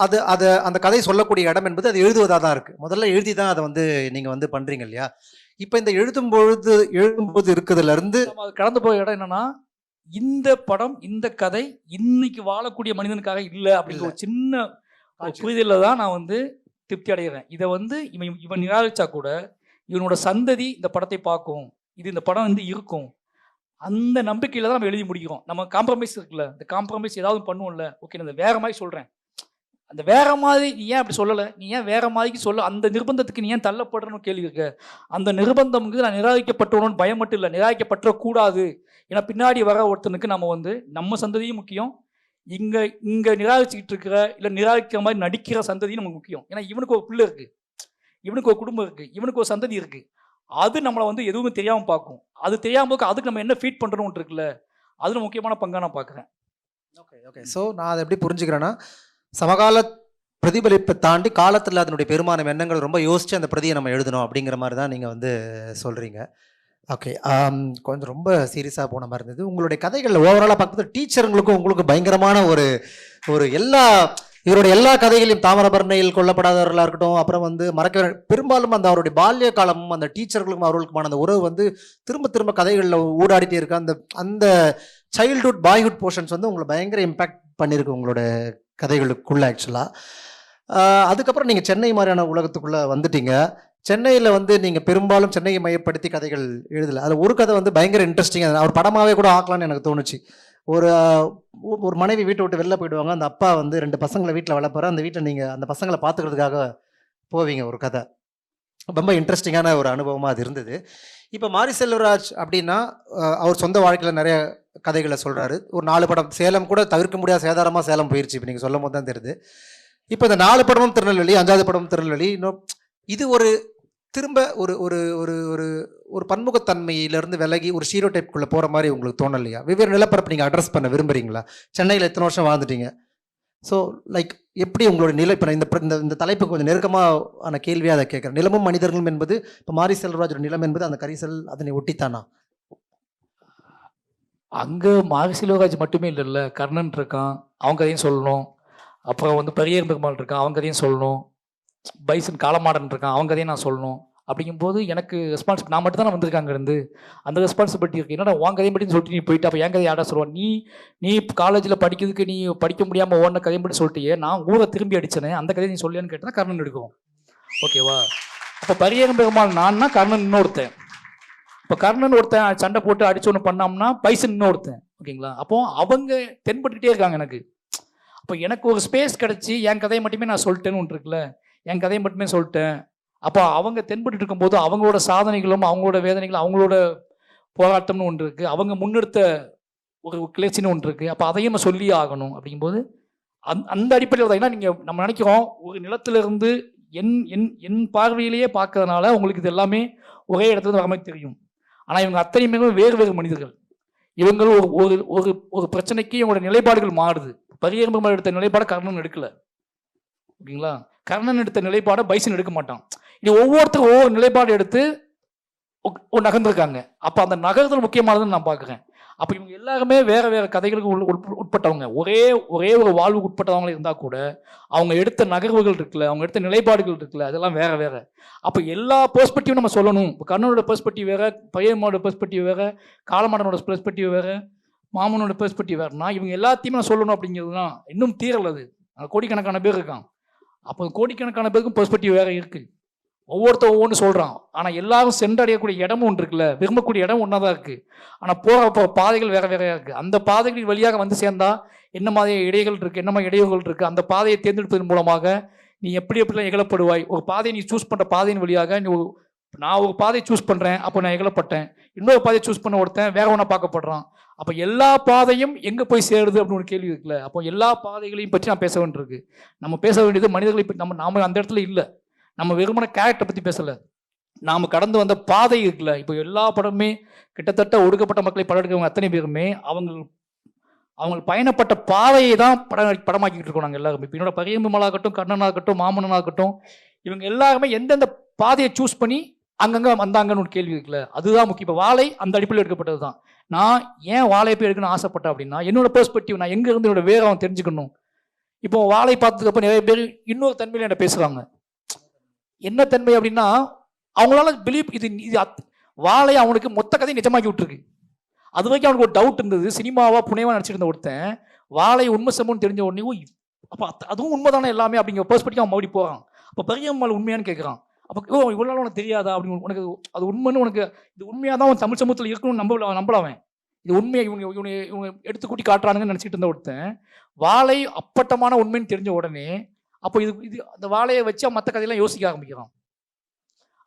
அந்த கதையை சொல்லக்கூடிய இடம் என்பது அது எழுதுவதாக தான் இருக்கு. முதல்ல எழுதி தான் அதை வந்து நீங்க வந்து பண்றீங்க இல்லையா? இப்ப இந்த எழுதும்போது இருக்கிறதுல இருந்து கடந்து போய் இடம் என்னன்னா, இந்த படம் இந்த கதை இன்னைக்கு வாழக்கூடிய மனிதனுக்காக இல்லை அப்படிங்கிற ஒரு சின்ன புரிதல தான் நான் வந்து திருப்தி அடைகிறேன். இதை வந்து இவன் நிராகரிச்சா கூட இவனோட சந்ததி இந்த படத்தை பார்க்கும், இது இந்த படம் வந்து இருக்கும், அந்த நம்பிக்கையில தான் நம்ம எழுதி முடிக்கிறோம். நம்ம காம்ப்ரமைஸ் இருக்குல்ல, இந்த காம்ப்ரமைஸ் ஏதாவது பண்ணுவோம்ல, ஓகே நான் வேற மாதிரி சொல்றேன், அந்த வேற மாதிரி நீ ஏன் அப்படி சொல்லலை, நீ ஏன் வேற மாதிரிக்கு சொல்ல, அந்த நிர்பந்தத்துக்கு நீ ஏன் தள்ளப்படுறன்னு கேள்வி இருக்க. அந்த நிர்பந்தம் நான் நிராகரிக்கப்பட்டவனு பயம் மட்டும் இல்லை, நிராகரிக்கப்பட்டக்கூடாது. ஏன்னா பின்னாடி வர ஒருத்தனுக்கு நம்ம வந்து நம்ம சந்ததியும் முக்கியம், இங்க நிராகரிச்சுக்கிட்டு இருக்கிற இல்லை நிராகரிக்கிற மாதிரி நடிக்கிற சந்ததியும் நமக்கு முக்கியம். ஏன்னா இவனுக்கு ஒரு பிள்ளை இருக்கு, இவனுக்கு ஒரு குடும்பம் இருக்கு, இவனுக்கு ஒரு சந்ததி இருக்கு. அது நம்மளை வந்து எதுவுமே தெரியாம பார்க்கும். அது தெரியாம போக்கு அதுக்கு நம்ம என்ன ஃபீட் பண்றோம்னு இருக்குல்ல, அதுல முக்கியமான பங்கா நான் பார்க்குறேன். ஓகே. ஸோ நான் அதை எப்படி புரிஞ்சுக்கிறேன்னா, சமகால பிரதிபலிப்பை தாண்டி காலத்தில் அதனுடைய பெரும்பான்மை எண்ணங்கள் ரொம்ப யோசிச்சு அந்த பிரதியை நம்ம எழுதணும் அப்படிங்கிற மாதிரி தான் நீங்கள் வந்து சொல்கிறீங்க. ஓகே. கொஞ்சம் ரொம்ப சீரியஸாக போன மாதிரி இருந்தது. உங்களுடைய கதைகளில் ஓவராலாக பார்க்கும்போது டீச்சருங்களுக்கும் உங்களுக்கு பயங்கரமான ஒரு இவருடைய எல்லா கதைகளையும் தாமிரபரணியில் கொல்லப்படாதவர்களாக இருக்கட்டும், அப்புறம் வந்து பெரும்பாலும் அந்த அவருடைய பால்ய காலமும் அந்த டீச்சர்களுக்கும் அவர்களுக்குமான அந்த உறவு வந்து திரும்ப திரும்ப கதைகளில் ஊடாடிட்டே இருக்கு. அந்த சைல்டுஹுட் பாய்ஹுட் போர்ஷன்ஸ் வந்து உங்களை பயங்கர இம்பேக்ட் பண்ணியிருக்கு உங்களோட கதைகளுக்குள்ள ஆக்சுவலாக. அதுக்கப்புறம் நீங்கள் சென்னை மாதிரியான உலகத்துக்குள்ளே வந்துட்டீங்க. சென்னையில் வந்து நீங்கள் பெரும்பாலும் சென்னையை மையப்படுத்தி கதைகள் எழுதலை. அதில் ஒரு கதை வந்து பயங்கர இன்ட்ரெஸ்டிங்காக அவர் படமாகவே கூட ஆக்கலான்னு எனக்கு தோணுச்சு. ஒரு மனைவி வீட்டை விட்டு வெளில போயிடுவாங்க, அந்த அப்பா வந்து 2 பசங்களை வீட்டில் வளர்ப்பாரு, அந்த வீட்டில் நீங்கள் அந்த பசங்களை பார்த்துக்கிறதுக்காக போவீங்க. ஒரு கதை ரொம்ப இன்ட்ரெஸ்டிங்கான ஒரு அனுபவமாக அது இருந்தது. இப்போ மாரி செல்வராஜ் அப்படின்னா அவர் சொந்த வாழ்க்கையில் நிறைய கதைகளை சொல்கிறாரு. ஒரு 4 படம், சேலம் கூட தவிர்க்க முடியாத சேதாரமாக சேலம் போயிடுச்சு இப்போ நீங்கள் சொல்லும் போது தான் தெரியுது. இப்போ இந்த 4 படமும் திருநெல்வேலி, 5வது படமும் திருநெல்வேலி. இன்னும் இது திரும்ப ஒரு பன்முகத்தன்மையிலிருந்து விலகி ஒரு ஷீரோ டைப்புக்குள்ளே போகிற மாதிரி உங்களுக்கு தோணலையா? வெவ்வேறு நிலப்பரப்பு நீங்கள் அட்ரஸ் பண்ண விரும்புகிறீங்களா? சென்னையில் எத்தனை வருஷம் வாழ்ந்துட்டீங்க. ஸோ லைக் எப்படி உங்களுடைய நிலை, இப்போ இந்த தலைப்பு கொஞ்சம் நெருக்கமான கேள்வியாக அதை கேட்குறேன். நிலமும் மனிதர்களும் என்பது இப்போ மாரி செல்வராஜோட நிலம் என்பது அந்த கரிசல் அதனை ஒட்டித்தானா? அங்கே மாரி செல்வராஜ் மட்டுமே இல்லைல்ல, கர்ணன் இருக்கான், அவங்க கதையும் சொல்லணும். அப்புறம் வந்து பெரியர் பெருமாள் இருக்கான், அவங்க கதையும் சொல்லணும். பைசன் காலமாடன் இருக்கான், அவங்க கதையும் நான் சொல்லணும். அப்படிங்கும்போது எனக்கு ரெஸ்பான்சிபிலிட்டி, நான் மட்டும் தானே வந்திருக்காங்க இருந்து, அந்த ரெஸ்பான்சிபிலிட்டி இருக்குது. என்னடா உன் கதையை மட்டும் சொல்லிட்டு நீ போயிட்டு அப்போ என் கதையை யாரா சொல்லுவான்? நீ காலேஜில் படிக்கிறதுக்கு நீ படிக்க முடியாமல் ஓன கதையை மட்டும் சொல்லிட்டியே, நான் ஊரை திரும்பி அடிச்சேனே, அந்த கதையை நீ சொல்லியான்னு கேட்டால் கர்ணன் எடுக்கும். ஓகேவா? அப்போ பெரியர் பெருமாள் நான்னா கர்ணன் இன்னொருத்தன். இப்போ கர்ணன் ஒருத்தன் சண்டை போட்டு அடிச்சு ஒன்று பண்ணோம்னா பைசன் இன்னொருத்தன். ஓகேங்களா? அப்போ அவங்க தென்பட்டுக்கிட்டே இருக்காங்க எனக்கு. அப்போ எனக்கு ஒரு ஸ்பேஸ் கிடச்சி என் கதையை மட்டுமே நான் சொல்லிட்டேன்னு ஒன்று இருக்குல்ல, என் கதையை மட்டுமே சொல்லிட்டேன். அப்போ அவங்க தென்பட்டு இருக்கும்போது அவங்களோட சாதனைகளும் அவங்களோட வேதனைகளும் அவங்களோட போராட்டம்னு ஒன்று இருக்குது, அவங்க முன்னெடுத்த ஒரு கிளர்ச்சின்னு ஒன்று இருக்குது. அப்போ அதையும் நம்ம சொல்லி ஆகணும். அப்படிங்கும்போது அந்த அடிப்படையில் பார்த்தீங்கன்னா நீங்கள் நம்ம நினைக்கிறோம் ஒரு நிலத்திலிருந்து என் பார்வையிலேயே பார்க்கறதுனால உங்களுக்கு இது எல்லாமே ஒரே இடத்துல வர மாதிரி தெரியும். ஆனால் இவங்க அத்தனையுமே வேறு மனிதர்கள். இவங்களும் ஒரு பிரச்சனைக்கு இவங்களோட நிலைப்பாடுகள் மாறுது. பெரியர் பெருமாள் எடுத்த நிலைப்பாடை கர்ணன் எடுக்கலை. ஓகேங்களா? கர்ணன் எடுத்த நிலைப்பாடை பைசன் எடுக்க மாட்டான். இது ஒவ்வொருத்தரும் ஒவ்வொரு நிலைப்பாடு எடுத்து நகர்ந்துருக்காங்க. அப்போ அந்த நகர்தல் முக்கியமானதுன்னு நான் பார்க்குறேன். அப்போ இவங்க எல்லாருமே வேறு கதைகளுக்கு உட்பட்டவங்க. ஒரே ஒரு வாழ்வுக்கு உட்பட்டவங்க இருந்தால் கூட அவங்க எடுத்த நகர்வுகள் இருக்குல்ல, அவங்க எடுத்த நிலைப்பாடுகள் இருக்குல்ல, அதெல்லாம் வேறு. அப்போ எல்லா பெர்ஸ்பெக்டிவும் நம்ம சொல்லணும். இப்போ கர்ணனோட பெர்ஸ்பெக்டிவ் வேறு, பையனோட பெர்ஸ்பெக்டிவ் வேறு, காலமாடனோட பெர்ஸ்பெக்டிவ் வேறு, மாமனோட பெர்ஸ்பெக்டிவ் வேறுனா இவங்க எல்லாத்தையுமே நான் சொல்லணும். அப்படிங்கிறதுனா இன்னும் தீரல். அது கோடிக்கணக்கான பேர் இருக்கான். அப்போ கோடிக்கணக்கான பேருக்கும் பெர்ஸ்பெக்டிவ் வேறு இருக்குது. ஒவ்வொன்று சொல்கிறான். ஆனால் எல்லாரும் சென்றடையக்கூடிய இடமும் ஒன்று இருக்குல்ல, விரும்பக்கூடிய இடம் ஒன்றா தான் இருக்குது. ஆனால் போகிற பாதைகள் வேறையாக இருக்குது. அந்த பாதைகளின் வழியாக வந்து சேர்ந்தா என்ன மாதிரி இடைகள் இருக்குது, என்ன மாதிரி இடையூறுகள் இருக்குது, அந்த பாதையை தேர்ந்தெடுப்பதன் மூலமாக நீ எப்படிலாம் எகலப்படுவாய். ஒரு பாதையை நீ சூஸ் பண்ணுற பாதையின் வழியாக நான் ஒரு பாதையை சூஸ் பண்ணுறேன், அப்போ நான் எகலப்பட்டேன். இன்னொரு பாதையை சூஸ் பண்ண ஒருத்தன் வேற ஒன்றா பார்க்கப்படுறான். அப்போ எல்லா பாதையும் எங்கே போய் சேருது அப்படின்னு ஒரு கேள்வி இருக்குல்ல. அப்போ எல்லா பாதைகளையும் பற்றி நான் பேச வேண்டியிருக்கு. நம்ம பேச வேண்டியது மனிதர்களை பற்றி. நாம அந்த இடத்துல இல்லை. நம்ம வெறுமன கேரக்டரை பற்றி பேசலை, நாம் கடந்து வந்த பாதை இருக்குல்ல. இப்போ எல்லா படமுமே கிட்டத்தட்ட ஒடுக்கப்பட்ட மக்களை படம் எடுக்கிறவங்க அத்தனை பேருமே அவங்க பயணப்பட்ட பாதையை தான் படமாக்கிட்டு இருக்கோம் நாங்கள் எல்லாருமே. இப்போ என்னோட பரியம்பமலாகட்டும், கண்ணனாகட்டும், மாமன்னனாகட்டும், இவங்க எல்லாருமே எந்தெந்த பாதையை சூஸ் பண்ணி அங்கங்கே வந்தாங்கன்னு ஒரு கேள்வி இருக்குல்ல, அதுதான் முக்கியம். இப்போ வாழை அந்த அடிப்படையில் எடுக்கப்பட்டது தான். நான் ஏன் வாழையை போய் எடுக்கணும்னு ஆசைப்பட்டேன் அப்படின்னா, என்னோட பெர்ஸ்பெக்டிவ், நான் எங்கே இருந்து என்னோட வேற அவன் தெரிஞ்சுக்கணும். இப்போ வாழை பார்த்ததுக்கப்புறம் நிறைய பேர் இன்னொரு தன்மையில் என்ன பேசுகிறாங்க. என்ன தன்மை அப்படின்னா, அவங்களால பிலீவ் இது வாழை அவனுக்கு மொத்த கதையை நிஜமாக்கி விட்டுருக்கு. அது வரைக்கும் அவனுக்கு ஒரு டவுட் இருந்தது. சினிமாவா புனைவா நினச்சிட்டு இருந்த ஒருத்தன் வாழை உண்மை சம்பவம்னு தெரிஞ்ச உடனே அப்போ அதுவும் உண்மைதானே எல்லாமே அப்படிங்கிற பெர்ஸ்பெக்டிவ் அவன் மறுபடி போகிறான். அப்போ பெரியம்மாள் உண்மையானு கேட்குறான். அப்போ இவ்வளோ நாள் உனக்கு தெரியாதா அப்படின்னு, உனக்கு அது உண்மைன்னு, உனக்கு இது உண்மையாக தான் அவன் தமிழ் சமூகத்தில் இருக்கணும்னு நம்பலாவன். இது உண்மையை இவங்க எடுத்து கூட்டி காட்டுறானுங்கன்னு நினச்சிட்டு இருந்த ஒருத்தன் வாழை அப்பட்டமான உண்மைன்னு தெரிஞ்ச உடனே அப்போ இது அந்த வாழையை வச்சு மற்ற கதையெல்லாம் யோசிக்க ஆரம்பிக்கிறான்.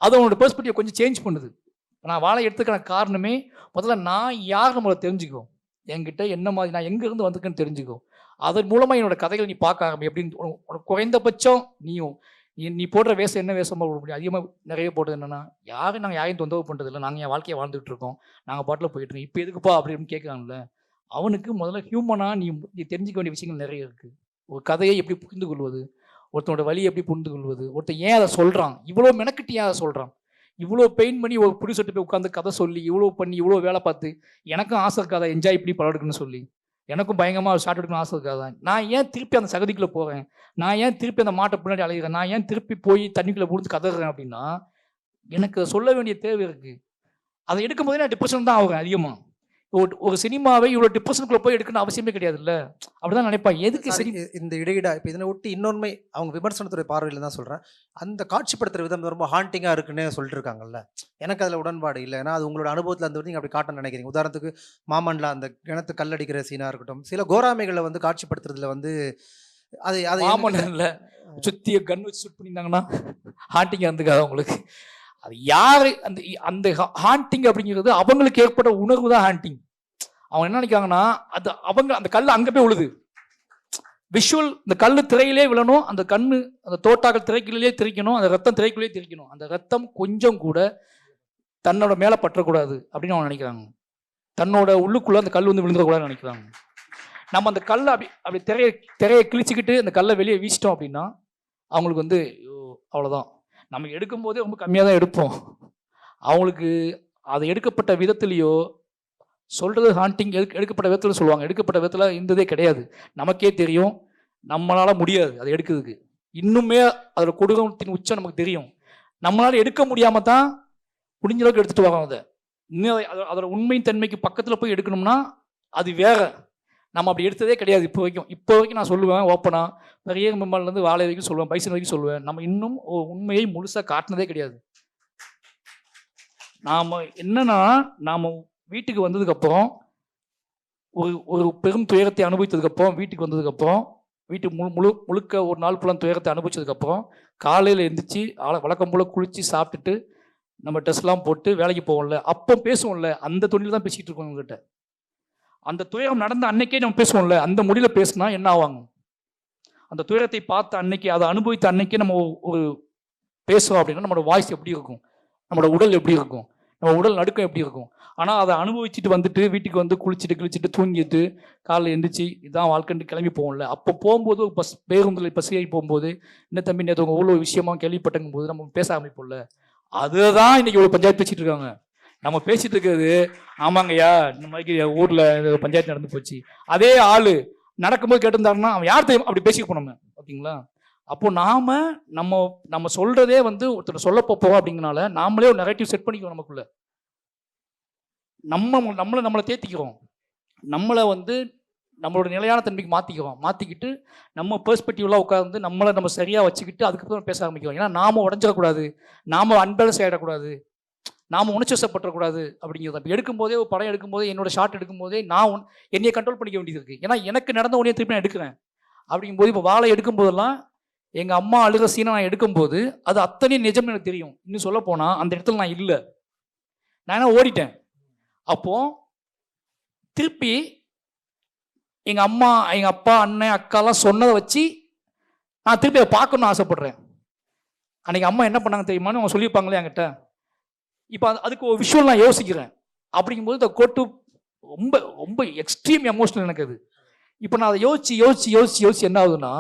அது அவனோட பெர்ஸ்பெக்டிவ் கொஞ்சம் சேஞ்ச் பண்ணுது. நான் வாழை எடுத்துக்கான காரணமே முதல்ல நான் யார் நம்மளை தெரிஞ்சுக்கும், என்கிட்ட என்ன மாதிரி நான் எங்கேருந்து வந்திருக்கேன்னு தெரிஞ்சுக்கும். அதன் மூலமாக என்னோட கதைகள் நீ பார்க்க ஆரம்பி அப்படின்னு. உனக்கு குறைந்தபட்சம் நீ போடுற வேஷம் என்ன வேஷமாக போட முடியும். அதிகமாக நிறைய போட்டது என்னென்னா, நாங்கள் யாரையும் தொந்தரவு பண்ணுறதில்லை, நாங்கள் என் வாழ்க்கையை வாழ்ந்துகிட்டு இருக்கோம், நாங்கள் பாட்டில் போயிட்டு இருக்கோம், இப்போ எதுக்குப்பா அப்படின்னு கேட்குறாங்கல்ல. அவனுக்கு முதல்ல ஹியூமனாக நீ தெரிஞ்சிக்க வேண்டிய விஷயங்கள் நிறைய இருக்குது. ஒரு கதையை எப்படி புரிந்து கொள்வது, ஒருத்தனோட வழியை எப்படி புரிந்து கொள்வது, ஒருத்தன் ஏன் அதை சொல்கிறான், இவ்வளோ மெனக்கிட்டு ஏன் அதை சொல்கிறான், இவ்வளோ பெயின் பண்ணி ஒரு புடிசட்டு போய் உட்காந்து கதை சொல்லி இவ்வளோ பண்ணி இவ்வளோ வேலை பார்த்து, எனக்கும் ஆசை இருக்காதா என்ஜாய் இப்படி படம் எடுக்குன்னு சொல்லி, எனக்கும் பயங்கரமாக ஷார்ட் எடுக்கணும்னு ஆசை இருக்காதா, நான் ஏன் திருப்பி அந்த சகதிக்குள்ளே போகிறேன், நான் ஏன் திருப்பி அந்த மாட்டை பின்னாடி அலைகிறேன், நான் ஏன் திருப்பி போய் தண்ணிக்குள்ளே புரிஞ்சு கதறேன் அப்படின்னா, எனக்கு சொல்ல வேண்டிய தேவை இருக்குது. அதை எடுக்கும் போதே நான் டிப்ரெஷன் தான் ஆகுறேன் அதிகமாக. ஒரு சினிமாவை இவ்வளோ டிப்ரெஷனுக்குள்ள போய் எடுக்கணும் அவசியமே கிடையாதுல்ல, அப்படிதான் நினைப்பான். எதுக்கு சரி இந்த இடையிடா இப்போ இதனை ஒட்டி இன்னொன்மை அவங்க விமர்சனத்துறை பார்வையில் தான் சொல்கிறேன். அந்த காட்சிப்படுத்துகிற விதம் ரொம்ப ஹாண்டிங்காக இருக்குன்னு சொல்லிட்டு இருக்காங்கல்ல. எனக்கு அதில் உடன்பாடு இல்லை. ஏன்னா அது உங்களோட அனுபவத்தில் அந்த நீங்கள் அப்படி காட்ட நினைக்கிறீங்க. உதாரணத்துக்கு மாமன்ல அந்த கிணத்து கல்லடிக்கிற சீனாக இருக்கட்டும், சில கோராமைகளை வந்து காட்சிப்படுத்துறதுல வந்து அது மாமன்ல சுத்திய கன் வச்சு ஷூட் பண்ணியிருந்தாங்கன்னா ஹாண்டிங் இருந்துக்காது அவங்களுக்கு. அது யாரு அந்த அந்த ஹாண்டிங் அப்படிங்கிறது அவங்களுக்கு ஏற்பட்ட உணர்வு தான் ஹாண்டிங். அவங்க என்ன நினைக்கிறாங்கன்னா, அது அவங்க அந்த கல் அங்கே போய் விழுது, விஷுவல், இந்த கல் திரையிலே விழணும், அந்த கண்ணு அந்த தோட்டாக்கள் திரைக்குள்ளே திரிக்கணும், அந்த ரத்தம் திரைக்குள்ளே திரிக்கணும், அந்த ரத்தம் கொஞ்சம் கூட தன்னோட மேலே பற்றக்கூடாது அப்படின்னு அவங்க நினைக்கிறாங்க. தன்னோட உள்ளுக்குள்ள அந்த கல் வந்து விழுந்துடக்கூடாதுன்னு நினைக்கிறாங்க. நம்ம அந்த கல்லை அப்படி திரையை கிழிச்சிக்கிட்டு அந்த கல்லை வெளியே வீசிட்டோம் அப்படின்னா அவங்களுக்கு வந்து அவ்வளோதான். நம்ம எடுக்கும்போதே ரொம்ப கம்மியாக தான் எடுப்போம். அவங்களுக்கு அதை எடுக்கப்பட்ட விதத்துலேயோ சொல்கிறது ஹாண்டிங் எடுக்கப்பட்ட விதத்தில் சொல்லுவாங்க. எடுக்கப்பட்ட விதத்தில் இருந்ததே கிடையாது. நமக்கே தெரியும் நம்மளால் முடியாது அதை எடுக்கிறதுக்கு. இன்னுமே அதோட கொடூரத்தின் உச்சம் நமக்கு தெரியும். நம்மளால் எடுக்க முடியாமல் தான் முடிஞ்ச அளவுக்கு எடுத்துகிட்டு வரோம். அதை இன்னும் அதோட உண்மை தன்மைக்கு பக்கத்தில் போய் எடுக்கணும்னா அது வேற. நம்ம அப்படி எடுத்ததே கிடையாது இப்போ வரைக்கும். நான் சொல்லுவேன் ஓப்பனாக, நிறைய மெம்மாலேருந்து வாழை வரைக்கும் சொல்லுவேன், பைசன் வரைக்கும் சொல்லுவேன், நம்ம இன்னும் உண்மையை முழுசாக காட்டினதே கிடையாது. நாம் என்னன்னா, நாம் வீட்டுக்கு வந்ததுக்கப்புறம் ஒரு பெரும் துயரத்தை அனுபவித்ததுக்கப்புறம், வீட்டுக்கு வந்ததுக்கப்புறம், வீட்டுக்கு முழுக்க ஒரு நாள் ஃபுல்லாக துயரத்தை அனுபவிச்சதுக்கப்புறம் காலையில் எழுந்திரிச்சு வழக்கம் போல் குளித்து சாப்பிட்டுட்டு நம்ம ட்ரெஸ்லாம் போட்டு வேலைக்கு போவோம்ல, அப்போ பேசுவோம்ல, அந்த தொழில் தான் பேசிக்கிட்டு இருக்கோம் உங்ககிட்ட. அந்த துயரம் நடந்த அன்னைக்கே நம்ம பேசுவோம்ல, அந்த மொழியில் பேசினா என்ன ஆவாங்க? அந்த துயரத்தை பார்த்த அன்னைக்கு, அதை அனுபவித்த அன்னைக்கே நம்ம ஒரு பேசுகிறோம் அப்படின்னா நம்மளோட வாய்ஸ் எப்படி இருக்கும், நம்மளோட உடல் எப்படி இருக்கும், நம்ம உடல் நடுக்கம் எப்படி இருக்கும். ஆனால் அதை அனுபவிச்சுட்டு வந்துட்டு வீட்டுக்கு வந்து குளிச்சுட்டு தூங்கிட்டு காலையில் எழுந்திரிச்சு இதான் வாழ்க்கைன்னு கிளம்பி போவோம்ல, அப்போ போகும்போது பேருந்தில் பசியாகி போகும்போது என்ன தம்பி நேற்று அவ்வளோ விஷயமா கேள்விப்பட்டங்கும் போது நம்ம பேச ஆரம்பிப்போம்ல. அதுதான் இன்னைக்கு இவ்வளோ பஞ்சாயத்து பேசிட்டு இருக்காங்க. நம்ம பேசிட்டு இருக்கிறது ஆமாங்கய்யா இந்த மாதிரி ஊரில் பஞ்சாயத்து நடந்து போச்சு, அதே ஆள் நடக்கும்போது கேட்டிருந்தாருன்னா அவன் யார் தெரியும் அப்படி பேசிக்க நம்ம, ஓகேங்களா? அப்போ நம்ம சொல்றதே வந்து ஒருத்தர் சொல்ல போறோம் அப்படிங்கனால நாமளே ஒரு நெகட்டிவ் செட் பண்ணிக்கிறோம். நமக்குள்ள நம்மளை தேத்திக்கிறோம், நம்மளை வந்து நம்மளோட நிலையான தன்மைக்கு மாற்றிக்கிட்டு நம்ம பெர்ஸ்பெக்டிவ்லாம் உட்காந்து நம்ம சரியாக வச்சுக்கிட்டு அதுக்கப்புறம் பேச ஆரம்பிக்கிறோம். ஏன்னா நாம் உடஞ்சிடக்கூடாது, நாம் அன்பேலன்ஸ் ஆகிடக்கூடாது, நாம் உணர்ச்சிவசப்பற்றக்கூடாது அப்படிங்கிறது. அப்போ எடுக்கும்போதே ஒரு படம் எடுக்கும்போதே, என்னோட ஷார்ட் எடுக்கும்போதே நான் என்னையை கண்ட்ரோல் பண்ணிக்க வேண்டியது இருக்குது. ஏன்னா எனக்கு நடந்த உடனே திருப்பி நான் எடுக்கிறேன். அப்படிங்கும்போது இப்போ வாழை எடுக்கும்போதெல்லாம் எங்கள் அம்மா அழுகிற சீனை நான் எடுக்கும்போது அது அத்தனையும் நிஜம் எனக்கு தெரியும். இன்னும் சொல்ல போனால் அந்த இடத்துல நான் இல்லை, நான் என்ன ஓடிட்டேன். அப்போது திருப்பி எங்கள் அம்மா, எங்கள் அப்பா, அண்ணன், அக்காலாம் சொன்னதை வச்சு நான் திருப்பி அதை பார்க்கணும்னு ஆசைப்பட்றேன். அன்றைக்கி அம்மா என்ன பண்ணாங்க தெரியுமான்னு அவங்க சொல்லியிருப்பாங்களே என்கிட்ட, இப்போ அதுக்கு ஒரு விஷுவல் நான் யோசிக்கிறேன். அப்படிங்கும்போது இந்த கோட்டு ரொம்ப ரொம்ப எக்ஸ்ட்ரீம் எமோஷனல் எனக்கு அது. இப்போ நான் அதை யோசிச்சு என்ன ஆகுதுன்னா,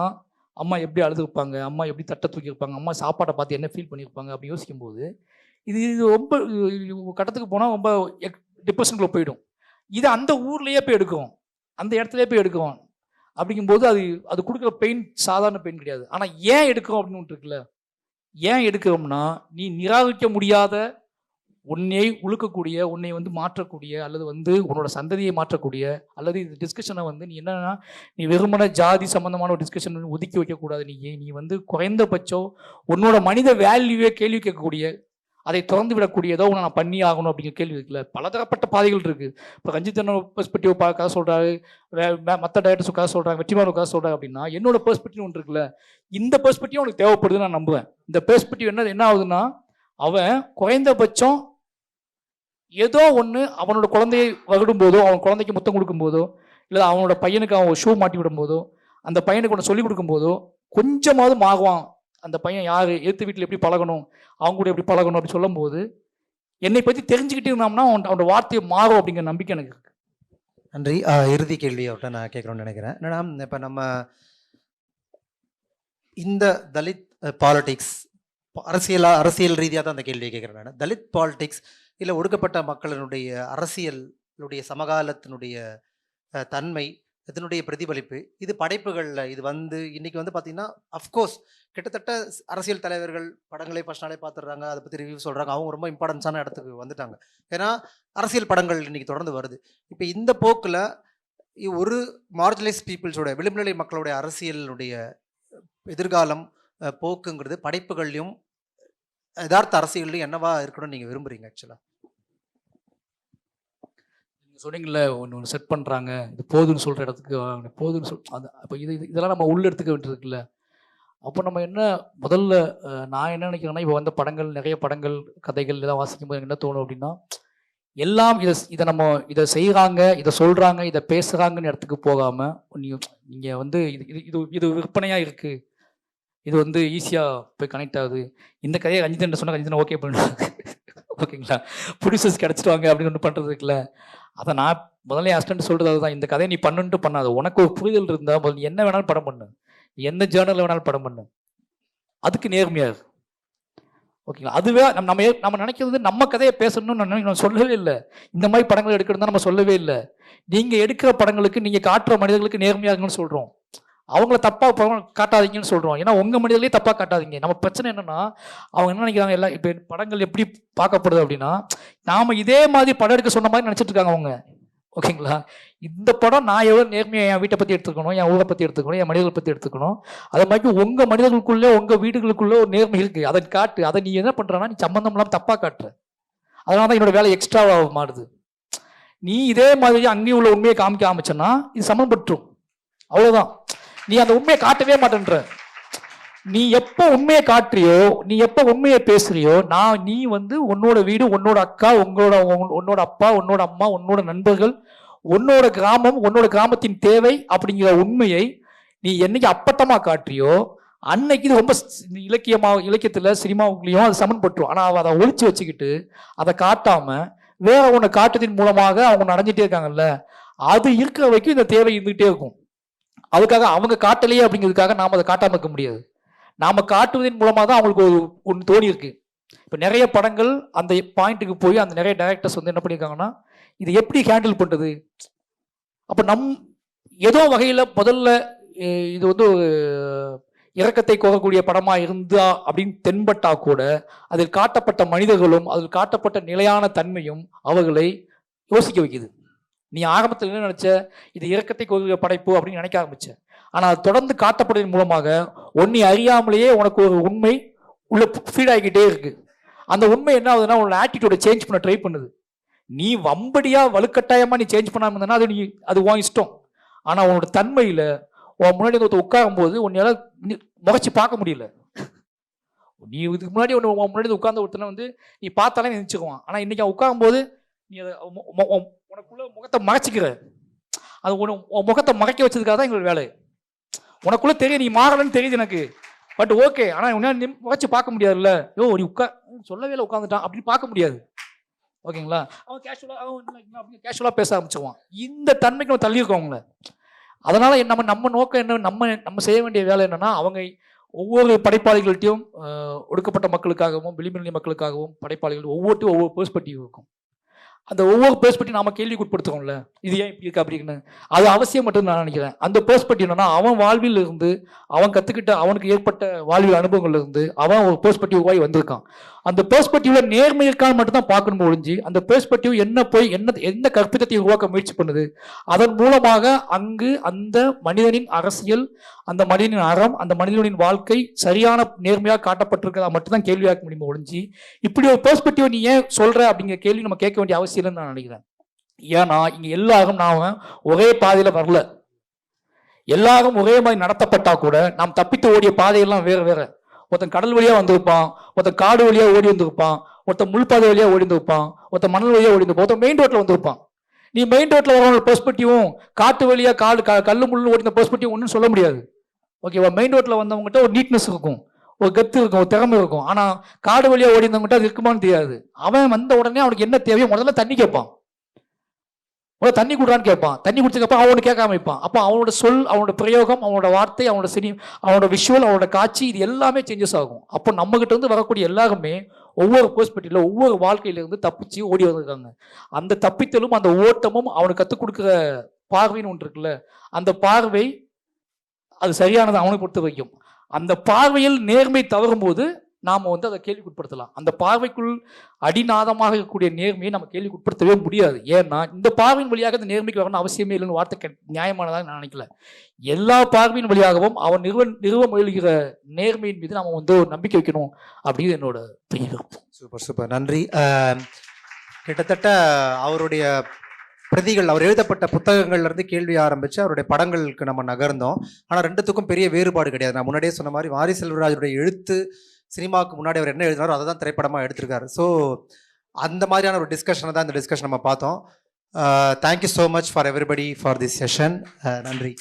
அம்மா எப்படி அழுதுருப்பாங்க, அம்மா எப்படி தட்டை தூக்கியிருப்பாங்க, அம்மா சாப்பாட்டை பார்த்து என்ன ஃபீல் பண்ணியிருப்பாங்க அப்படின்னு யோசிக்கும்போது, இது இது ரொம்ப கட்டத்துக்கு போனால் ரொம்ப டிப்ரெஷனுக்குள்ளே போயிடும். இதை அந்த ஊர்லேயே போய் எடுக்கிறோம், அந்த இடத்துலயே போய் எடுக்கிறோம். அப்படிங்கும்போது அது கொடுக்குற பெயின் சாதாரண பெயின் கிடையாது. ஆனால் ஏன் எடுக்கிறோம் அப்படின்னு ஒன்று இருக்குல்ல, ஏன் எடுக்கிறோம்னா, நீ நிராகரிக்க முடியாத உன்னை உழுக்கக்கூடிய, உன்னை வந்து மாற்றக்கூடிய, அல்லது வந்து உன்னோட சந்ததியை மாற்றக்கூடிய, அல்லது இந்த டிஸ்கஷனை வந்து நீ என்னன்னா, நீ வெறுமன ஜாதி சம்பந்தமான ஒரு டிஸ்கஷன் ஒதுக்கி வைக்கக்கூடாது. நீ வந்து குறைந்தபட்சம் உன்னோட மனித வேல்யூவே கேள்வி கேட்கக்கூடிய, அதை திறந்து விடக்கூடிய ஏதோ ஒன்று நான் பண்ணி ஆகணும் அப்படிங்கிற கேள்வி இருக்குல்ல. பலதரப்பட்ட பாதைகள் இருக்கு. இப்போ ரஞ்சித்தனோட பெர்ஸ்பெக்டிவ் பார்க்க சொல்றாரு, மற்ற டைரக்டர்ஸுக்காக சொல்றாங்க, வெற்றிமானுக்காக சொல்றாங்க. அப்படின்னா என்னோட பெர்ஸ்பெக்டிவ் ஒன்று இருக்குல்ல, இந்த பெர்ஸ்பெக்டிவ் உனக்கு தேவைப்படுதுன்னு நான் நம்புவேன். இந்த பெர்ஸ்பெக்டிவ் என்ன ஆகுதுன்னா, அவன் குறைந்தபட்சம் ஏதோ ஒன்று அவனோட குழந்தையை வகுடும் போதோ, அவன் குழந்தைக்கு முத்தம் கொடுக்கும் போதோ, இல்லை அவனோட பையனுக்கு அவன் ஷூ மாட்டி விடும் போதோ, அந்த பையனுக்கு ஒன்று சொல்லிக் கொடுக்கும் போதோ கொஞ்சமாவது மாறுவான். அந்த பையன் யார், எடுத்து வீட்டில் எப்படி பழகணும், அவங்க கூட எப்படி பழகணும் அப்படி சொல்லும் போது, என்னை பற்றி தெரிஞ்சுக்கிட்டு இருந்தோம்னா அவனோட வார்த்தையை மாறும் அப்படிங்கிற நம்பிக்கை எனக்கு இருக்கு. நன்றி. இறுதி கேள்வி அவர்கிட்ட நான் கேட்குறோன்னு நினைக்கிறேன். என்னன்னா, இப்போ நம்ம இந்த தலித் பாலிடிக்ஸ் அரசியல் ரீதியாக தான் அந்த கேள்வியை கேட்குறேன் நான். தலித் பாலிடிக்ஸ் இல்லை ஒடுக்கப்பட்ட மக்களினுடைய அரசியலுடைய சமகாலத்தினுடைய தன்மை, இதனுடைய பிரதிபலிப்பு, இது படைப்புகளில் இது வந்து இன்னைக்கு வந்து பார்த்தீங்கன்னா, அஃப்கோர்ஸ் கிட்டத்தட்ட அரசியல் தலைவர்கள் படங்களை ஃபர்ஸ்ட் நாளே பார்த்துடுறாங்க, அதை பற்றி ரிவ்யூ சொல்கிறாங்க, அவங்க ரொம்ப இம்பார்ட்டன்ஸான இடத்துக்கு வந்துட்டாங்க. ஏன்னா அரசியல் படங்கள் இன்னைக்கு தொடர்ந்து வருது. இப்போ இந்த போக்கில் ஒரு மார்ஜினலைஸ் பீப்புள்ஸோட, விளிம்புநிலை மக்களுடைய அரசியலுடைய எதிர்காலம் போக்குங்கிறது படைப்புகள்லையும் யதார்த்த அரசியல்லையும் என்னவா இருக்கணும்னு நீங்கள் விரும்புறீங்க? ஆக்சுவலாக நீங்கள் சொன்னீங்கல்ல, ஒன்று செட் பண்ணுறாங்க, இது போதுன்னு சொல்கிற இடத்துக்கு போதுன்னு அது அப்போ இதெல்லாம் நம்ம உள்ள எடுத்துக்க வேண்டியிருக்குல்ல. அப்போ நம்ம என்ன முதல்ல நான் என்ன நினைக்கிறேன்னா, இப்போ வந்த படங்கள், நிறைய படங்கள், கதைகள் இதெல்லாம் வாசிக்கும் போது எனக்கு என்ன தோணும் அப்படின்னா, எல்லாம் இதை செய்கிறாங்க, இதை சொல்கிறாங்க, இதை பேசுகிறாங்கன்னு இடத்துக்கு போகாமல், நீங்கள் வந்து இது விற்பனையாக இருக்குது, இது வந்து ஈஸியாக போய் கனெக்ட் ஆகுது, இந்த கதையை ரஞ்சிதன் சொன்னால் ரஞ்சிதன் ஓகே பண்ணுறாங்க, ஓகேங்களா, ப்ரொடியூசர்ஸ் கிடச்சிடுவாங்க அப்படின்னு ஒன்று பண்ணுறது இருக்குல்ல. அதை நான் முதல்ல அசிஸ்டன்ட் சொல்கிறது அதுதான், இந்த கதையை நீ பண்ணுன்ட்டு பண்ணாது. உனக்கு ஒரு புரிதல் இருந்தால் முதல்ல என்ன வேணாலும் படம் பண்ணு, எந்த ஜேர்னலில் வேணாலும் படம் பண்ணு, அதுக்கு நேர்மையாக, ஓகேங்களா. அதுவே நம்ம நினைக்கிறது நம்ம கதையை பேசணும்னு நான் சொல்லவே இல்லை. இந்த மாதிரி படங்கள் எடுக்கணும் தான் நம்ம சொல்லவே இல்லை. நீங்கள் எடுக்கிற படங்களுக்கு, நீங்கள் காட்டுற மனிதர்களுக்கு நேர்மையாகன்னு சொல்கிறோம், அவங்கள தப்பாக காட்டாதீங்கன்னு சொல்கிறோம். ஏன்னா உங்கள் மனிதர்களே தப்பாக காட்டாதீங்க. நம்ம பிரச்சனை என்னென்னா, அவங்க என்ன நினைக்கிறாங்க, எல்லாம் இப்போ படங்கள் எப்படி பார்க்கப்படுது அப்படின்னா, நாம் இதே மாதிரி படம் எடுக்க சொன்ன மாதிரி நினச்சிட்டு இருக்காங்க அவங்க, ஓகேங்களா. இந்த படம் நான் எவ்வளோ நேர்மையாக என் வீட்டை பற்றி எடுத்துக்கணும், என் ஊரை பற்றி எடுத்துக்கணும், என் மனிதர்களை பற்றி எடுத்துக்கணும், அதை மாதிரி உங்கள் மனிதர்களுக்குள்ளே, உங்கள் வீடுகளுக்குள்ளே ஒரு நேர்மை இருக்குது, அதை காட்டு. அதை நீ என்ன பண்ணுறன்னா, நீ சம்மந்தம் இல்லாமல் தப்பாக காட்டுற. அதனால தான் என்னோட வேலை எக்ஸ்ட்ராவாக மாறுது. நீ இதே மாதிரி அங்கேயும் உள்ள உண்மையை காமிக்க ஆரம்பிச்சேன்னா இது சமன்பற்றும், அவ்வளோதான். நீ அந்த உண்மையை காட்டவே மாட்டேன்ற. நீ எப்போ உண்மையை காட்டுறியோ, நீ எப்போ உண்மையை பேசுறியோ, நீ வந்து உன்னோட வீடு, உன்னோட அக்கா, உன்னோட அப்பா, உன்னோட அம்மா, உன்னோட நண்பர்கள், உன்னோட கிராமம், உன்னோட கிராமத்தின் தேவை அப்படிங்கிற உண்மையை நீ என்னைக்கு அப்பட்டமா காட்டுறியோ, அன்னைக்கு இது ரொம்ப இலக்கியத்தில் சினிமாவுக்குள்ளேயும் அது சமன்பட்டுரும். ஆனால் அதை ஒழிச்சு வச்சுக்கிட்டு அதை காட்டாம வேற ஒன்று காட்டுறதின் மூலமாக அவங்க நடந்துட்டே இருக்காங்கல்ல, அது இருக்கிற வரைக்கும் இந்த தேவை இருந்துகிட்டே இருக்கும். அதுக்காக அவங்க காட்டலையே அப்படிங்கிறதுக்காக நாம் அதை காட்டாமல் இருக்க முடியாது. நாம் காட்டுவதன் மூலமாக தான் அவங்களுக்கு ஒன்று தோணி இருக்கு. இப்போ நிறைய படங்கள் அந்த பாயிண்ட்டுக்கு போய் அந்த நிறைய டைரக்டர்ஸ் வந்து என்ன பண்ணியிருக்காங்கன்னா, இது எப்படி ஹேண்டில் பண்ணுறது. அப்போ ஏதோ வகையில் முதல்ல இது வந்து ஒரு இரக்கத்தை கோரக்கூடிய படமாக இருந்தா அப்படின்னு தென்பட்டா கூட, அதில் காட்டப்பட்ட மனிதர்களும் அதில் காட்டப்பட்ட நிலையான தன்மையும் அவர்களை யோசிக்க வைக்குது. நீ ஆரம்பத்தில் என்ன நினைச்ச, இது இரக்கத்தை கோருகிற படைப்பு அப்படின்னு நினைக்க ஆரம்பிச்ச. ஆனால் அது தொடர்ந்து காட்டப்படுவதன் மூலமாக ஒன்னி அறியாமலேயே உனக்கு ஒரு உண்மை உள்ள ஃபீட் ஆகிக்கிட்டே இருக்கு. அந்த உண்மை என்ன ஆகுதுன்னா, உன்னோட ஆட்டிடியூடை சேஞ்ச் பண்ண ட்ரை பண்ணுது. நீ வம்படியா வலுக்கட்டாயமா நீ சேஞ்ச் பண்ணாம இருந்தனா அது உன் இஷ்டம். ஆனால் உன்னோட தன்மையில் உன் முன்னாடி ஒருத்தர் உட்காரும் போது உன்னால முகச்சு பார்க்க முடியல. நீ இதுக்கு முன்னாடி உன் முன்னாடி உட்கார்ந்த ஒருத்தனை வந்து நீ பார்த்தாலே நினைச்சுக்குவான். ஆனால் இன்னைக்கு அவன் உட்காரும் போது நீ அதை உனக்குள்ள முகத்தை மறைச்சிக்கிற. அது உன் முகத்தை மறைக்க வச்சதுக்காக தான் எங்களோட வேலை. உனக்குள்ள தெரியும் நீ மாறலன்னு தெரியுது எனக்கு, பட் ஓகே. ஆனால் உன்னால் முகச்சு பார்க்க முடியாதுல்ல. நீ சொல்லவே இல்லை உட்காந்துட்டான் அப்படின்னு பார்க்க முடியாது. ஓகேங்களா? அவன் கேஷுவலாக பேச ஆரம்பிச்சிருவான். இந்த தன்மைக்கு நம்ம தள்ளியிருக்கோம் அவங்கள. அதனால நம்ம நோக்கம் என்ன, நம்ம செய்ய வேண்டிய வேலை என்னன்னா, அவங்க ஒவ்வொரு படைப்பாளிகள்ட்டையும் ஒடுக்கப்பட்ட மக்களுக்காகவும் விளிம்பு மக்களுக்காகவும் படைப்பாளிகள் ஒவ்வொருத்தையும் ஒவ்வொரு பெர்ஸ்பெக்டிவ் இருக்கும். அந்த ஒவ்வொரு பெர்ஸ்பெக்டிவ் நாம கேள்விக்கு உட்படுத்துறோம்ல, இது ஏன் இப்படி இருக்கு அப்படின்னு. அது அவசியம் மட்டும் நான் நினைக்கிறேன். அந்த பெர்ஸ்பெக்டிவ் என்னன்னா, அவன் வாழ்வில் இருந்து அவன் கத்துக்கிட்ட அவனுக்கு ஏற்பட்ட வாழ்வியல் அனுபவங்கள்ல இருந்து அவன் ஒரு பெர்ஸ்பெக்டிவ் வாய் வந்திருக்கான். அந்த பெர்ஸ்பெக்டிவ்ல நேர்மை இருக்கான்னு மட்டும் தான் பார்க்கணும் ஒழிஞ்சு, அந்த பெர்ஸ்பெக்டிவ் எந்த கற்பிதத்தை உருவாக்க முயற்சி பண்ணுது, அதன் மூலமாக அங்கு அந்த மனிதனின் அரசியல், அந்த மனிதனின் அறம், அந்த மனிதனின் வாழ்க்கை சரியான நேர்மையாக காட்டப்பட்டிருக்கிறதா மட்டும்தான் கேள்வியாக்க முடியுமா ஒழிஞ்சு, இப்படி ஒரு பெர்ஸ்பெக்டிவ் நீ ஏன் சொல்ற அப்படிங்கிற கேள்வி நம்ம கேட்க வேண்டிய அவசியம் இல்லைன்னு நான் நினைக்கிறேன். ஏன்னா இங்க எல்லாரும் நாம ஒரே பாதையில வரல. எல்லாரும் ஒரே மாதிரி நடத்தப்பட்டா கூட நாம் தப்பித்து ஓடிய பாதையெல்லாம் வேற வேற. ஒருத்தன் கடல் வழியா வந்திருப்பான், ஒருத்தன் காடு வழியா ஓடி வந்திருப்பான், ஒருத்தன் முள்பாதை வழியா ஓடி வந்திருப்பான், ஒருத்தன் மணல் வழியா ஓடி வந்திருப்பான், ஒருத்தன் மெயின் ரோட்ல வந்திருப்பான். நீ மெயின் ரோட்ல வரவங்க பெர்ஸ்பெக்டிவும் காட்டு வழியா கல்லு முள்ளு ஓடின பெர்ஸ்பெக்டிவ் ஒன்றும் சொல்ல முடியாது. ஓகேவா? மெயின் ரோட்ல வந்தவங்ககிட்ட ஒரு நீட்னஸ் இருக்கும், ஒரு கத்து இருக்கும், ஒரு திறமை இருக்கும். ஆனா காடு வழியா ஓடி இருந்தவங்ககிட்ட அது இருக்குமான்னு தெரியாது. அவன் வந்த உடனே அவனுக்கு என்ன தேவையோ முதல்ல தண்ணி கேட்பான், தண்ணி குடுறான்னு கேட்பான். தண்ணி குடிச்சதுக்கப்புறம் அவனுக்கு கேட்காம வைப்பான். அப்போ அவனோட சொல், அவனோட பிரயோகம், அவனோட வார்த்தை, அவனோட அவனோட விஷுவல், அவனோட காட்சி, இது எல்லாமே சேஞ்சஸ் ஆகும். அப்போ நம்ம கிட்ட இருந்து வரக்கூடிய எல்லாருமே ஒவ்வொரு பெர்ஸ்பெக்டிவ்ல ஒவ்வொரு வாழ்க்கையிலிருந்து தப்பிச்சு ஓடி வந்திருக்காங்க. அந்த தப்பித்தலும் அந்த ஓட்டமும் அவனுக்கு கற்றுக் கொடுக்குற பார்வைன்னு ஒன்று இருக்குல்ல, அந்த பார்வை அது சரியானது அவனுக்கு பொறுத்த வைக்கும். அந்த பார்வையில் நேர்மை தவறும் போது நாம அதை கேள்விக்குட்படுத்தலாம். அந்த பார்வைக்குள் அடிநாதமாக இருக்கக்கூடிய நேர்மையை நம்ம கேள்விக்குட்படுத்தவே முடியாது. ஏன்னா இந்த பார்வையின் வழியாக அந்த நேர்மைக்கு வரணும் அவசியமே இல்லைன்னு வார்த்தை நியாயமானதாக நான் நினைக்கல. எல்லா பார்வையின் வழியாகவும் அவன் நிறுவ முயல்கிற நேர்மையின் மீது நாம ஒரு நம்பிக்கை வைக்கணும் அப்படிங்கிறது என்னோட பெரிய. சூப்பர் சூப்பர், நன்றி. கிட்டத்தட்ட அவருடைய பிரதிகள், அவர் எழுதப்பட்ட புத்தகங்கள்ல இருந்து கேள்வி ஆரம்பிச்சு அவருடைய படங்களுக்கு நம்ம நகர்ந்தோம். ஆனா ரெண்டுத்துக்கும் பெரிய வேறுபாடு கிடையாது. நான் முன்னாடியே சொன்ன மாதிரி வாரி செல்வராஜுடைய எழுத்து சினிமாவுக்கு முன்னாடி அவர் என்ன எழுதினாரோ அதை தான் திரைப்படமாக எடுத்திருக்காரு. ஸோ அந்த மாதிரியான ஒரு டிஸ்கஷனை தான் இந்த டிஸ்கஷன் நம்ம பார்த்தோம். Thank you so much for everybody for this session. நன்றி.